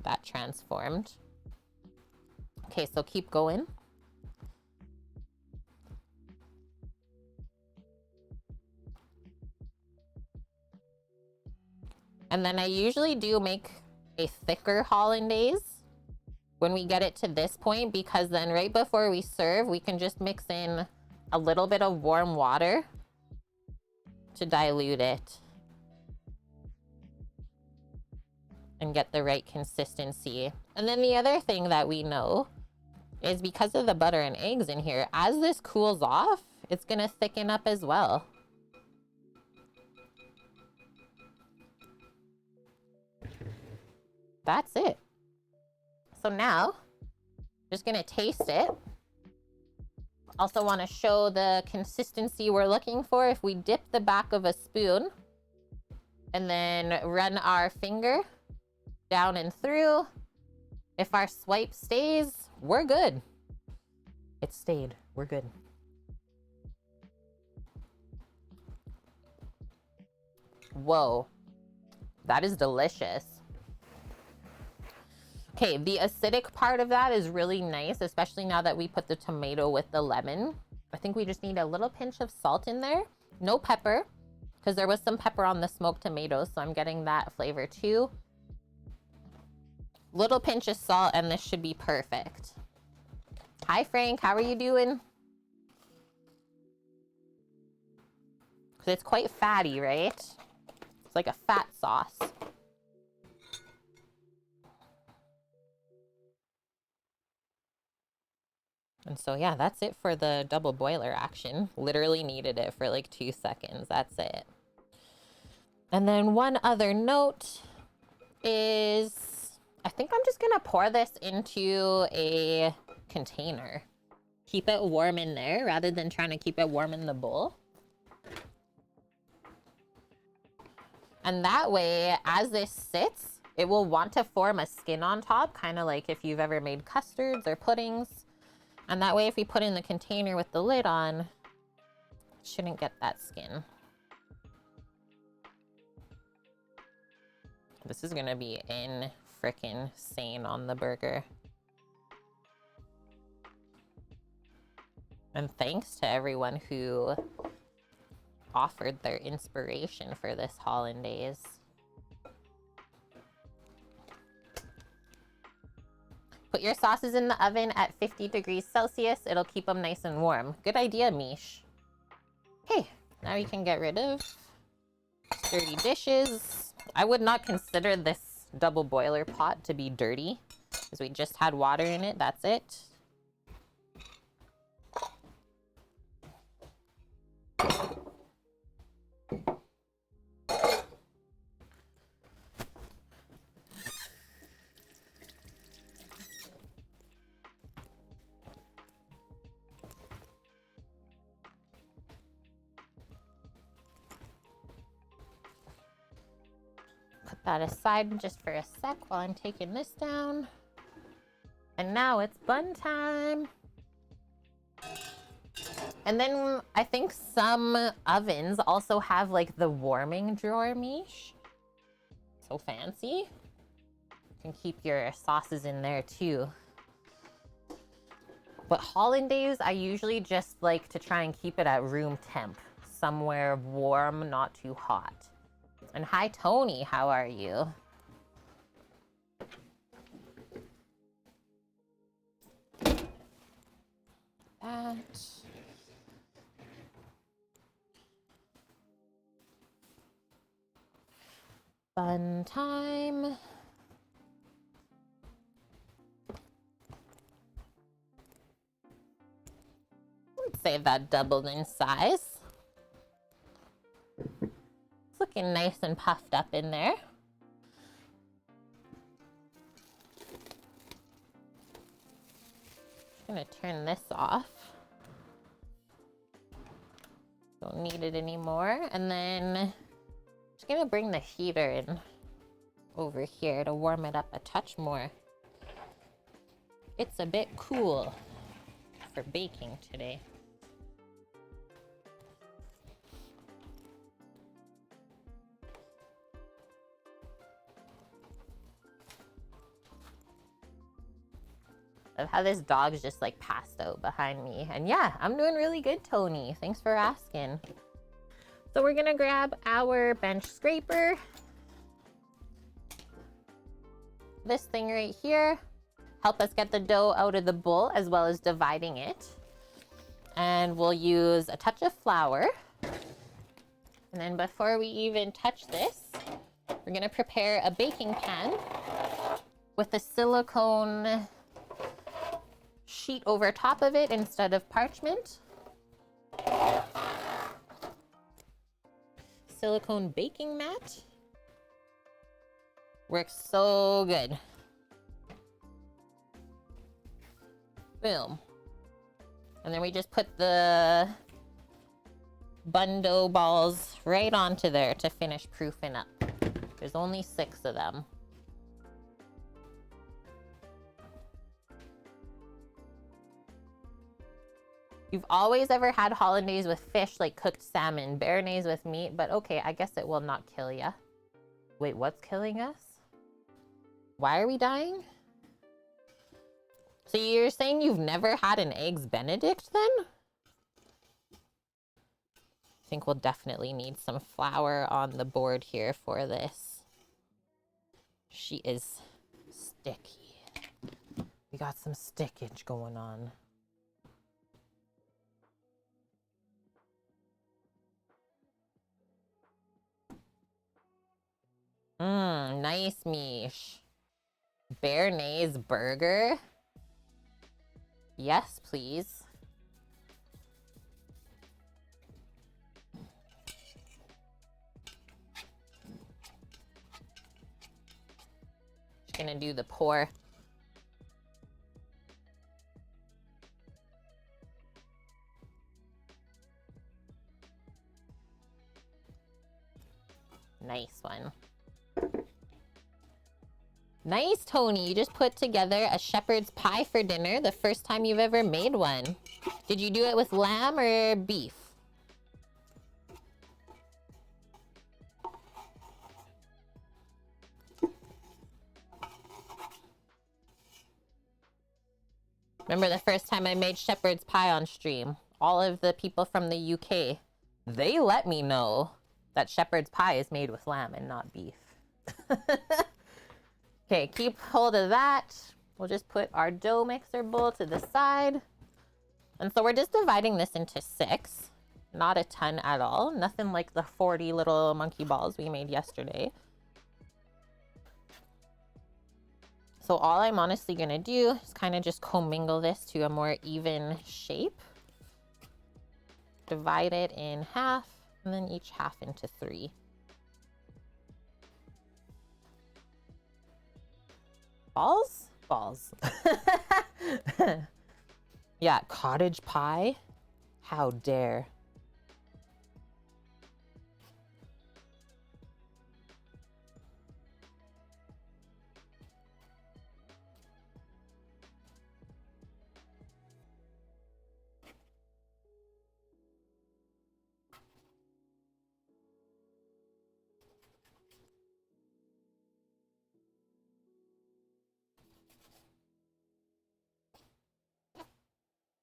That transformed. Okay, so keep going. And then I usually do make a thicker hollandaise when we get it to this point, because then right before we serve, we can just mix in a little bit of warm water to dilute it and get the right consistency. And then the other thing that we know is because of the butter and eggs in here, as this cools off, it's gonna thicken up as well. That's it. So now, just gonna taste it. Also want to show the consistency we're looking for. If we dip the back of a spoon and then run our finger down and through, if our swipe stays, we're good. It stayed. We're good. Whoa. That is delicious. Okay, the acidic part of that is really nice, especially now that we put the tomato with the lemon. I think we just need a little pinch of salt in there. No pepper, because there was some pepper on the smoked tomatoes, so I'm getting that flavor too. Little pinch of salt, and this should be perfect. Hi, Frank. How are you doing? Because it's quite fatty, right? It's like a fat sauce. And so, yeah, that's it for the double boiler action. Literally needed it for like 2 seconds. That's it. And then one other note is, I think I'm just gonna pour this into a container. Keep it warm in there rather than trying to keep it warm in the bowl. And that way, as this sits, it will want to form a skin on top, kind of like if you've ever made custards or puddings. And that way, if we put in the container with the lid on, it shouldn't get that skin. This is gonna be frickin' sane on the burger. And thanks to everyone who offered their inspiration for this hollandaise. Put your sauces in the oven at 50 degrees Celsius. It'll keep them nice and warm. Good idea, Mish. Okay, now you can get rid of dirty dishes. I would not consider this double boiler pot to be dirty because we just had water in it. That's it. Put that aside just for a sec while I'm taking this down. And now it's bun time. And then I think some ovens also have like the warming drawer, Mish. So fancy. You can keep your sauces in there too. But Hollandaise, I usually just like to try and keep it at room temp. Somewhere warm, not too hot. And hi, Tony, how are you? That. Bun time. Let's say that doubled in size. It's looking nice and puffed up in there. Just gonna turn this off. Don't need it anymore. And then just gonna bring the heater in over here to warm it up a touch more. It's a bit cool for baking today. Of how this dog's just like passed out behind me. And yeah, I'm doing really good, Tony. Thanks for asking. So we're gonna grab our bench scraper. This thing right here. Help us get the dough out of the bowl as well as dividing it. And we'll use a touch of flour. And then before we even touch this, we're gonna prepare a baking pan with a silicone sheet over top of it instead of parchment. Silicone baking mat. Works so good. Boom. And then we just put the bun dough balls right onto there to finish proofing up. There's only 6 of them. You've always ever had hollandaise with fish, like cooked salmon, béarnaise with meat, but okay, I guess it will not kill ya. Wait, what's killing us? Why are we dying? So you're saying you've never had an eggs Benedict then? I think we'll definitely need some flour on the board here for this. She is sticky. We got some stickage going on. Nice, Mish. Béarnaise burger. Yes, please. Just gonna do the pour. Nice one. Nice, Tony. You just put together a shepherd's pie for dinner, the first time you've ever made one. Did you do it with lamb or beef? Remember the first time I made shepherd's pie on stream? All of the people from the UK, they let me know that shepherd's pie is made with lamb and not beef. Okay, keep hold of that. we'll just put our dough mixer bowl to the side. And so we're just dividing this into 6. Not a ton at all. Nothing like the 40 little monkey balls we made yesterday. So all I'm honestly going to do is kind of just commingle this to a more even shape. Divide it in half, and then each half into 3. Balls? Balls. Yeah, cottage pie? How dare.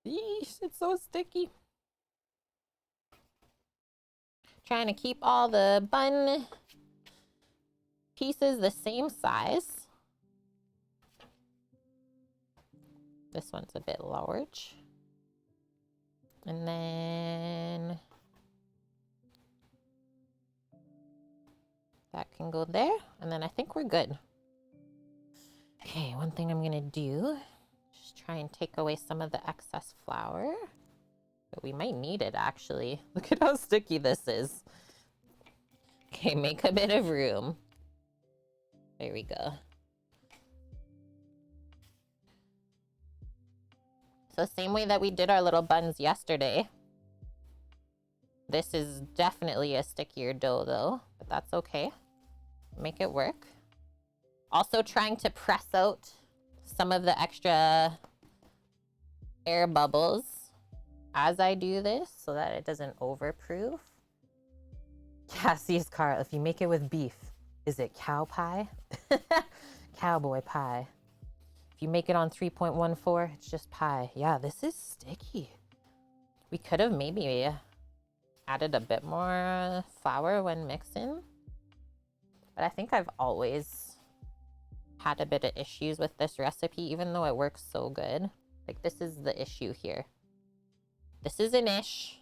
Yeesh, it's so sticky. Trying to keep all the bun pieces the same size. This one's a bit large. And then that can go there. And then I think we're good. Okay, one thing I'm gonna do, just try and take away some of the excess flour. But we might need it actually. Look at how sticky this is. Okay, make a bit of room. There we go. So same way that we did our little buns yesterday. This is definitely a stickier dough though, but that's okay. Make it work. Also trying to press out some of the extra air bubbles as I do this so that it doesn't overproof. Cassie's Carl, if you make it with beef, is it cow pie? Cowboy pie. If you make it on 3.14, it's just pie. Yeah, this is sticky. We could have maybe added a bit more flour when mixing. But I think I've always had a bit of issues with this recipe, even though it works so good. Like, this is the issue here. This is an ish.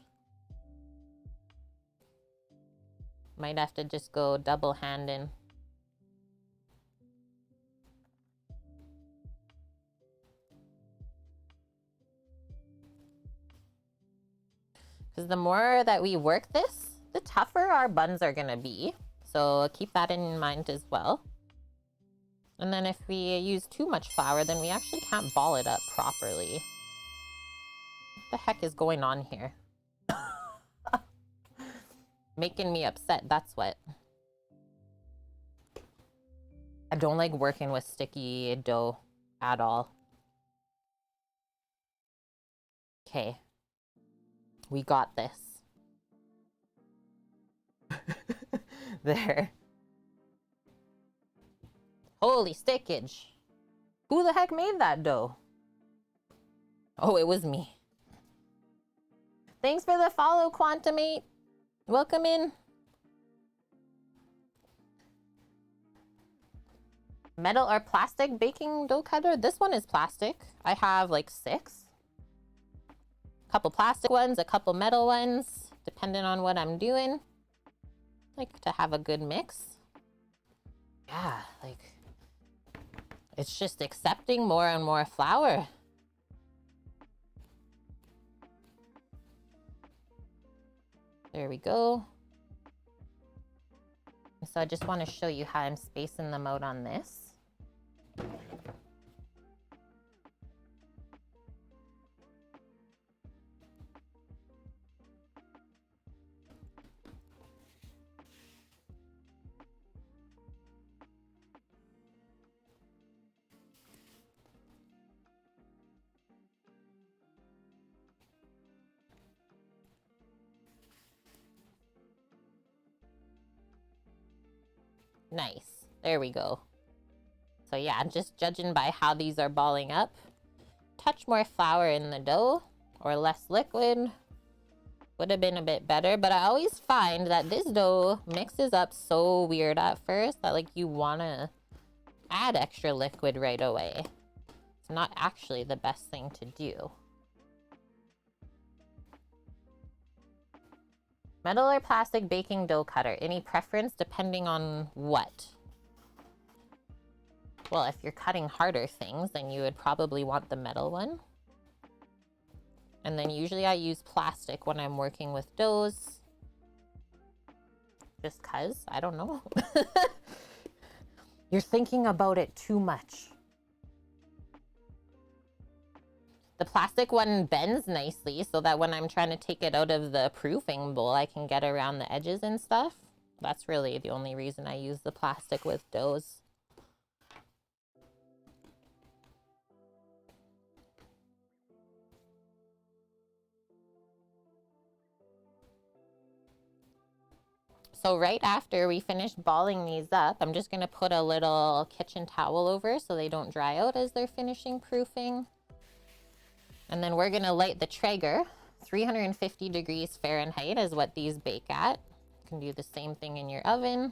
Might have to just go double handing. Because the more that we work this, the tougher our buns are going to be. So keep that in mind as well. And then if we use too much flour, then we actually can't ball it up properly. What the heck is going on here? Making me upset, that's what. I don't like working with sticky dough at all. Okay. We got this. There. Holy stickage. Who the heck made that dough? Oh, it was me. Thanks for the follow, Quantumate. Welcome in. Metal or plastic baking dough cutter? This one is plastic. I have like 6. A couple plastic ones, a couple metal ones, depending on what I'm doing. I like to have a good mix. Yeah, like, it's just accepting more and more flour. There we go. So I just want to show you how I'm spacing them out on this. Nice. There we go. So yeah, I'm just judging by how these are balling up. Touch more flour in the dough or less liquid would have been a bit better, but I always find that this dough mixes up so weird at first that like you want to add extra liquid right away. not actually the best thing to do. Metal or plastic baking dough cutter? Any preference depending on what? Well, if you're cutting harder things, then you would probably want the metal one. And then usually I use plastic when I'm working with doughs. Just 'cause, I don't know. You're thinking about it too much. The plastic one bends nicely so that when I'm trying to take it out of the proofing bowl, I can get around the edges and stuff. That's really the only reason I use the plastic with doughs. So right after we finish balling these up, I'm just gonna put a little kitchen towel over so they don't dry out as they're finishing proofing. And then we're gonna light the Traeger. 350 degrees Fahrenheit is what these bake at. You can do the same thing in your oven.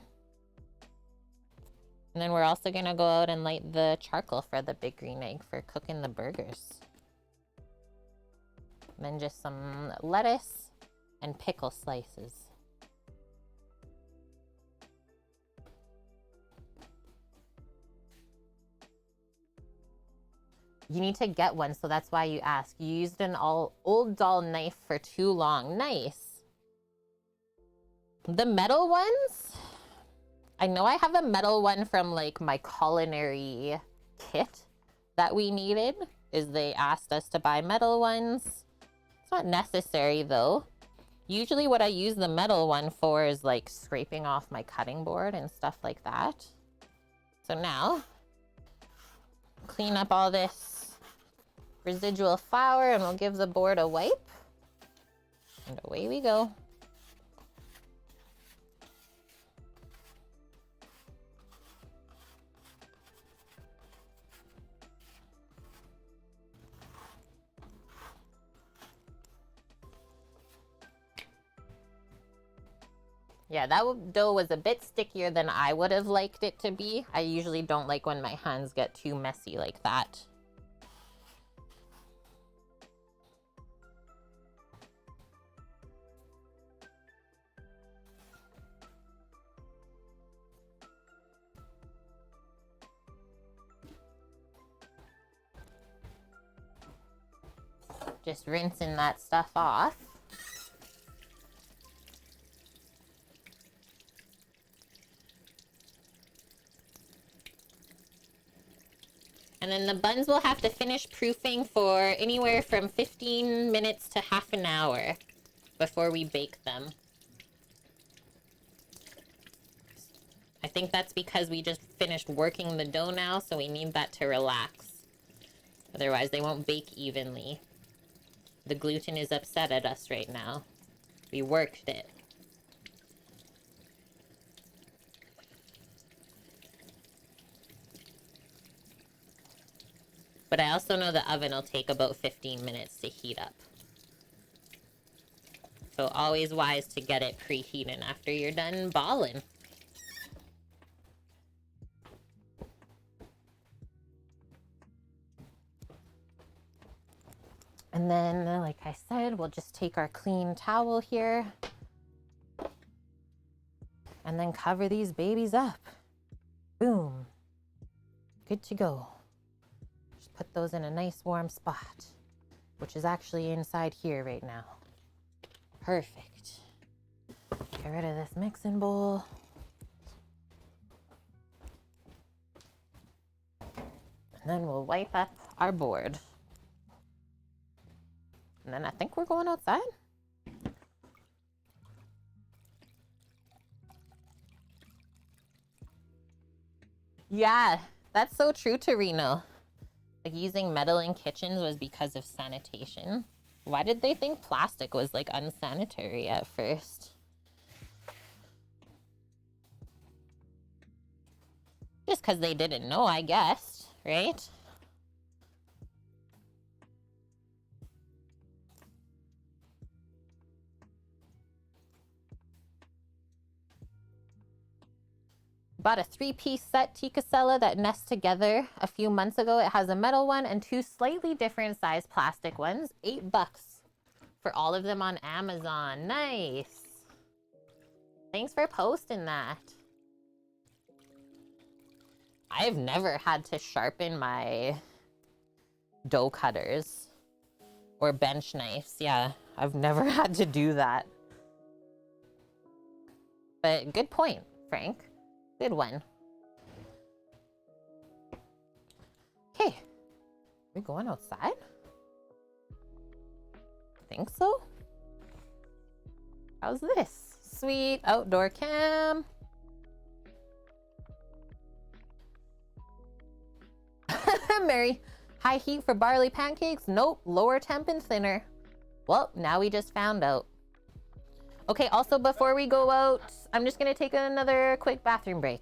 And then we're also gonna go out and light the charcoal for the big green egg for cooking the burgers. And then just some lettuce and pickle slices. You need to get one, so that's why you ask. You used an old doll knife for too long. Nice. The metal ones? I know I have a metal one from like my culinary kit that we needed, is they asked us to buy metal ones. It's not necessary though. Usually what I use the metal one for is like scraping off my cutting board and stuff like that. So now, clean up all this residual flour and we'll give the board a wipe. And away we go. Yeah, that dough was a bit stickier than I would have liked it to be. I usually don't like when my hands get too messy like that. Just rinsing that stuff off. And then the buns will have to finish proofing for anywhere from 15 minutes to half an hour before we bake them. I think that's because we just finished working the dough now, so we need that to relax. Otherwise, they won't bake evenly. The gluten is upset at us right now. We worked it. But I also know the oven will take about 15 minutes to heat up. So always wise to get it preheating after you're done balling. And then, like I said, we'll just take our clean towel here and then cover these babies up. Boom. Good to go. Just put those in a nice warm spot, which is actually inside here right now. Perfect. Get rid of this mixing bowl. And then we'll wipe up our board. And then I think we're going outside. Yeah, that's so true, Torino. Like, using metal in kitchens was because of sanitation. Why did they think plastic was, like, unsanitary at first? Just because they didn't know, I guess, right? Bought a 3-piece set tikasela that nests together a few months ago. It has a metal one and 2 slightly different size plastic ones. $8 for all of them on Amazon. Nice. Thanks for posting that. I've never had to sharpen my dough cutters or bench knives. Yeah, I've never had to do that. But good point, Frank. Good one. Okay, we going outside? Think so? How's this? Sweet outdoor cam. Mary, high heat for barley pancakes? Nope, lower temp and thinner. Well, now we just found out. Okay, also before we go out, I'm just gonna take another quick bathroom break.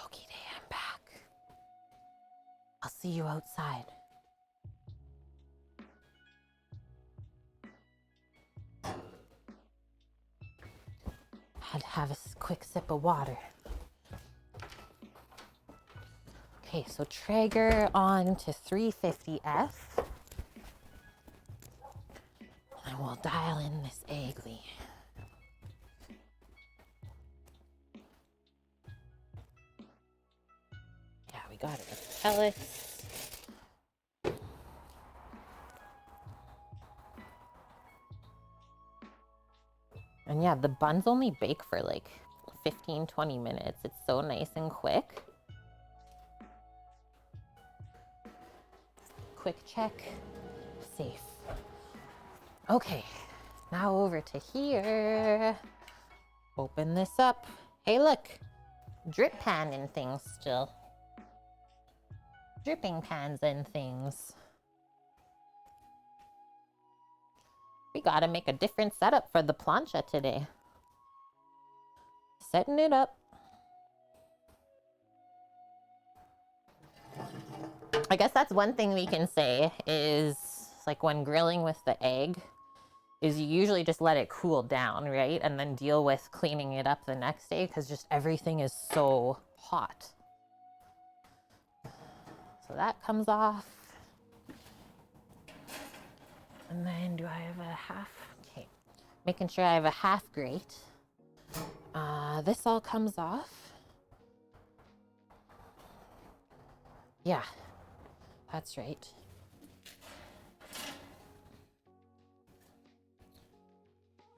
Okay, I'm back. I'll see you outside. Had to have a quick sip of water. Okay, so Traeger on to 350F. And we'll dial in this egg-lee. Yeah, we got it with pellets. And yeah, the buns only bake for like 15-20 minutes. It's so nice and quick. Quick check. Safe. Okay, now over to here. Open this up. Hey, look. Drip pan and things still. Dripping pans and things. We gotta make a different setup for the plancha today. Setting it up. I guess that's one thing we can say is like when grilling with the egg is you usually just let it cool down, right? And then deal with cleaning it up the next day because just everything is so hot. So that comes off. And then do I have a half? Okay, making sure I have a half grate. This all comes off. Yeah, that's right.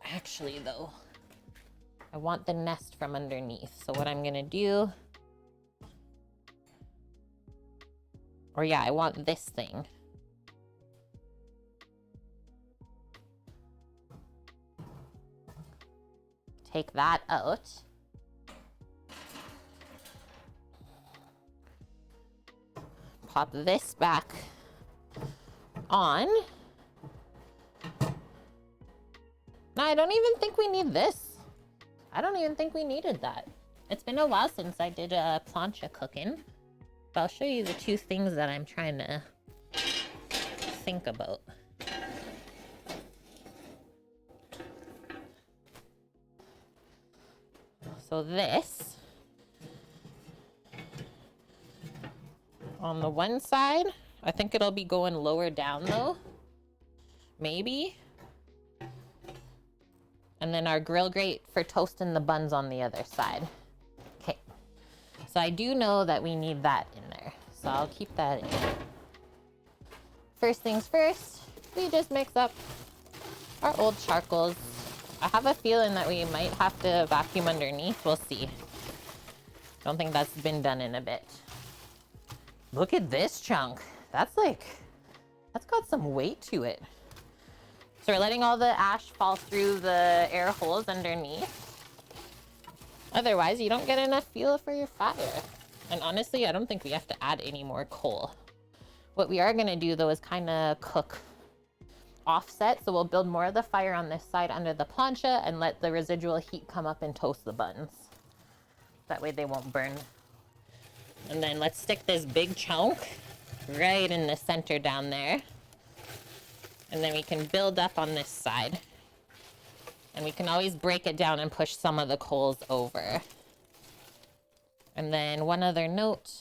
Actually though, I want the nest from underneath. So what I'm gonna do, or yeah, I want this thing. Take that out. Pop this back on. No, I don't even think we need this. I don't even think we needed that. It's been a while since I did a plancha cooking. But I'll show you the two things that I'm trying to think about. So this, on the one side, I think it'll be going lower down though. Maybe. And then our grill grate for toasting the buns on the other side. Okay. So I do know that we need that in there. So I'll keep that in. First things first, we just mix up our old charcoals. I have a feeling that we might have to vacuum underneath. We'll see. Don't think that's been done in a bit. Look at this chunk. That's got some weight to it. So we're letting all the ash fall through the air holes underneath. Otherwise, you don't get enough fuel for your fire. And honestly, I don't think we have to add any more coal. What we are gonna do though is kind of cook offset. So we'll build more of the fire on this side under the plancha and let the residual heat come up and toast the buns. That way they won't burn. And then let's stick this big chunk right in the center down there. And then we can build up on this side. And we can always break it down and push some of the coals over. And then one other note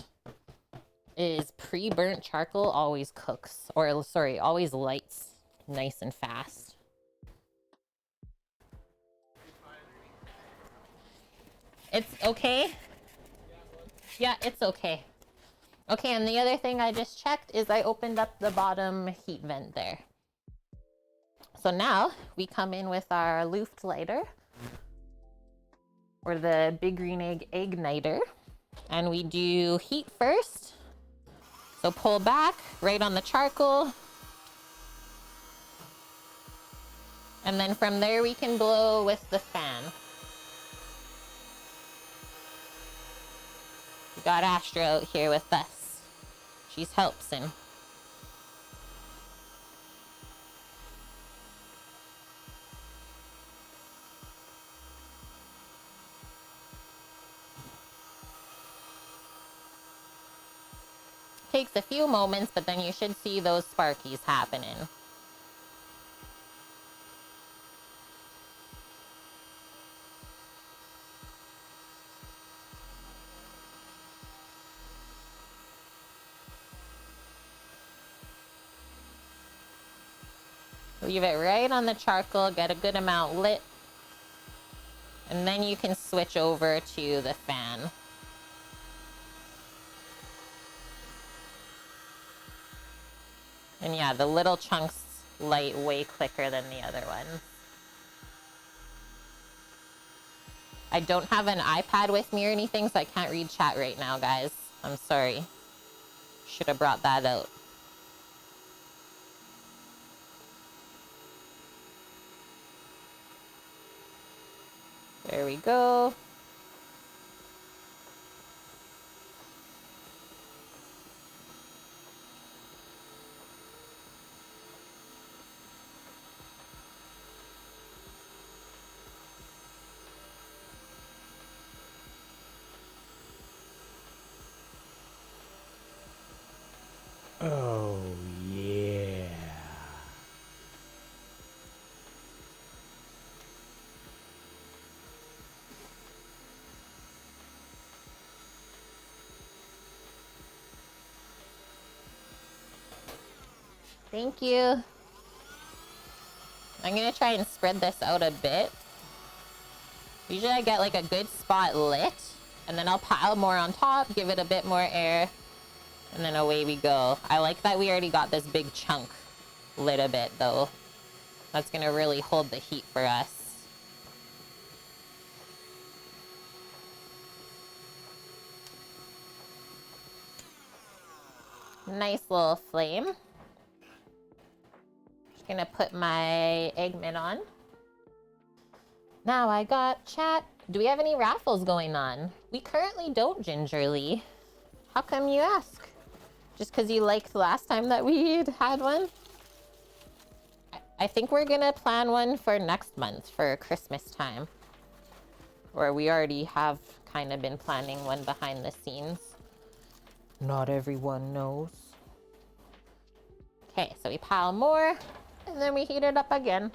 is pre-burnt charcoal always cooks, or sorry, always lights nice and fast. It's okay? Yeah, it's okay. Okay, and the other thing I just checked is I opened up the bottom heat vent there. So now we come in with our Luft lighter, or the Big Green Egg igniter, and we do heat first. So pull back right on the charcoal. And then from there we can blow with the fan. We got Astra out here with us. She's helping. Takes a few moments, but then you should see those sparkies happening. Leave it right on the charcoal, get a good amount lit, and then you can switch over to the fan. And yeah, the little chunks light way quicker than the other ones. I don't have an iPad with me or anything, so I can't read chat right now, guys. I'm sorry. Should have brought that out. There we go. Oh, yeah. Thank you. I'm gonna try and spread this out a bit. Usually I get like a good spot lit, and then I'll pile more on top, give it a bit more air, and then away we go. I like that we already got this big chunk lit a bit though. That's gonna really hold the heat for us. Nice little flame. Just gonna put my egg mitt on. Now I got chat. Do we have any raffles going on? We currently don't, Gingerly. How come you ask? Just because you liked the last time that we had one? I think we're gonna plan one for next month for Christmas time. Or we already have kind of been planning one behind the scenes. Not everyone knows. Okay, so we pile more, and then we heat it up again.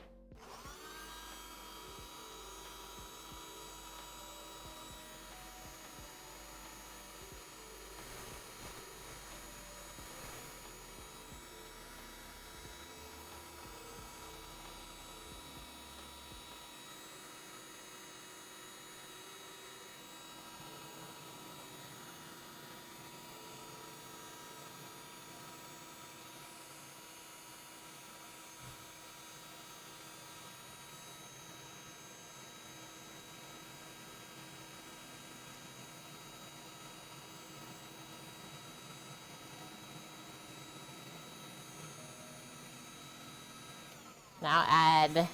Now add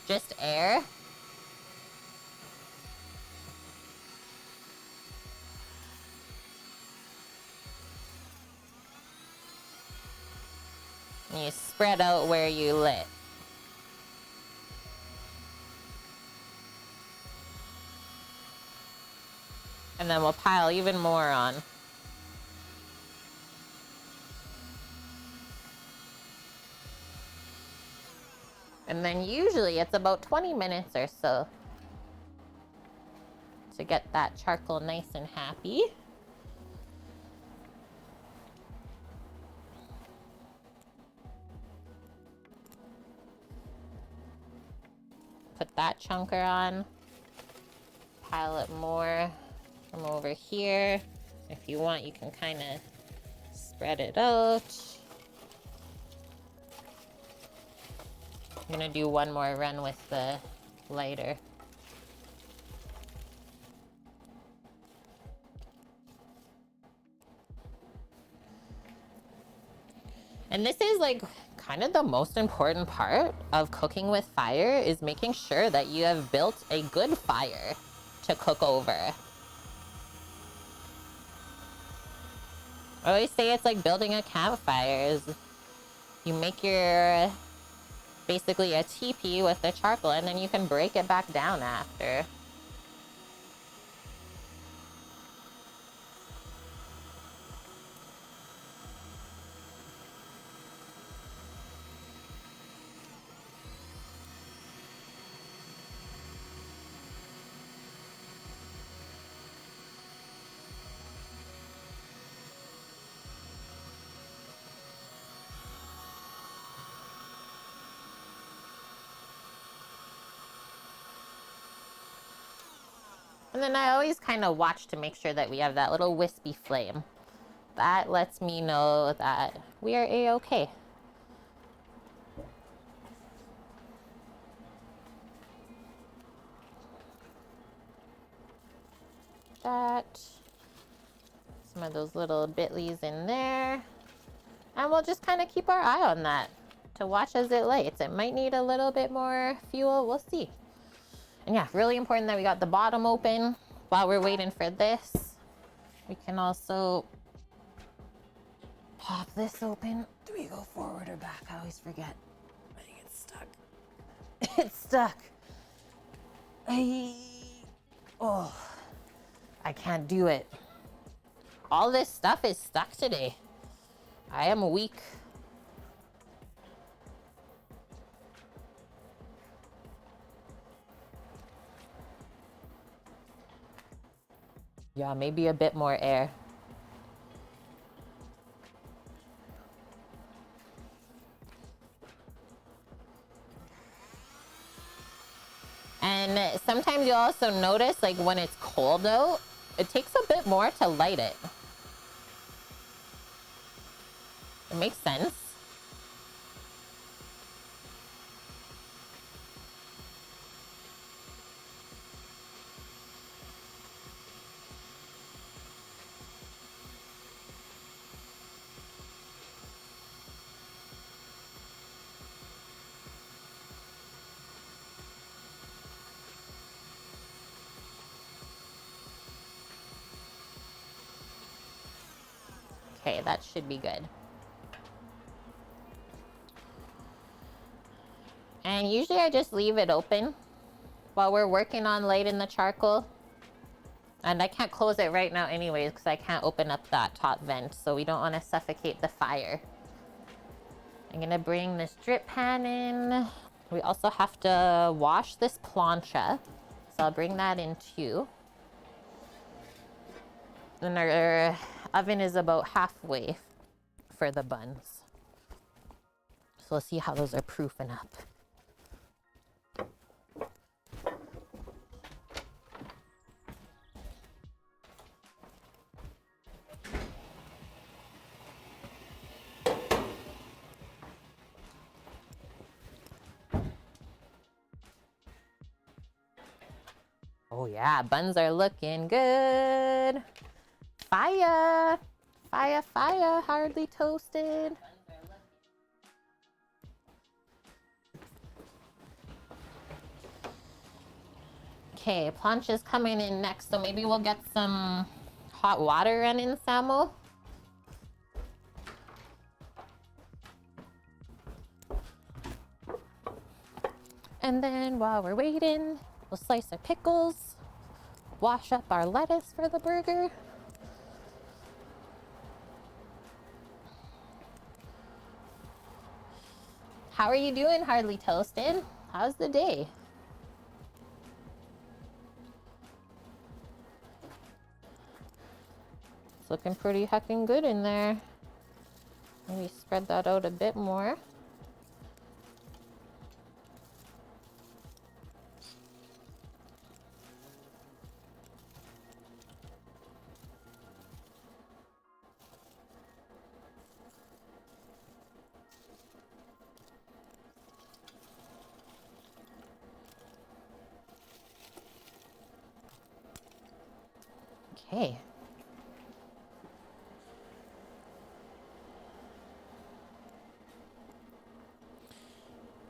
just air. And you spread out where you lit. And then we'll pile even more on. And then usually it's about 20 minutes or so to get that charcoal nice and happy. Put that chunker on. Pile it more from over here. If you want, you can kind of spread it out. I'm gonna do one more run with the lighter. And this is like kind of the most important part of cooking with fire, is making sure that you have built a good fire to cook over. I always say it's like building a campfire. Is you make your basically a teepee with the charcoal, and then you can break it back down after. And then I always kind of watch to make sure that we have that little wispy flame. That lets me know that we are a-okay. That. Some of those little bitlies in there. And we'll just kind of keep our eye on that to watch as it lights. It might need a little bit more fuel. We'll see. And yeah, really important that we got the bottom open while we're waiting for this. We can also pop this open. Do we go forward or back? I always forget. I think it's stuck. It's stuck. Oh, I can't do it. All this stuff is stuck today. I am weak. Yeah, maybe a bit more air. And sometimes you'll also notice, like when it's cold out, it takes a bit more to light it. It makes sense. Okay, that should be good. And usually I just leave it open while we're working on lighting the charcoal. And I can't close it right now anyways because I can't open up that top vent, so we don't want to suffocate the fire. I'm gonna bring this drip pan in. We also have to wash this plancha, so I'll bring that in too. And our oven is about halfway for the buns. So we'll see how those are proofing up. Oh yeah, buns are looking good. Fire, fire, fire, hardly toasted. Okay, plancha's coming in next, so maybe we'll get some hot water running, Samo. And then while we're waiting, we'll slice our pickles, wash up our lettuce for the burger. How are you doing, Hardly Toasted? How's the day? It's looking pretty heckin' good in there. Maybe spread that out a bit more. Okay.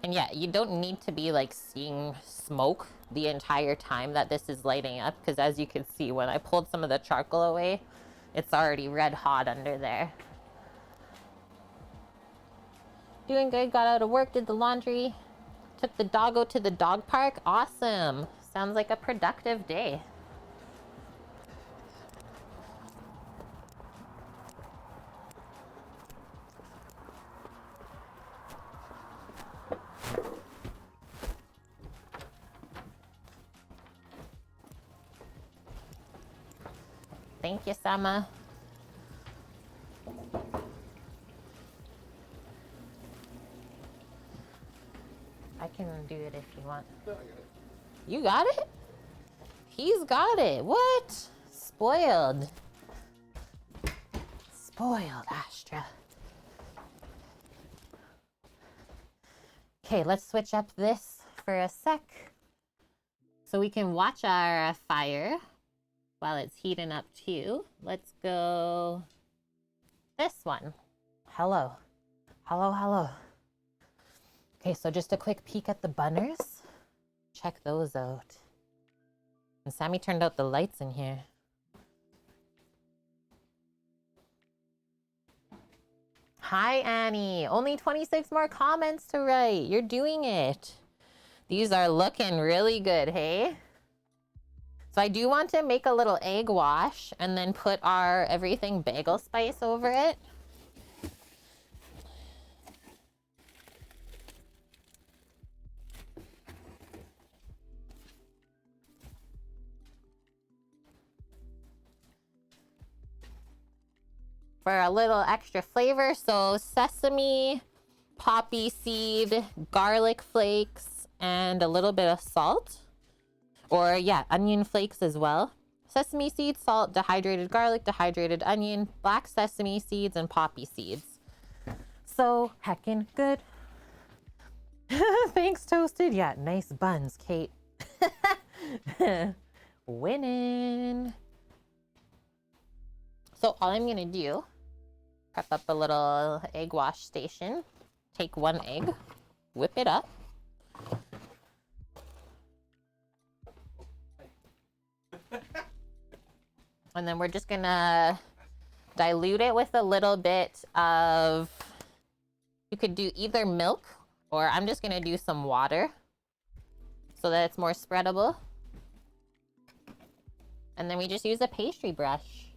And yeah, you don't need to be like seeing smoke the entire time that this is lighting up, because as you can see, when I pulled some of the charcoal away, it's already red hot under there. Doing good, got out of work, did the laundry, took the doggo to the dog park. Awesome. Sounds like a productive day. Thank you, Sama. I can do it if you want. No, I got it. You got it? He's got it. What? Spoiled. Spoiled, Astra. Okay, let's switch up this for a sec so we can watch our fire while it's heating up too. Let's go this one. Hello. Hello, hello. Okay, so just a quick peek at the bunners. Check those out. And Sammy turned out the lights in here. Hi, Annie. Only 26 more comments to write. You're doing it. These are looking really good, hey? So I do want to make a little egg wash and then put our everything bagel spice over it. For a little extra flavor, so sesame, poppy seed, garlic flakes, and a little bit of salt. Or yeah, onion flakes as well. Sesame seeds, salt, dehydrated garlic, dehydrated onion, black sesame seeds, and poppy seeds. So heckin' good. Thanks, Toasted. Yeah, nice buns, Kate. Winning. So all I'm gonna do, prep up a little egg wash station, take one egg, whip it up. And then we're just gonna dilute it with a little bit of, you could do either milk or I'm just gonna do some water so that it's more spreadable. And then we just use a pastry brush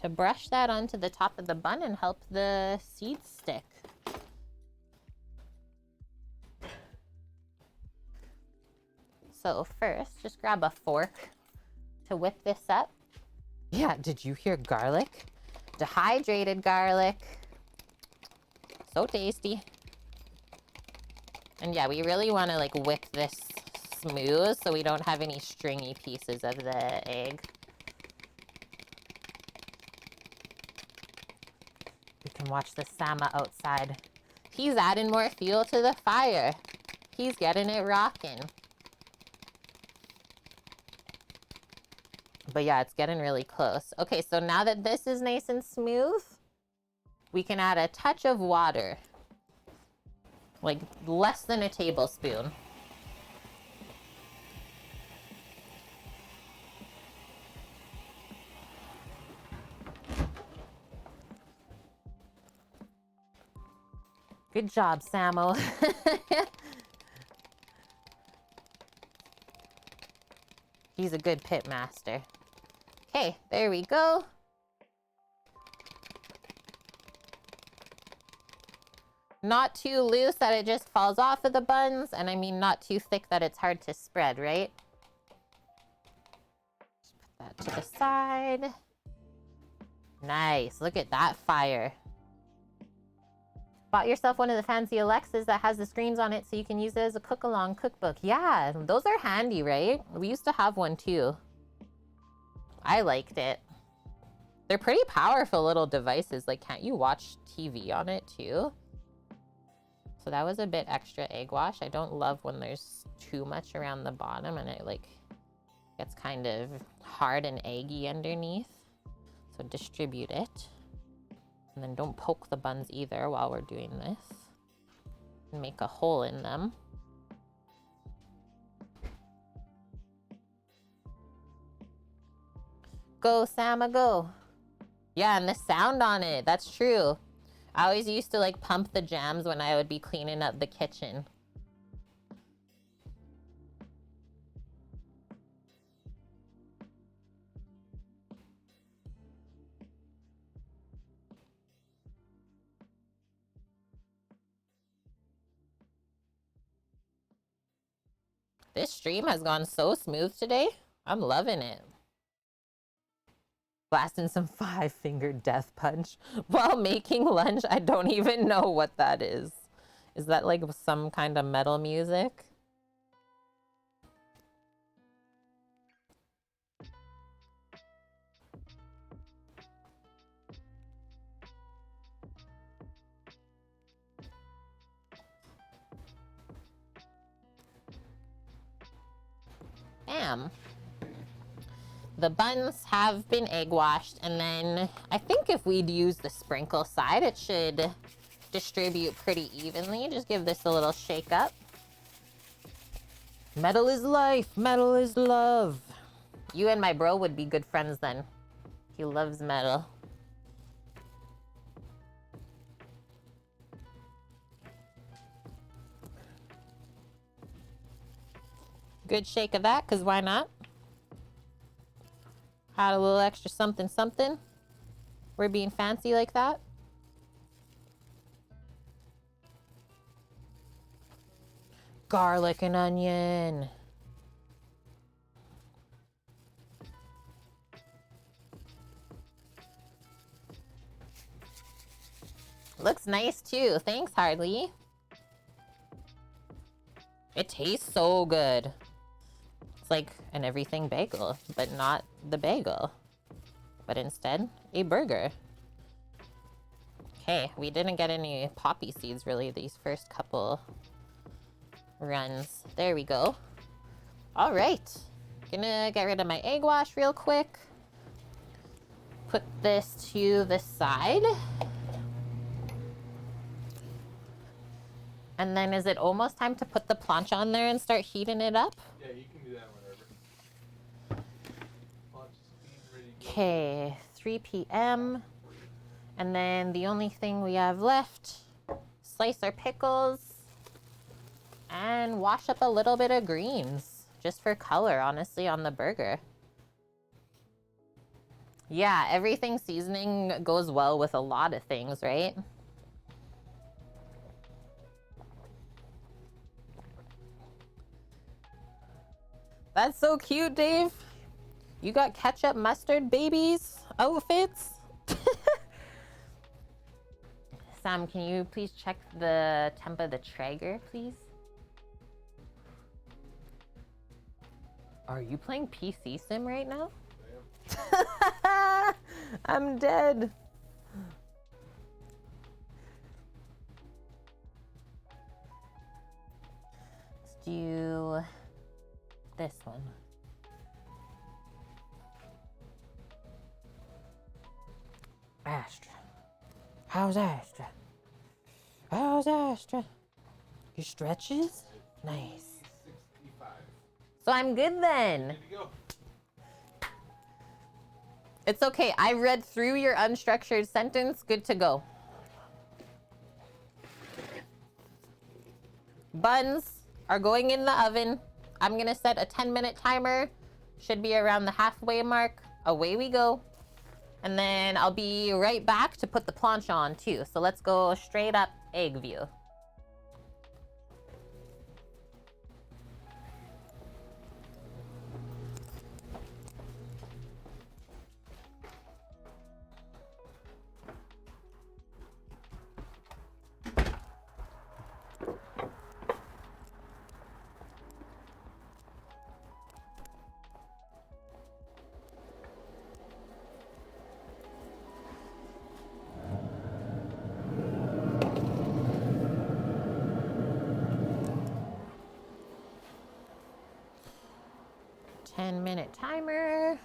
to brush that onto the top of the bun and help the seeds stick. So first, just grab a fork to whip this up. Yeah, did you hear garlic? Dehydrated garlic. So tasty. And yeah, we really want to like whip this smooth so we don't have any stringy pieces of the egg. You can watch the Sama outside. He's adding more fuel to the fire. He's getting it rocking. But yeah, it's getting really close. Okay, so now that this is nice and smooth, we can add a touch of water. Like less than a tablespoon. Good job, Samo. He's a good pit master. Okay, there we go. Not too loose that it just falls off of the buns, and I mean not too thick that it's hard to spread, right? Just put that to the side. Nice, look at that fire. Bought yourself one of the fancy Alexas that has the screens on it so you can use it as a cook-along cookbook. Yeah, those are handy, right? We used to have one too. I liked it. They're pretty powerful little devices. Like, can't you watch TV on it too? So that was a bit extra egg wash. I don't love when there's too much around the bottom and it like gets kind of hard and eggy underneath. So distribute it. And then don't poke the buns either while we're doing this. And make a hole in them. Go, Sama, go. Yeah, and the sound on it, that's true. I always used to like pump the jams when I would be cleaning up the kitchen. This stream has gone so smooth today. I'm loving it. Blasting some 5-finger death punch while making lunch. I don't even know what that is. Is that like some kind of metal music? Bam. The buns have been egg washed, and then I think if we'd use the sprinkle side, it should distribute pretty evenly. Just give this a little shake up. Metal is life, metal is love. You and my bro would be good friends then. He loves metal. Good shake of that, because why not? Add a little extra something something. We're being fancy like that. Garlic and onion. Looks nice too. Thanks, Hardly. It tastes so good. It's like an everything bagel, but not the bagel, but instead a burger. Okay, we didn't get any poppy seeds really these first couple runs. There we go. All right, gonna get rid of my egg wash real quick. Put this to the side. And then is it almost time to put the plancha on there and start heating it up? Yeah, you can do that whenever. Okay, 3 p.m. And then the only thing we have left, slice our pickles and wash up a little bit of greens just for color, honestly, on the burger. Yeah, everything seasoning goes well with a lot of things, right? That's so cute, Dave. You got ketchup mustard babies outfits? Sam, can you please check the temp of the Traeger, please? Are you playing PC Sim right now? I'm dead. Let's do this one. Astra. How's Astra? How's Astra? Your stretches? Nice. 65. So I'm good then. Good to go. It's okay. I read through your unstructured sentence. Good to go. Buns are going in the oven. I'm going to set a 10-minute timer. Should be around the halfway mark. Away we go. And then I'll be right back to put the plancha on too. So let's go straight up egg view. Minute timer.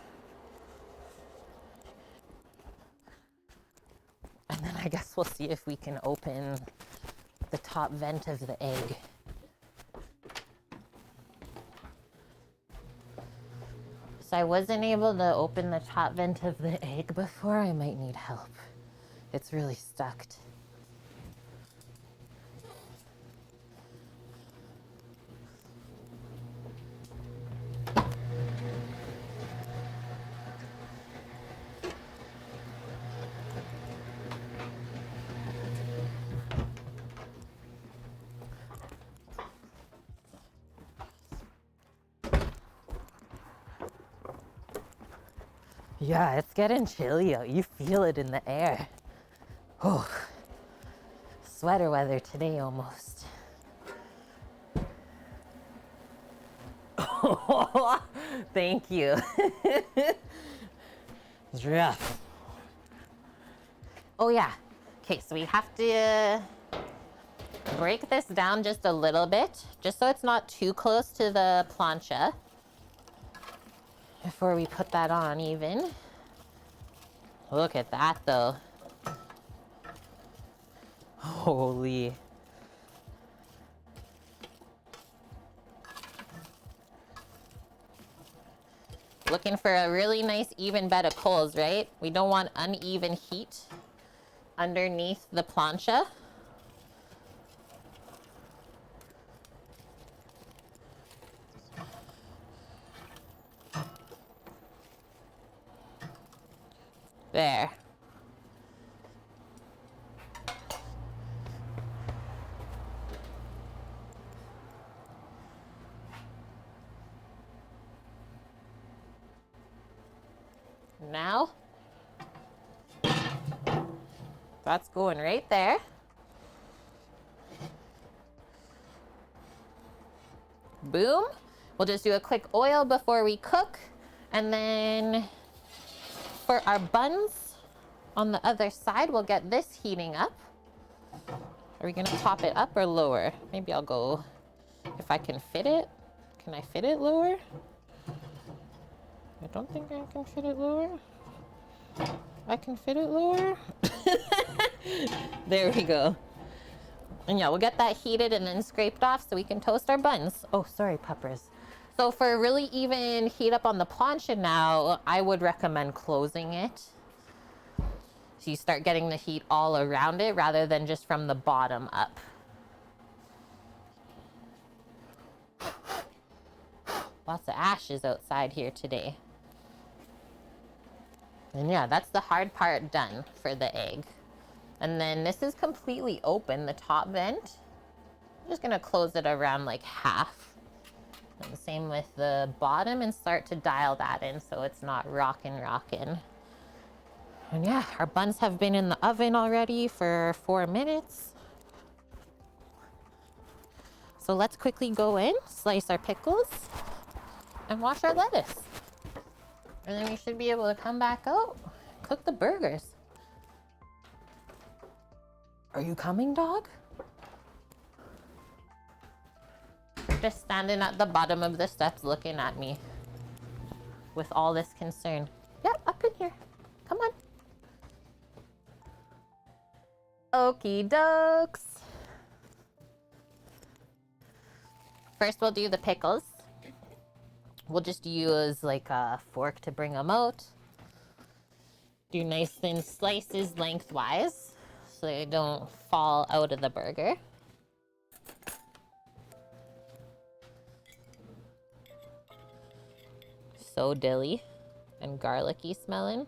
And then I guess we'll see if we can open the top vent of the egg. So I wasn't able to open the top vent of the egg before. I might need help. It's really stuck. Yeah, it's getting chilly out. You feel it in the air. Oh, sweater weather today almost. Oh, thank you. It's rough. Oh yeah. Okay, so we have to break this down just a little bit, just so it's not too close to the plancha. Before we put that on even. Look at that though. Holy. Looking for a really nice even bed of coals, right? We don't want uneven heat underneath the plancha. There. Now, that's going right there. Boom. We'll just do a quick oil before we cook, and then for our buns on the other side, we'll get this heating up. Are we gonna top it up or lower? Maybe I'll go, if I can fit it. Can I fit it lower? I don't think I can fit it lower. I can fit it lower. There we go. And yeah, we'll get that heated and then scraped off so we can toast our buns. Oh, sorry, puppers. So for really even heat up on the plancha now, I would recommend closing it. So you start getting the heat all around it rather than just from the bottom up. Lots of ashes outside here today. And yeah, that's the hard part done for the egg. And then this is completely open, the top vent. I'm just gonna close it around like half. And the same with the bottom, and start to dial that in so it's not rockin'. And yeah, our buns have been in the oven already for 4 minutes. So let's quickly go in, slice our pickles, and wash our lettuce. And then we should be able to come back out, cook the burgers. Are you coming, dog? Just standing at the bottom of the steps looking at me with all this concern. Yep, up in here. Come on. Okie dokes. First, we'll do the pickles. We'll just use like a fork to bring them out. Do nice thin slices lengthwise so they don't fall out of the burger. So dilly and garlicky smelling.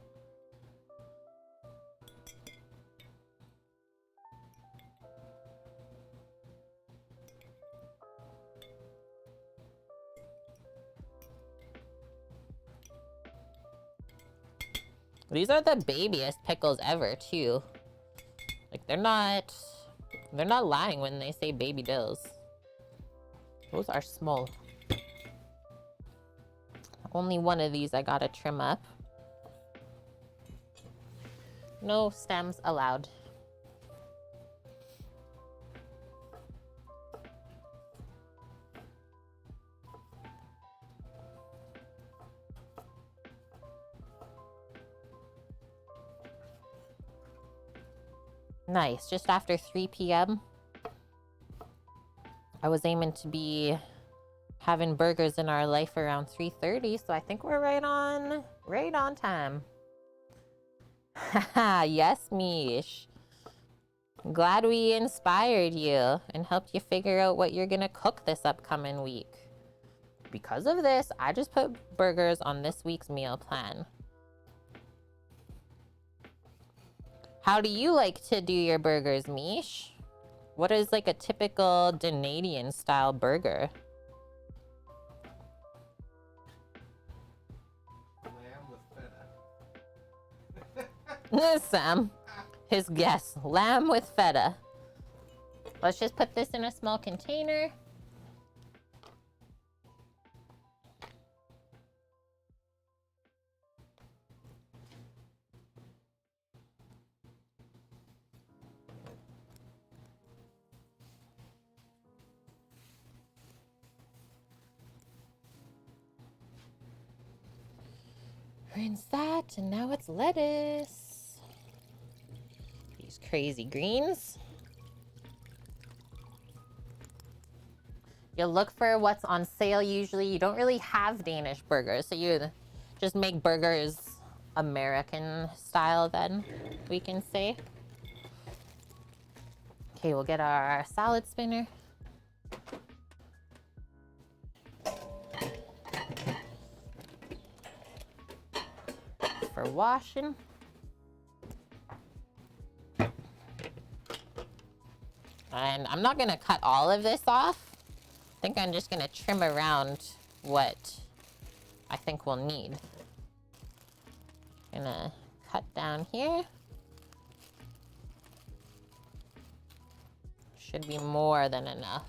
These are the babiest pickles ever too. Like they're not lying when they say baby dills. Those are small. Only one of these I gotta trim up. No stems allowed. Nice, just after 3 p.m. I was aiming to be having burgers in our life around 3:30, so I think we're right on time. Haha, yes, Mish. Glad we inspired you and helped you figure out what you're gonna cook this upcoming week. Because of this, I just put burgers on this week's meal plan. How do you like to do your burgers, Mish? What is like a typical Canadian style burger? Lamb with feta. Sam, his guess, lamb with feta. Let's just put this in a small container. Rinse that, and now it's lettuce. These crazy greens. You'll look for what's on sale usually. You don't really have Danish burgers, so you just make burgers American style then, we can say. Okay, we'll get our salad spinner. For washing. And I'm not gonna cut all of this off. I think I'm just gonna trim around what I think we'll need. Gonna cut down here. Should be more than enough.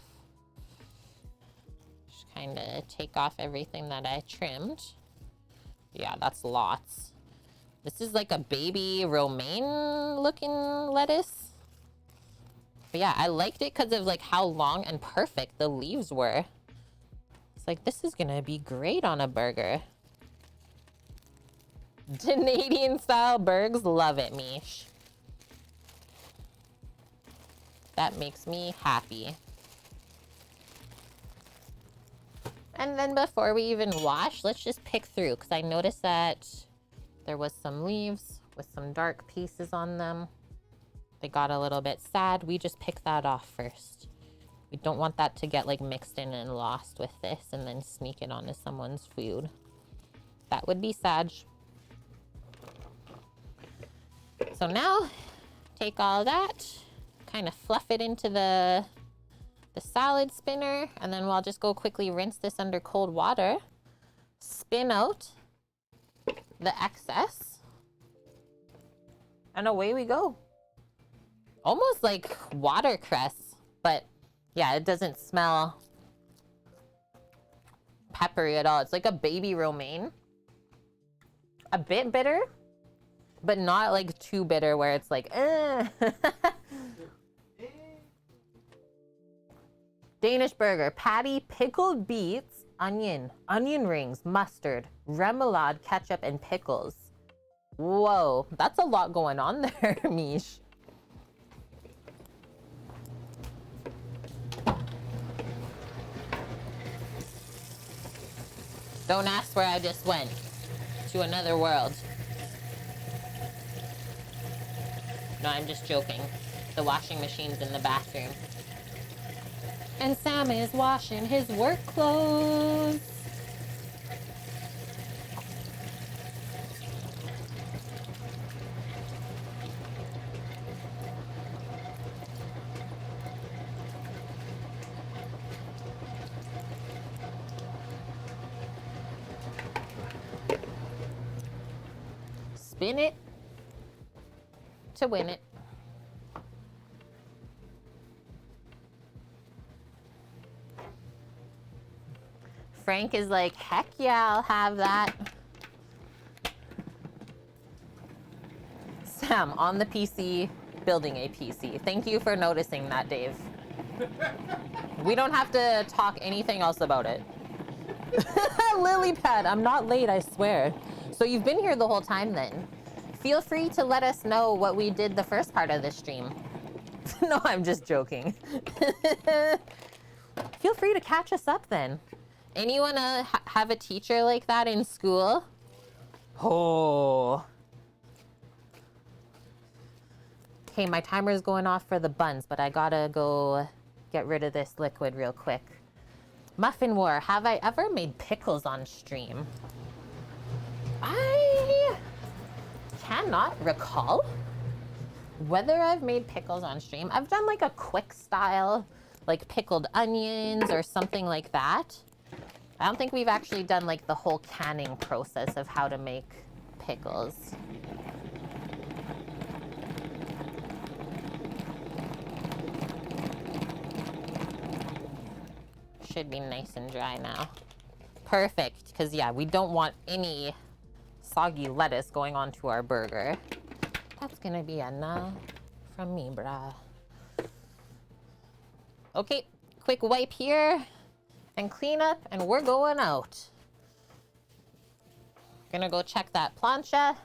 Just kind of take off everything that I trimmed. Yeah, that's lots. This is like a baby romaine looking lettuce. But yeah, I liked it because of like how long and perfect the leaves were. It's like, this is gonna be great on a burger. Canadian style burgers, love it, Mish. That makes me happy. And then before we even wash, let's just pick through, because I noticed that there was some leaves with some dark pieces on them. They got a little bit sad. We just pick that off first. We don't want that to get like mixed in and lost with this and then sneak it onto someone's food. That would be sad. So now, take all that, kind of fluff it into the the salad spinner, and then we'll just go quickly rinse this under cold water. Spin out the excess. And away we go. Almost like watercress, but yeah, it doesn't smell peppery at all. It's like a baby romaine. A bit bitter, but not like too bitter where it's like, Danish burger, patty, pickled beets, onion rings, mustard, remoulade, ketchup, and pickles. Whoa, that's a lot going on there, Mish. Don't ask where I just went. To another world. No, I'm just joking. The washing machine's in the bathroom. And Sam is washing his work clothes. Spin it to win it. Frank is like, heck yeah, I'll have that. Sam, on the PC, building a PC. Thank you for noticing that, Dave. We don't have to talk anything else about it. Lily pad, I'm not late, I swear. So you've been here the whole time then. Feel free to let us know what we did the first part of the stream. No, I'm just joking. Feel free to catch us up then. Anyone have a teacher like that in school? Oh. Okay, my timer's going off for the buns, but I gotta go get rid of this liquid real quick. Muffin War, have I ever made pickles on stream? I cannot recall whether I've made pickles on stream. I've done like a quick style, like pickled onions or something like that. I don't think we've actually done like the whole canning process of how to make pickles. Should be nice and dry now. Perfect, because yeah, we don't want any soggy lettuce going onto our burger. That's gonna be enough from me, brah. Okay, quick wipe here and clean up, and we're going out. Gonna go check that plancha,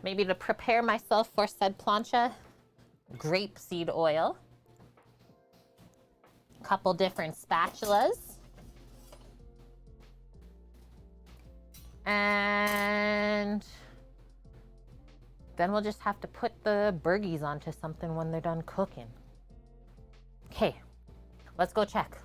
maybe to prepare myself for said plancha. Grapeseed oil. Couple different spatulas. And then we'll just have to put the burgies onto something when they're done cooking. Okay, let's go check.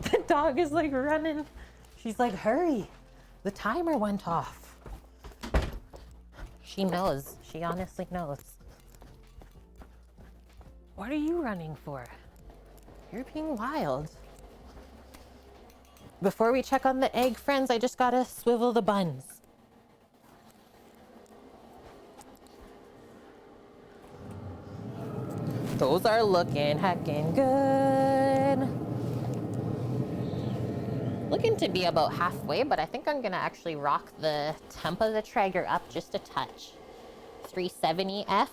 The dog is like running. She's like, hurry, the timer went off. She knows, she honestly knows. What are you running for? You're being wild. Before we check on the egg, friends, I just gotta swivel the buns. Those are looking heckin' good. Looking to be about halfway, but I think I'm gonna actually rock the temp of the Traeger up just a touch. 370F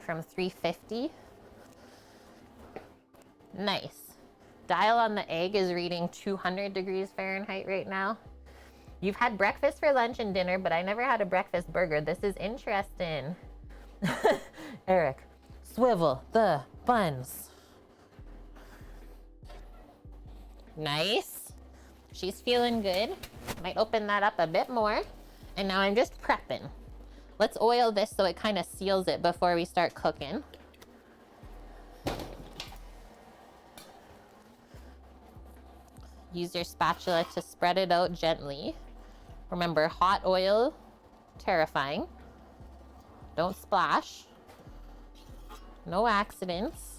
from 350. Nice. Dial on the egg is reading 200 degrees Fahrenheit right now. You've had breakfast for lunch and dinner, but I never had a breakfast burger. This is interesting. Eric, swivel the buns. Nice. She's feeling good. Might open that up a bit more. And now I'm just prepping. Let's oil this so it kind of seals it before we start cooking. Use your spatula to spread it out gently. Remember, hot oil terrifying. Don't splash. No accidents.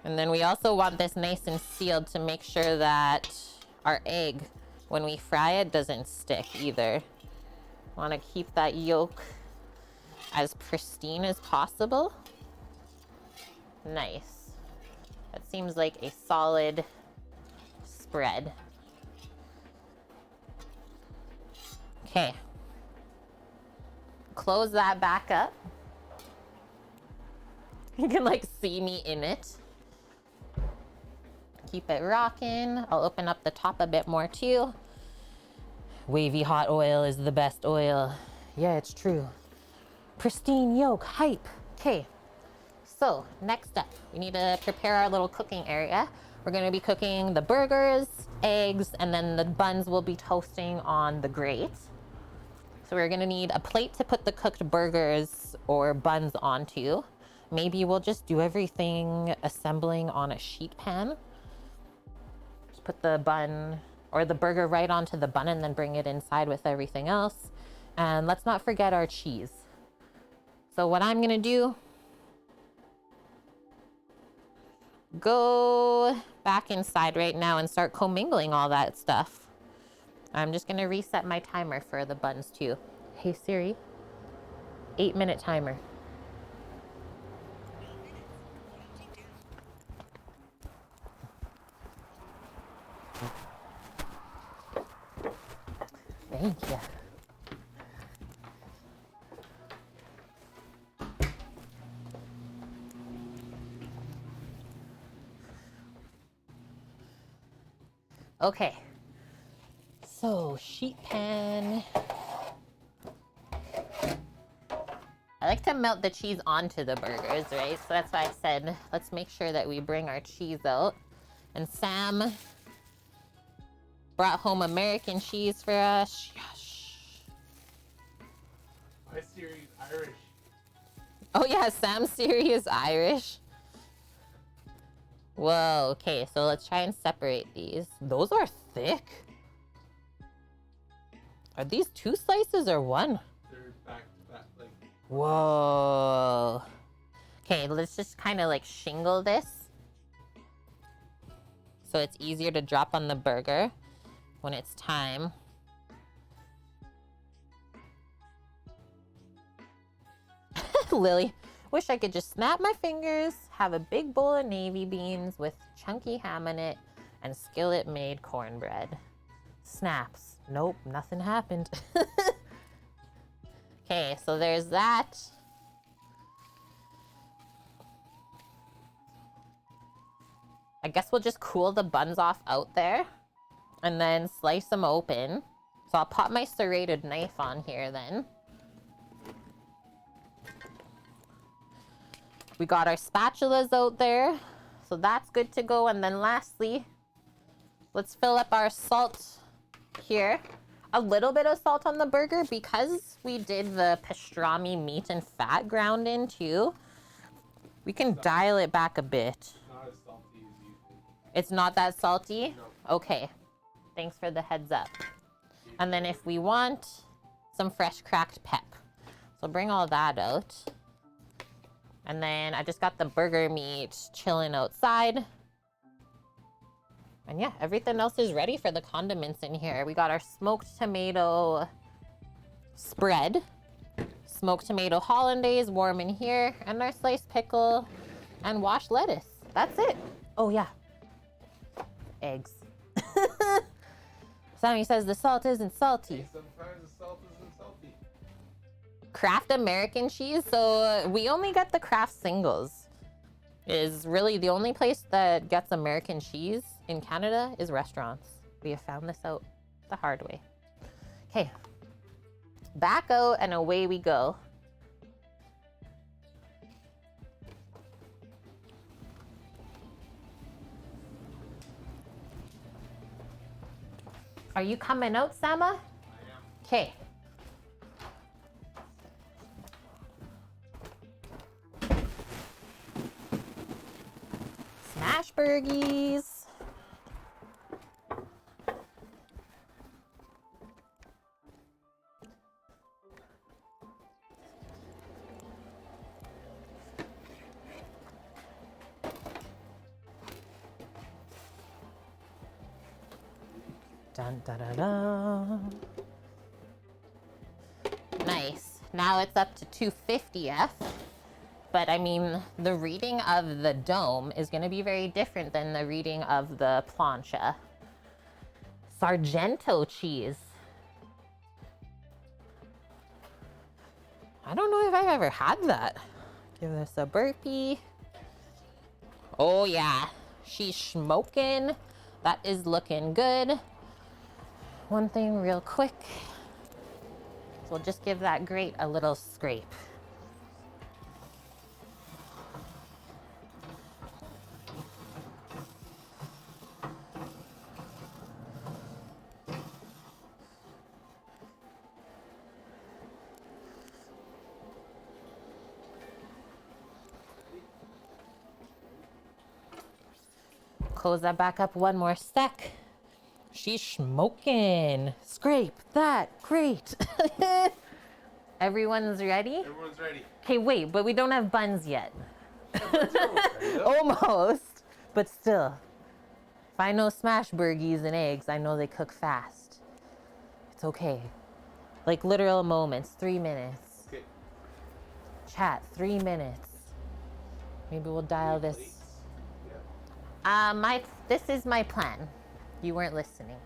And then we also want this nice and sealed to make sure that our egg, when we fry it, doesn't stick either. Want to keep that yolk as pristine as possible. Nice. That seems like a solid spread. Okay. Close that back up. You can like see me in it. Keep it rocking. I'll open up the top a bit more too. Wavy hot oil is the best oil. Yeah, it's true. Pristine yolk, hype. Okay, so next up, we need to prepare our little cooking area. We're gonna be cooking the burgers, eggs, and then the buns will be toasting on the grate. So we're gonna need a plate to put the cooked burgers or buns onto. Maybe we'll just do everything assembling on a sheet pan. Just put the bun or the burger right onto the bun and then bring it inside with everything else. And let's not forget our cheese. So what I'm gonna do, go back inside right now and start commingling all that stuff. I'm just gonna reset my timer for the buns too. Hey Siri, 8-minute timer. Thank you. Okay, so sheet pan. I like to melt the cheese onto the burgers, right? So that's why I said, let's make sure that we bring our cheese out. And Sam brought home American cheese for us. My Siri's Irish. Oh yeah, Sam's Siri is Irish. Whoa, okay, so let's try and separate these. Those are thick. Are these 2 slices or 1? They're back to back, like. Whoa. Okay, let's just kind of like shingle this so it's easier to drop on the burger when it's time. Lily, wish I could just snap my fingers, have a big bowl of navy beans with chunky ham in it, and skillet made cornbread. Snaps. Nope, nothing happened. Okay, so there's that. I guess we'll just cool the buns off out there and then slice them open. So I'll pop my serrated knife on here then. We got our spatulas out there, so that's good to go. And then lastly, let's fill up our salt here. A little bit of salt on the burger because we did the pastrami meat and fat ground in too. We can dial it back a bit. Not as salty as you think. It's not that salty? No. Okay, thanks for the heads up. And then if we want some fresh cracked pep, so bring all that out. And then I just got the burger meat chilling outside. And yeah, everything else is ready for the condiments in here. We got our smoked tomato spread, smoked tomato hollandaise warm in here, and our sliced pickle and washed lettuce. That's it. Oh yeah, eggs. Sammy says the salt isn't salty. Hey, sometimes the salt isn't salty. Kraft American cheese, so we only get the Kraft singles. Is really the only place that gets American cheese in Canada is restaurants. We have found this out the hard way. Okay, back out and away we go. Are you coming out, Sama? I am. Okay. Burgies. Dun, da, da, da. Nice. Now it's up to 250F. But I mean, the reading of the dome is going to be very different than the reading of the plancha. Sargento cheese. I don't know if I've ever had that. Give this a burpee. Oh yeah, she's smoking. That is looking good. One thing real quick. So we'll just give that grate a little scrape. Close that back up one more sec. She's smoking. Scrape that. Great. Everyone's ready? Everyone's ready. Okay, wait, but we don't have buns yet. Ready, Almost. But still. If I know smash burgies and eggs, I know they cook fast. It's okay. Like literal moments. 3 minutes. Okay. Chat, 3 minutes. Maybe we'll dial this. Plates? This is my plan. You weren't listening.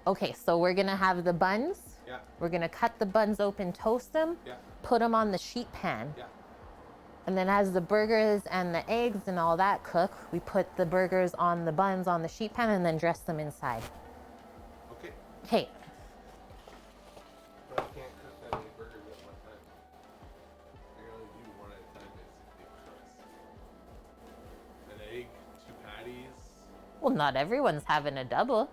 Okay, so we're gonna have the buns. Yeah. We're gonna cut the buns open, toast them, Yeah. put them on the sheet pan. Yeah. And then as the burgers and the eggs and all that cook, we put the burgers on the buns on the sheet pan and then dress them inside. Okay. Okay, But I can't cook that many burgers at one time. I can only do one at a time, basically. An egg, 2 patties. well, not everyone's having a double.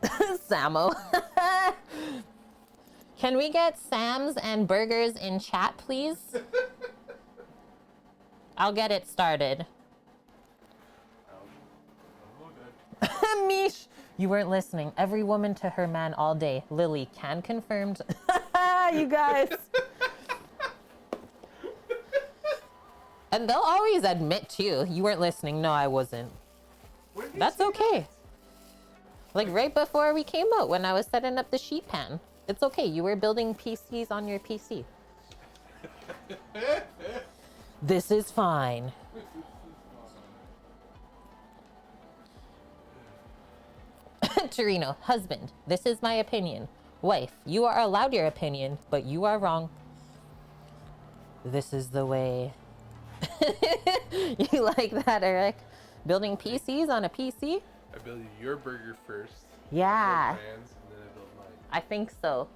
Samo. Can we get Sam's and burgers in chat, please? I'll get it started. Oh, good. Mish, you weren't listening. Every woman to her man all day. Lily can confirmed. You guys. And they'll always admit too. You weren't listening. No, I wasn't. When did you That's say okay. Like right before we came out when I was setting up the sheet pan. It's okay. You were building PCs on your PC. This is fine. Torino, husband, this is my opinion. Wife, you are allowed your opinion, but you are wrong. This is the way. You like that, Eric? Building PCs on a PC? I build your burger first. Yeah, Build brands, and then I build mine. I think so.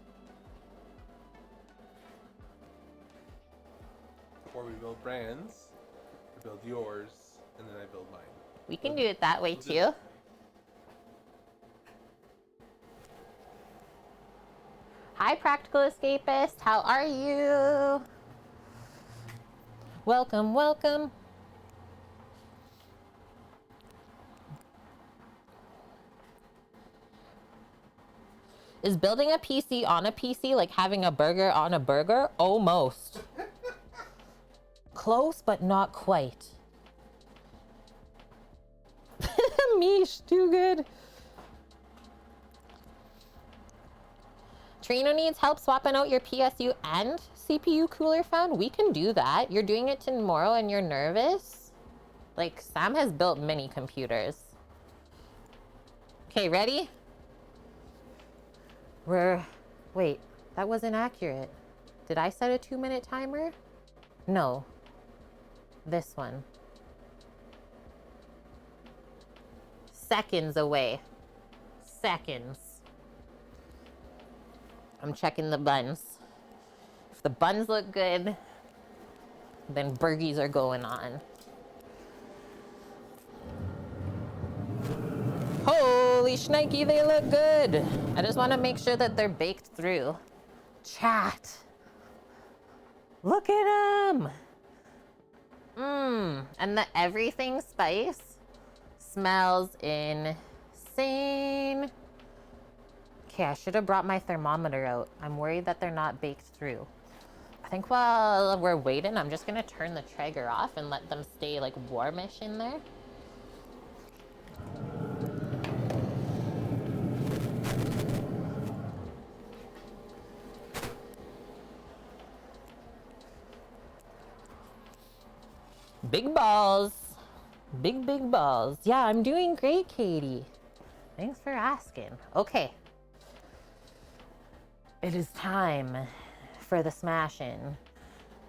Before we build brands, I build yours, and then I build mine. We can do it that way too. Hi, Practical Escapist. How are you? Welcome, welcome. Is building a PC on a PC like having a burger on a burger? Almost. Close, but not quite. Mish, too good. Trino needs help swapping out your PSU and CPU cooler fan? We can do that. You're doing it tomorrow and you're nervous? Like, Sam has built mini computers. Okay, ready? Wait, that wasn't accurate. Did I set a 2-minute timer? No. This one. Seconds away. Seconds. I'm checking the buns. If the buns look good, then burgies are going on. Holy shnikey, they look good. I just want to make sure that they're baked through. Chat. Look at them. And the everything spice smells insane. Okay, I should have brought my thermometer out. I'm worried that they're not baked through. I think while we're waiting, I'm just gonna turn the Traeger off and let them stay like warmish in there. Big balls. Big balls. Yeah, I'm doing great, Katie. Thanks for asking. Okay. It is time for the smashing.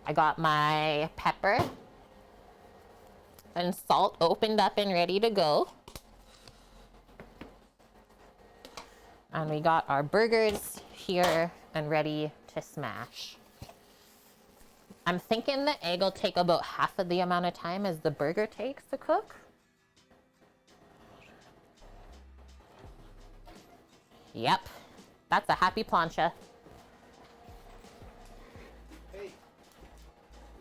I got my pepper and salt opened up and ready to go. And we got our burgers here and ready to smash. I'm thinking the egg will take about half of the amount of time as the burger takes to cook. Yep, that's a happy plancha. Hey,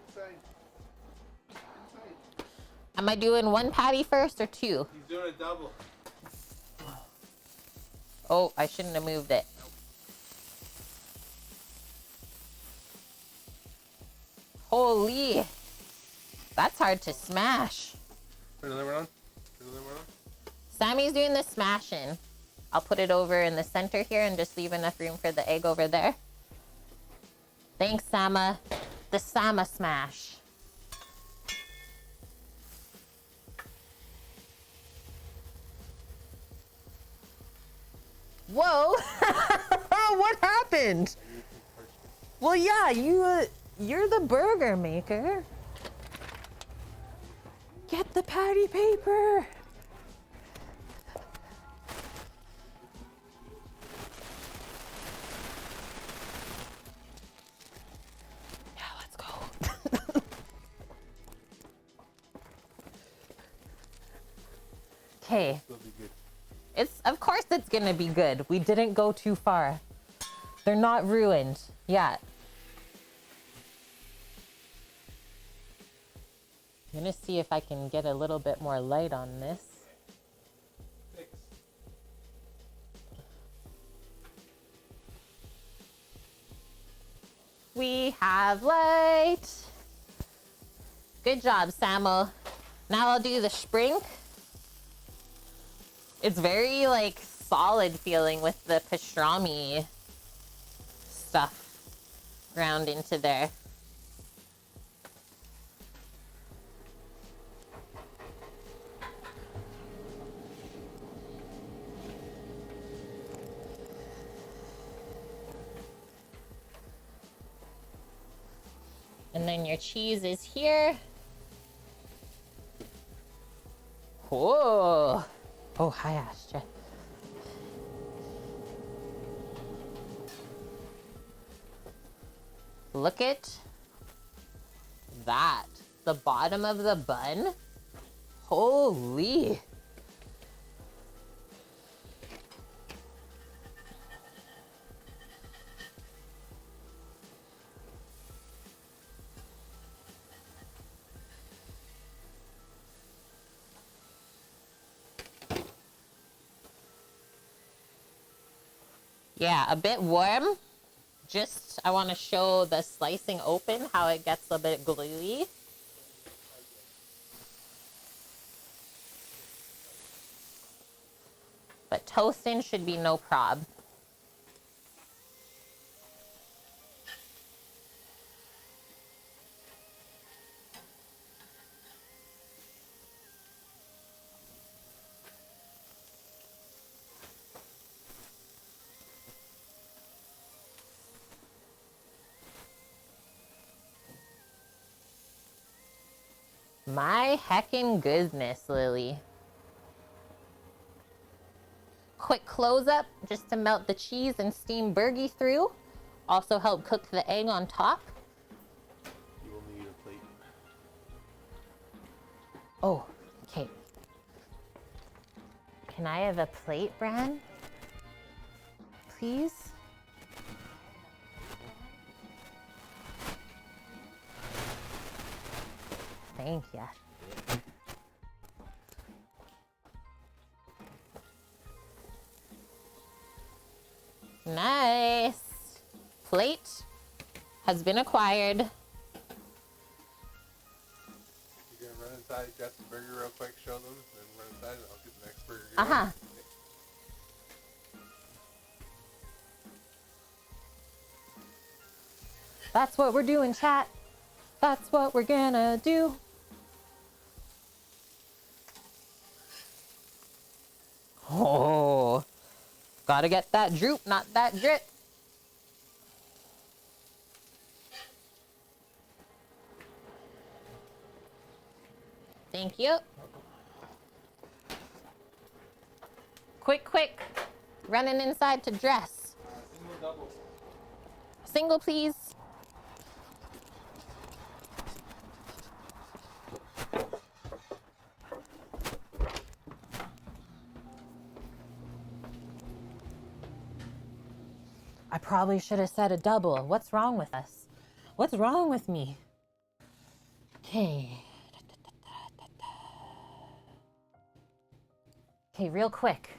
inside. Inside. Am I doing one patty first or two? He's doing a double. Oh, I shouldn't have moved it. Holy, that's hard to smash. Put another one on. Put another one on. Sammy's doing the smashing. I'll put it over in the center here and just leave enough room for the egg over there. Thanks, Sama. The Sama smash. Whoa! What happened? Well, yeah, you're the burger maker. Get the patty paper. Yeah, let's go. Okay. Of course it's gonna be good. We didn't go too far. They're not ruined yet. I'm gonna see if I can get a little bit more light on this. We have light. Good job, Samo. Now I'll do the sprink. It's very like solid feeling with the pastrami stuff ground into there. And then your cheese is here. Whoa. Oh, hi, Astra. Look at that. The bottom of the bun. Holy. Yeah, a bit warm. Just, I want to show the slicing open, how it gets a bit gluey. But toasting should be no prob. My heckin' goodness, Lily. Quick close up just to melt the cheese and steam burgie through. Also help cook the egg on top. You will need a plate. Oh, okay. Can I have a plate, Bran? Please? Thank ya. Nice. Plate has been acquired. You gonna run inside, grab the burger real quick, show them, then run inside, and I'll get the next burger. Uh-huh. That's what we're doing, chat. That's what we're gonna do. Oh, gotta get that droop, not that drip. Thank you. Quick, quick. Running inside to dress. Single, double. Single, please. I probably should have said a double. What's wrong with us? What's wrong with me? Okay. Okay, real quick.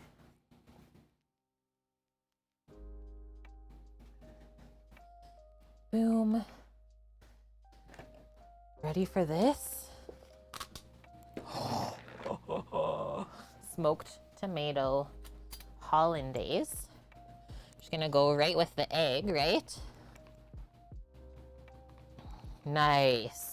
Boom. Ready for this? Smoked tomato hollandaise. Just gonna go right with the egg, right? Nice.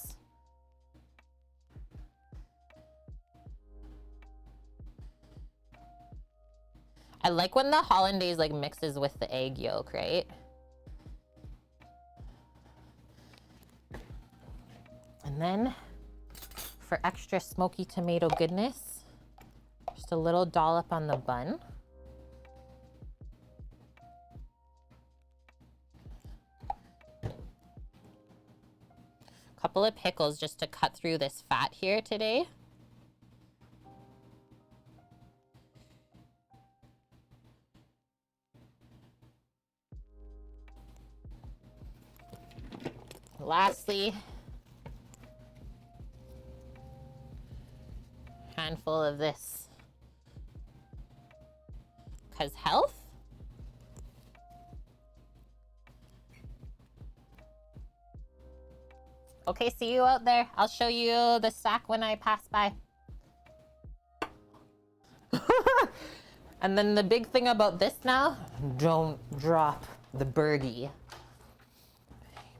I like when the hollandaise like mixes with the egg yolk, right? And then for extra smoky tomato goodness, just a little dollop on the bun. Couple of pickles just to cut through this fat here today. Lastly, handful of this, because health. Okay, see you out there. I'll show you the stack when I pass by. And then the big thing about this now, don't drop the burgie.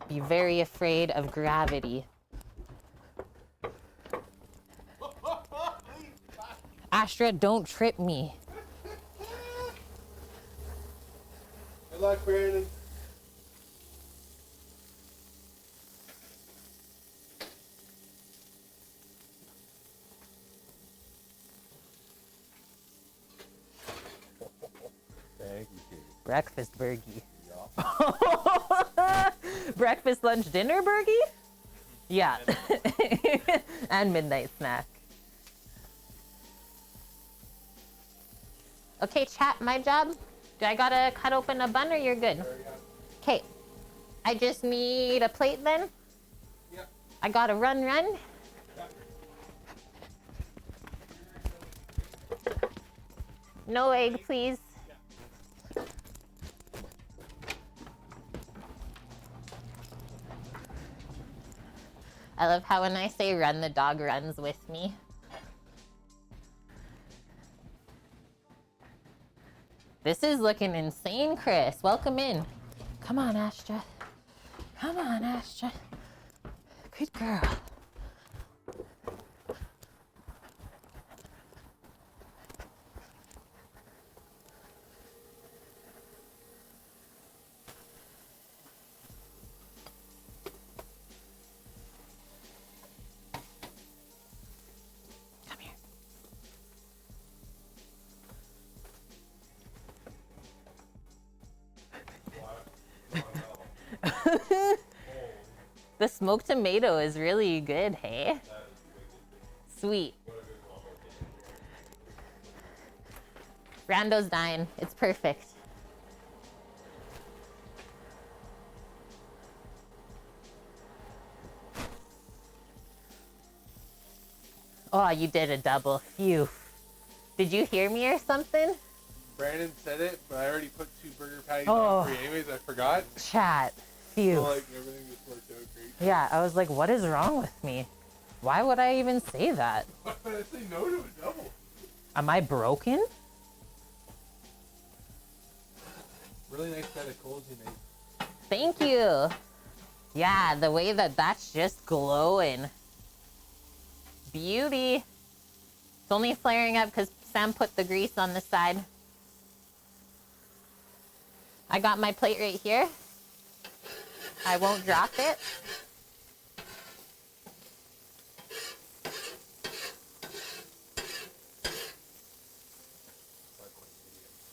Be very afraid of gravity. Astra, don't trip me. Good luck, Brandon. Thank you, Katie. Breakfast burgie. Breakfast, lunch, dinner burgie? Yeah. And midnight snack. Okay, chat, my job. Do I gotta cut open a bun or you're good? Okay. I just need a plate then? Yep. I gotta run. Yep. No egg, please. I love how when I say run, the dog runs with me. This is looking insane, Chris. Welcome in. Come on, Astra. Come on, Astra. Good girl. Come here. The smoked tomato is really good, hey? Sweet. Rando's dying. It's perfect. Oh, you did a double. Phew. Did you hear me or something? Brandon said it, but I already put 2 burger patties Oh. on free anyways. I forgot. Chat. Phew. So like everything just worked out great. Yeah, I was like, what is wrong with me? Why would I even say that? Why would I say no to a double? Am I broken? Really nice set of coals you made. Thank you. Yeah, the way that that's just glowing. Beauty. It's only flaring up because Sam put the grease on the side. I got my plate right here. I won't drop it.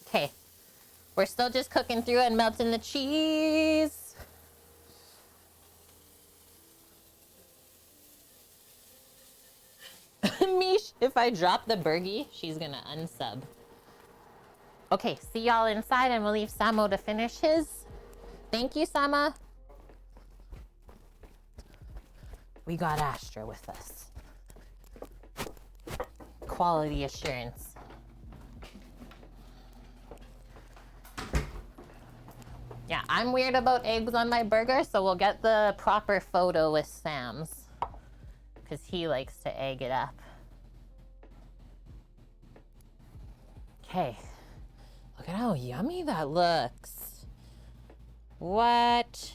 Okay. We're still just cooking through and melting the cheese. Mish, if I drop the burgie, she's gonna unsub. Okay, see y'all inside and we'll leave Samo to finish his. Thank you, Sama. We got Astra with us. Quality assurance. Yeah, I'm weird about eggs on my burger, so we'll get the proper photo with Sam's. Because he likes to egg it up. Okay. Look at how yummy that looks. What?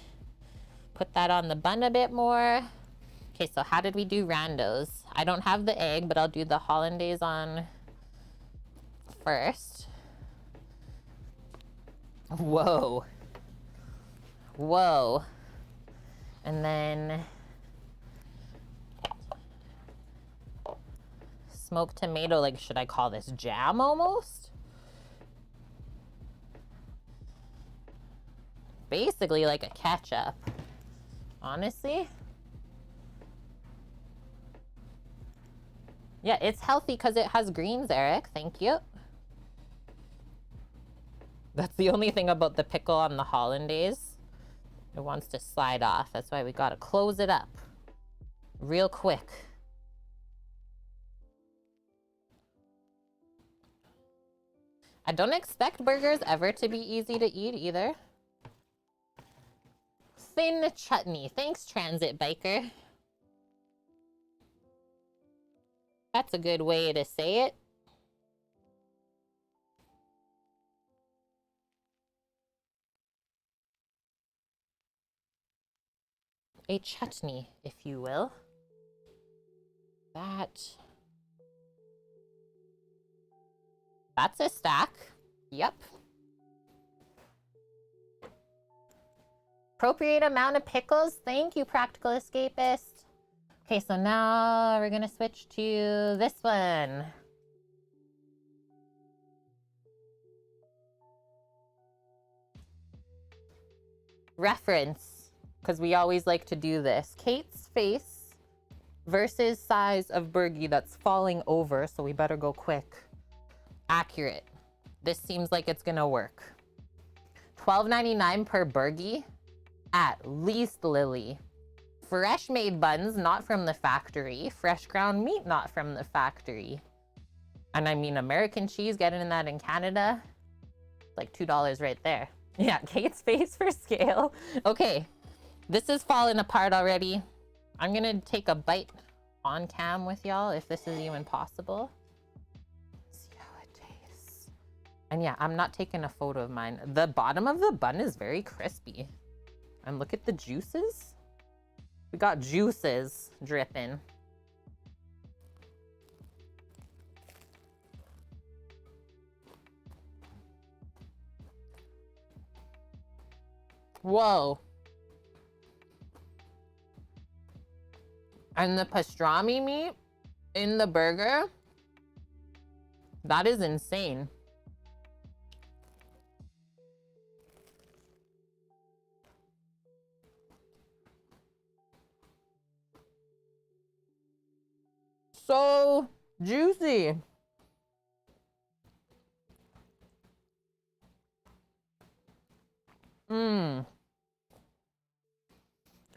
Put that on the bun a bit more. Okay, so how did we do randos? I don't have the egg, but I'll do the hollandaise on first. Whoa. Whoa. And then smoked tomato, like, should I call this jam almost? Basically like a ketchup, honestly. Yeah, it's healthy because it has greens, Eric. Thank you. That's the only thing about the pickle on the hollandaise. It wants to slide off. That's why we gotta close it up real quick. I don't expect burgers ever to be easy to eat either. Thin chutney. Thanks, transit biker. That's a good way to say it. A chutney, if you will. That's a stack. Yep. Appropriate amount of pickles. Thank you, Practical Escapist. Okay, so now we're gonna switch to this one. Reference, because we always like to do this. Kate's face versus size of burgie that's falling over, so we better go quick. Accurate. This seems like it's gonna work. $12.99 per burgie. At least, Lily. Fresh made buns, not from the factory. Fresh ground meat, not from the factory. And I mean, American cheese, getting that in Canada, it's like $2 right there. Yeah, Kate's face for scale. Okay, this is falling apart already. I'm gonna take a bite on cam with y'all, if this is even possible. See how it tastes. And yeah, I'm not taking a photo of mine. The bottom of the bun is very crispy. And look at the juices. We got juices dripping. Whoa. And the pastrami meat in the burger, that is insane. So juicy.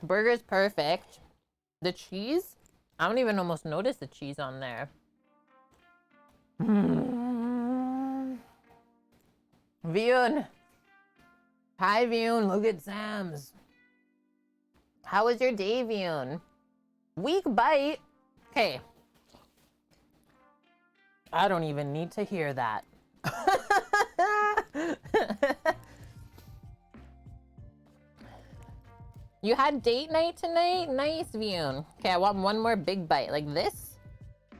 Burger's perfect. The cheese I don't even almost notice the cheese on there. Vion. Hi, Vion. Look at Sam's. How was your day, Vion? Weak bite. Okay. I don't even need to hear that. You had date night tonight? Nice, Vion. Okay, I want one more big bite. Like this?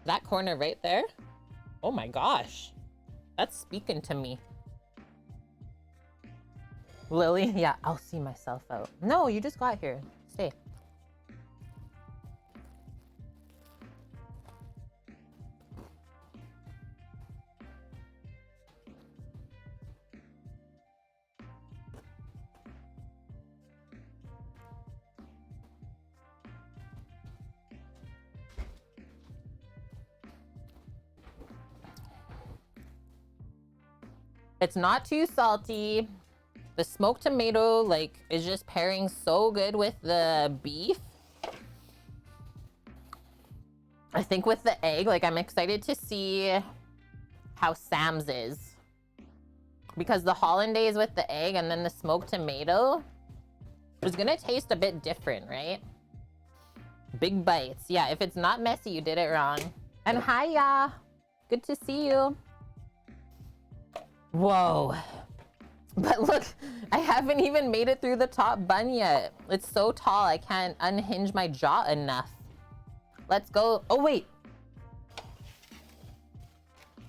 That corner right there? Oh my gosh. That's speaking to me. Lily? Yeah, I'll see myself out. No, you just got here. Stay. It's not too salty. The smoked tomato, like, is just pairing so good with the beef. I think with the egg, like, I'm excited to see how Sam's is. Because the Hollandaise with the egg and then the smoked tomato is gonna taste a bit different, right? Big bites. Yeah, if it's not messy, you did it wrong. And hiya. Good to see you. Whoa. But look, I haven't even made it through the top bun yet. It's so tall, I can't unhinge my jaw enough. Let's go. Oh, wait.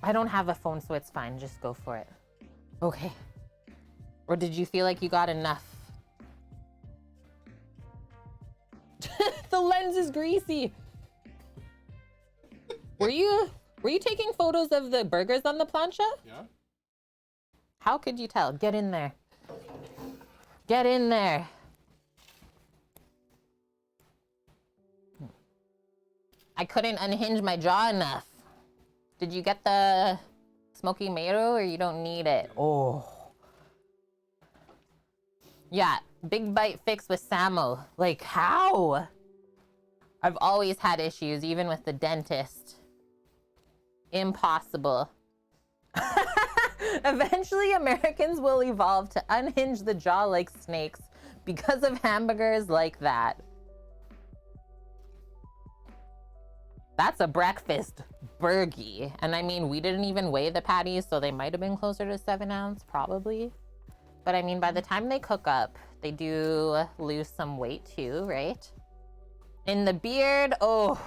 I don't have a phone, so it's fine. Just go for it. Okay. Or did you feel like you got enough? The lens is greasy. Were you taking photos of the burgers on the plancha? Yeah. How could you tell? Get in there. Get in there. I couldn't unhinge my jaw enough. Did you get the smoky tomato or you don't need it? Oh. Yeah, big bite fix with Samo. Like, how? I've always had issues, even with the dentist. Impossible. Eventually, Americans will evolve to unhinge the jaw like snakes because of hamburgers like that. That's a breakfast burgie. And I mean, we didn't even weigh the patties, so they might have been closer to 7 ounce, probably. But I mean, by the time they cook up, they do lose some weight too, right? In the beard, oh,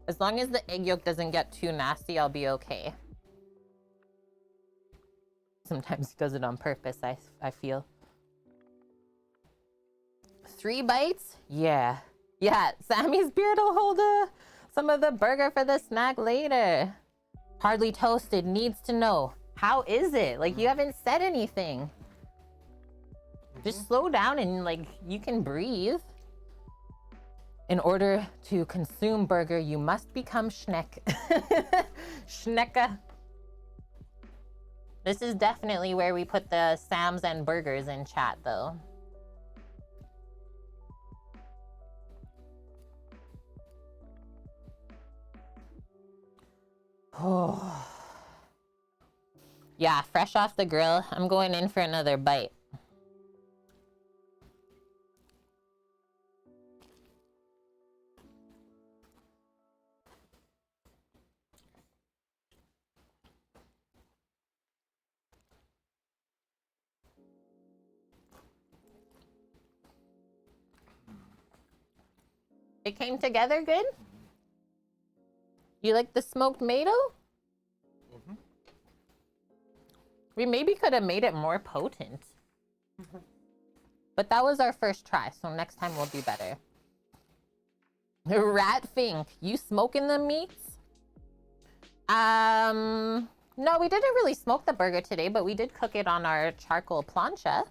as long as the egg yolk doesn't get too nasty, I'll be okay. Sometimes he does it on purpose, I feel. 3 bites? Yeah. Yeah, Sammy's beard will hold some of the burger for the snack later. Hardly toasted, needs to know. How is it? Like, you haven't said anything. Just slow down and, like, you can breathe. In order to consume burger, you must become Schneck. Schnecka. This is definitely where we put the Sam's and burgers in chat, though. Oh. Yeah, fresh off the grill. I'm going in for another bite. It came together good? You like the smoked tomato? Mm-hmm. We maybe could have made it more potent. But that was our first try, so next time we'll do better. Rat Fink, you smoking the meats? No, we didn't really smoke the burger today, but we did cook it on our charcoal plancha.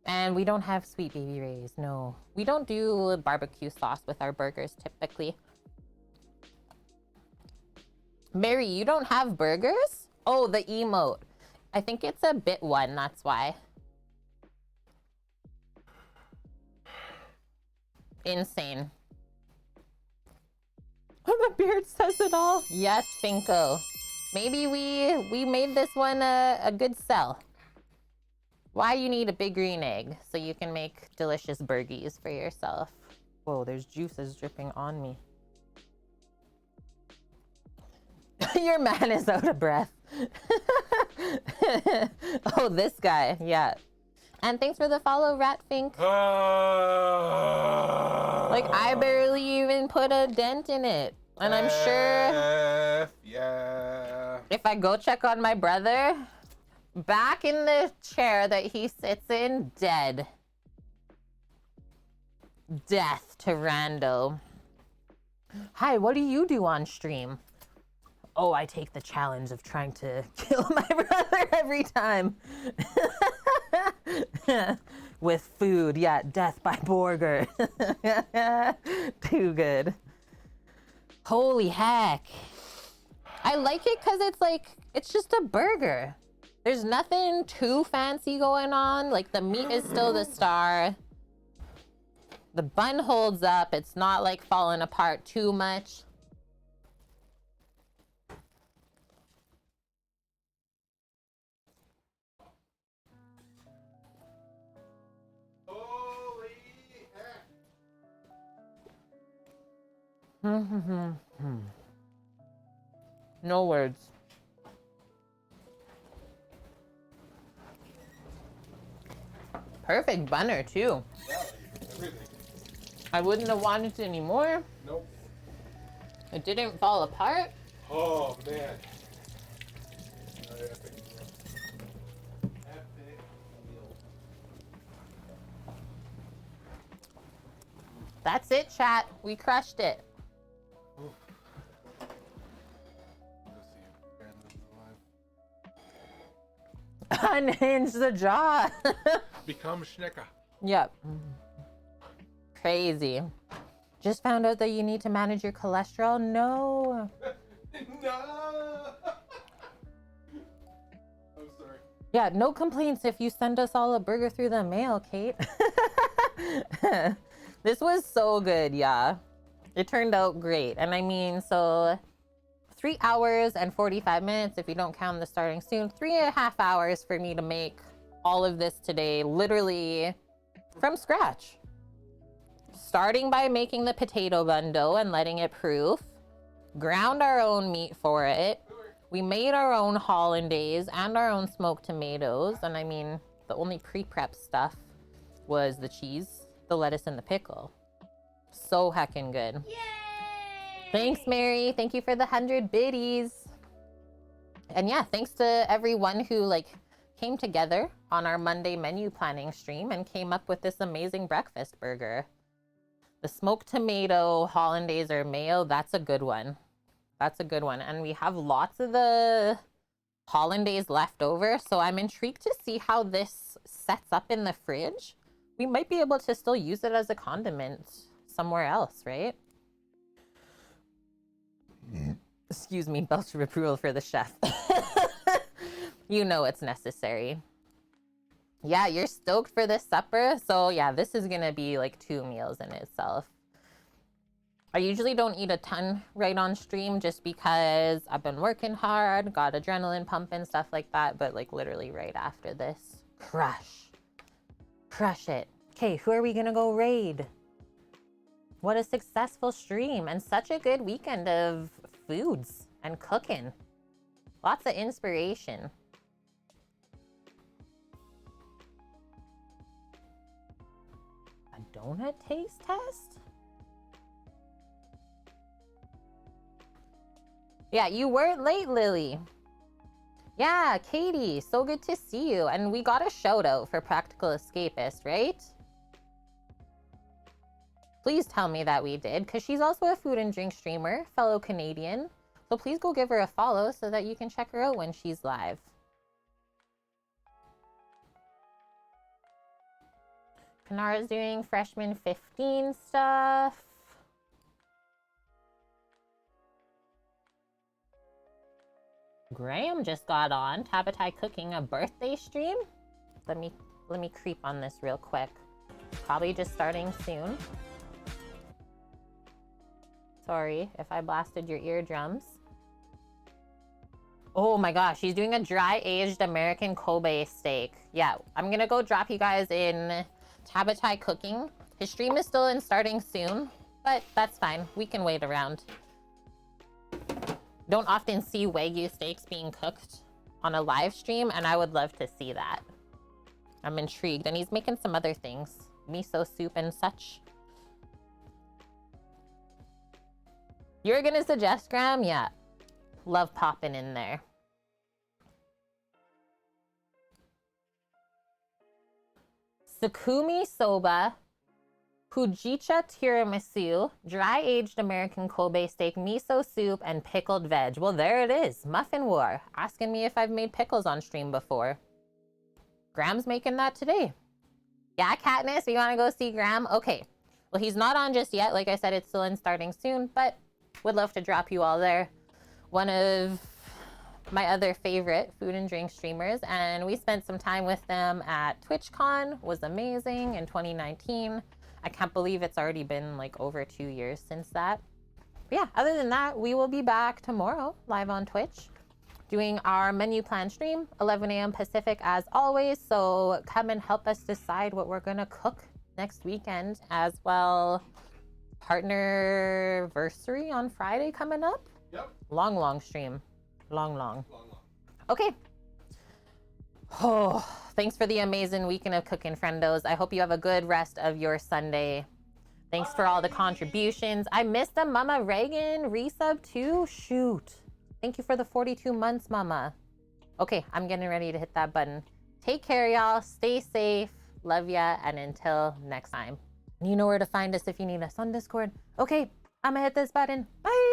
And we don't have Sweet Baby Ray's, no. We don't do barbecue sauce with our burgers typically. Mary, you don't have burgers? Oh, the emote. I think it's a bit one, that's why. Insane. The beard says it all. Yes, Finko. Maybe we made this one a good sell. Why you need a big green egg so you can make delicious burgies for yourself. Whoa, there's juices dripping on me. Your man is out of breath. Oh, this guy, yeah. And thanks for the follow, Ratfink. Like, I barely even put a dent in it. And I'm sure yeah. if I go check on my brother, back in the chair that he sits in, dead. Death to rando. Hi, what do you do on stream? Oh, I take the challenge of trying to kill my brother every time. With food, yeah, death by burger. Too good. Holy heck. I like it because it's like, it's just a burger. There's nothing too fancy going on. Like, the meat is still the star. The bun holds up. It's not like falling apart too much. No words. Perfect bunner too. Yeah, everything. I wouldn't have wanted it anymore. Nope. It didn't fall apart. Oh, man. Epic meal. Epic meal. That's it, chat. We crushed it. Oof. Let's see if Brandon's alive. Unhinge the jaw. Become Schnecker. Yep. Crazy. Just found out that you need to manage your cholesterol. No. No. I'm sorry. Yeah, no complaints if you send us all a burger through the mail, Kate. This was so good, yeah. It turned out great. And I mean, so 3 hours and 45 minutes, if you don't count the starting soon, 3.5 hours for me to make all of this today, literally from scratch. Starting by making the potato bun dough and letting it proof, ground our own meat for it. We made our own hollandaise and our own smoked tomatoes. And I mean, the only pre-prep stuff was the cheese, the lettuce, and the pickle. So heckin' good. Yay! Thanks, Mary. Thank you for the 100 biddies. And yeah, thanks to everyone who like came together on our Monday menu planning stream and came up with this amazing breakfast burger. The smoked tomato hollandaise or mayo, that's a good one. That's a good one. And we have lots of the hollandaise left over, so I'm intrigued to see how this sets up in the fridge. We might be able to still use it as a condiment somewhere else, right? Excuse me, belch of approval for the chef. You know it's necessary. Yeah, you're stoked for this supper. So yeah, this is gonna be like 2 meals in itself. I usually don't eat a ton right on stream just because I've been working hard, got adrenaline pumping, stuff like that. But like literally right after this, crush it. Okay, who are we gonna go raid? What a successful stream and such a good weekend of foods and cooking. Lots of inspiration. A donut taste test? Yeah, you weren't late, Lily. Yeah, Katie, so good to see you. And we got a shout out for Practical Escapist, right? Please tell me that we did, because she's also a food and drink streamer, fellow Canadian. So please go give her a follow so that you can check her out when she's live. Kanara's doing freshman 15 stuff. Graham just got on. Tabatai cooking a birthday stream. Let me creep on this real quick. Probably just starting soon. Sorry if I blasted your eardrums. Oh my gosh, he's doing a dry aged American Kobe steak. Yeah, I'm gonna go drop you guys in Tabatai cooking. His stream is still in starting soon, but that's fine. We can wait around. Don't often see Wagyu steaks being cooked on a live stream, and I would love to see that. I'm intrigued, and he's making some other things. Miso soup and such. You're gonna suggest, Graham? Yeah. Love popping in there. Sukumi soba, Fujicha tiramisu, dry-aged American Kobe steak, miso soup, and pickled veg. Well, there it is. Muffin War. Asking me if I've made pickles on stream before. Graham's making that today. Yeah, Katniss, we want to go see Graham? Okay. Well, he's not on just yet. Like I said, it's still in starting soon, but would love to drop you all there. One of my other favorite food and drink streamers, and we spent some time with them at TwitchCon. Was amazing in 2019. I can't believe it's already been like over 2 years since that. But yeah, other than that, we will be back tomorrow live on Twitch doing our menu plan stream, 11 a.m. Pacific as always. So come and help us decide what we're gonna cook next weekend as well. Partnerversary on Friday coming up. Yep. Long stream. Long. Long. Okay. Oh, thanks for the amazing weekend of cooking, friendos. I hope you have a good rest of your Sunday. Thanks for all the contributions. I missed them, Mama Reagan. Resub too? Shoot. Thank you for the 42 months, Mama. Okay, I'm getting ready to hit that button. Take care, y'all. Stay safe. Love ya. And until next time. You know where to find us if you need us on Discord. Okay, I'm gonna hit this button. Bye.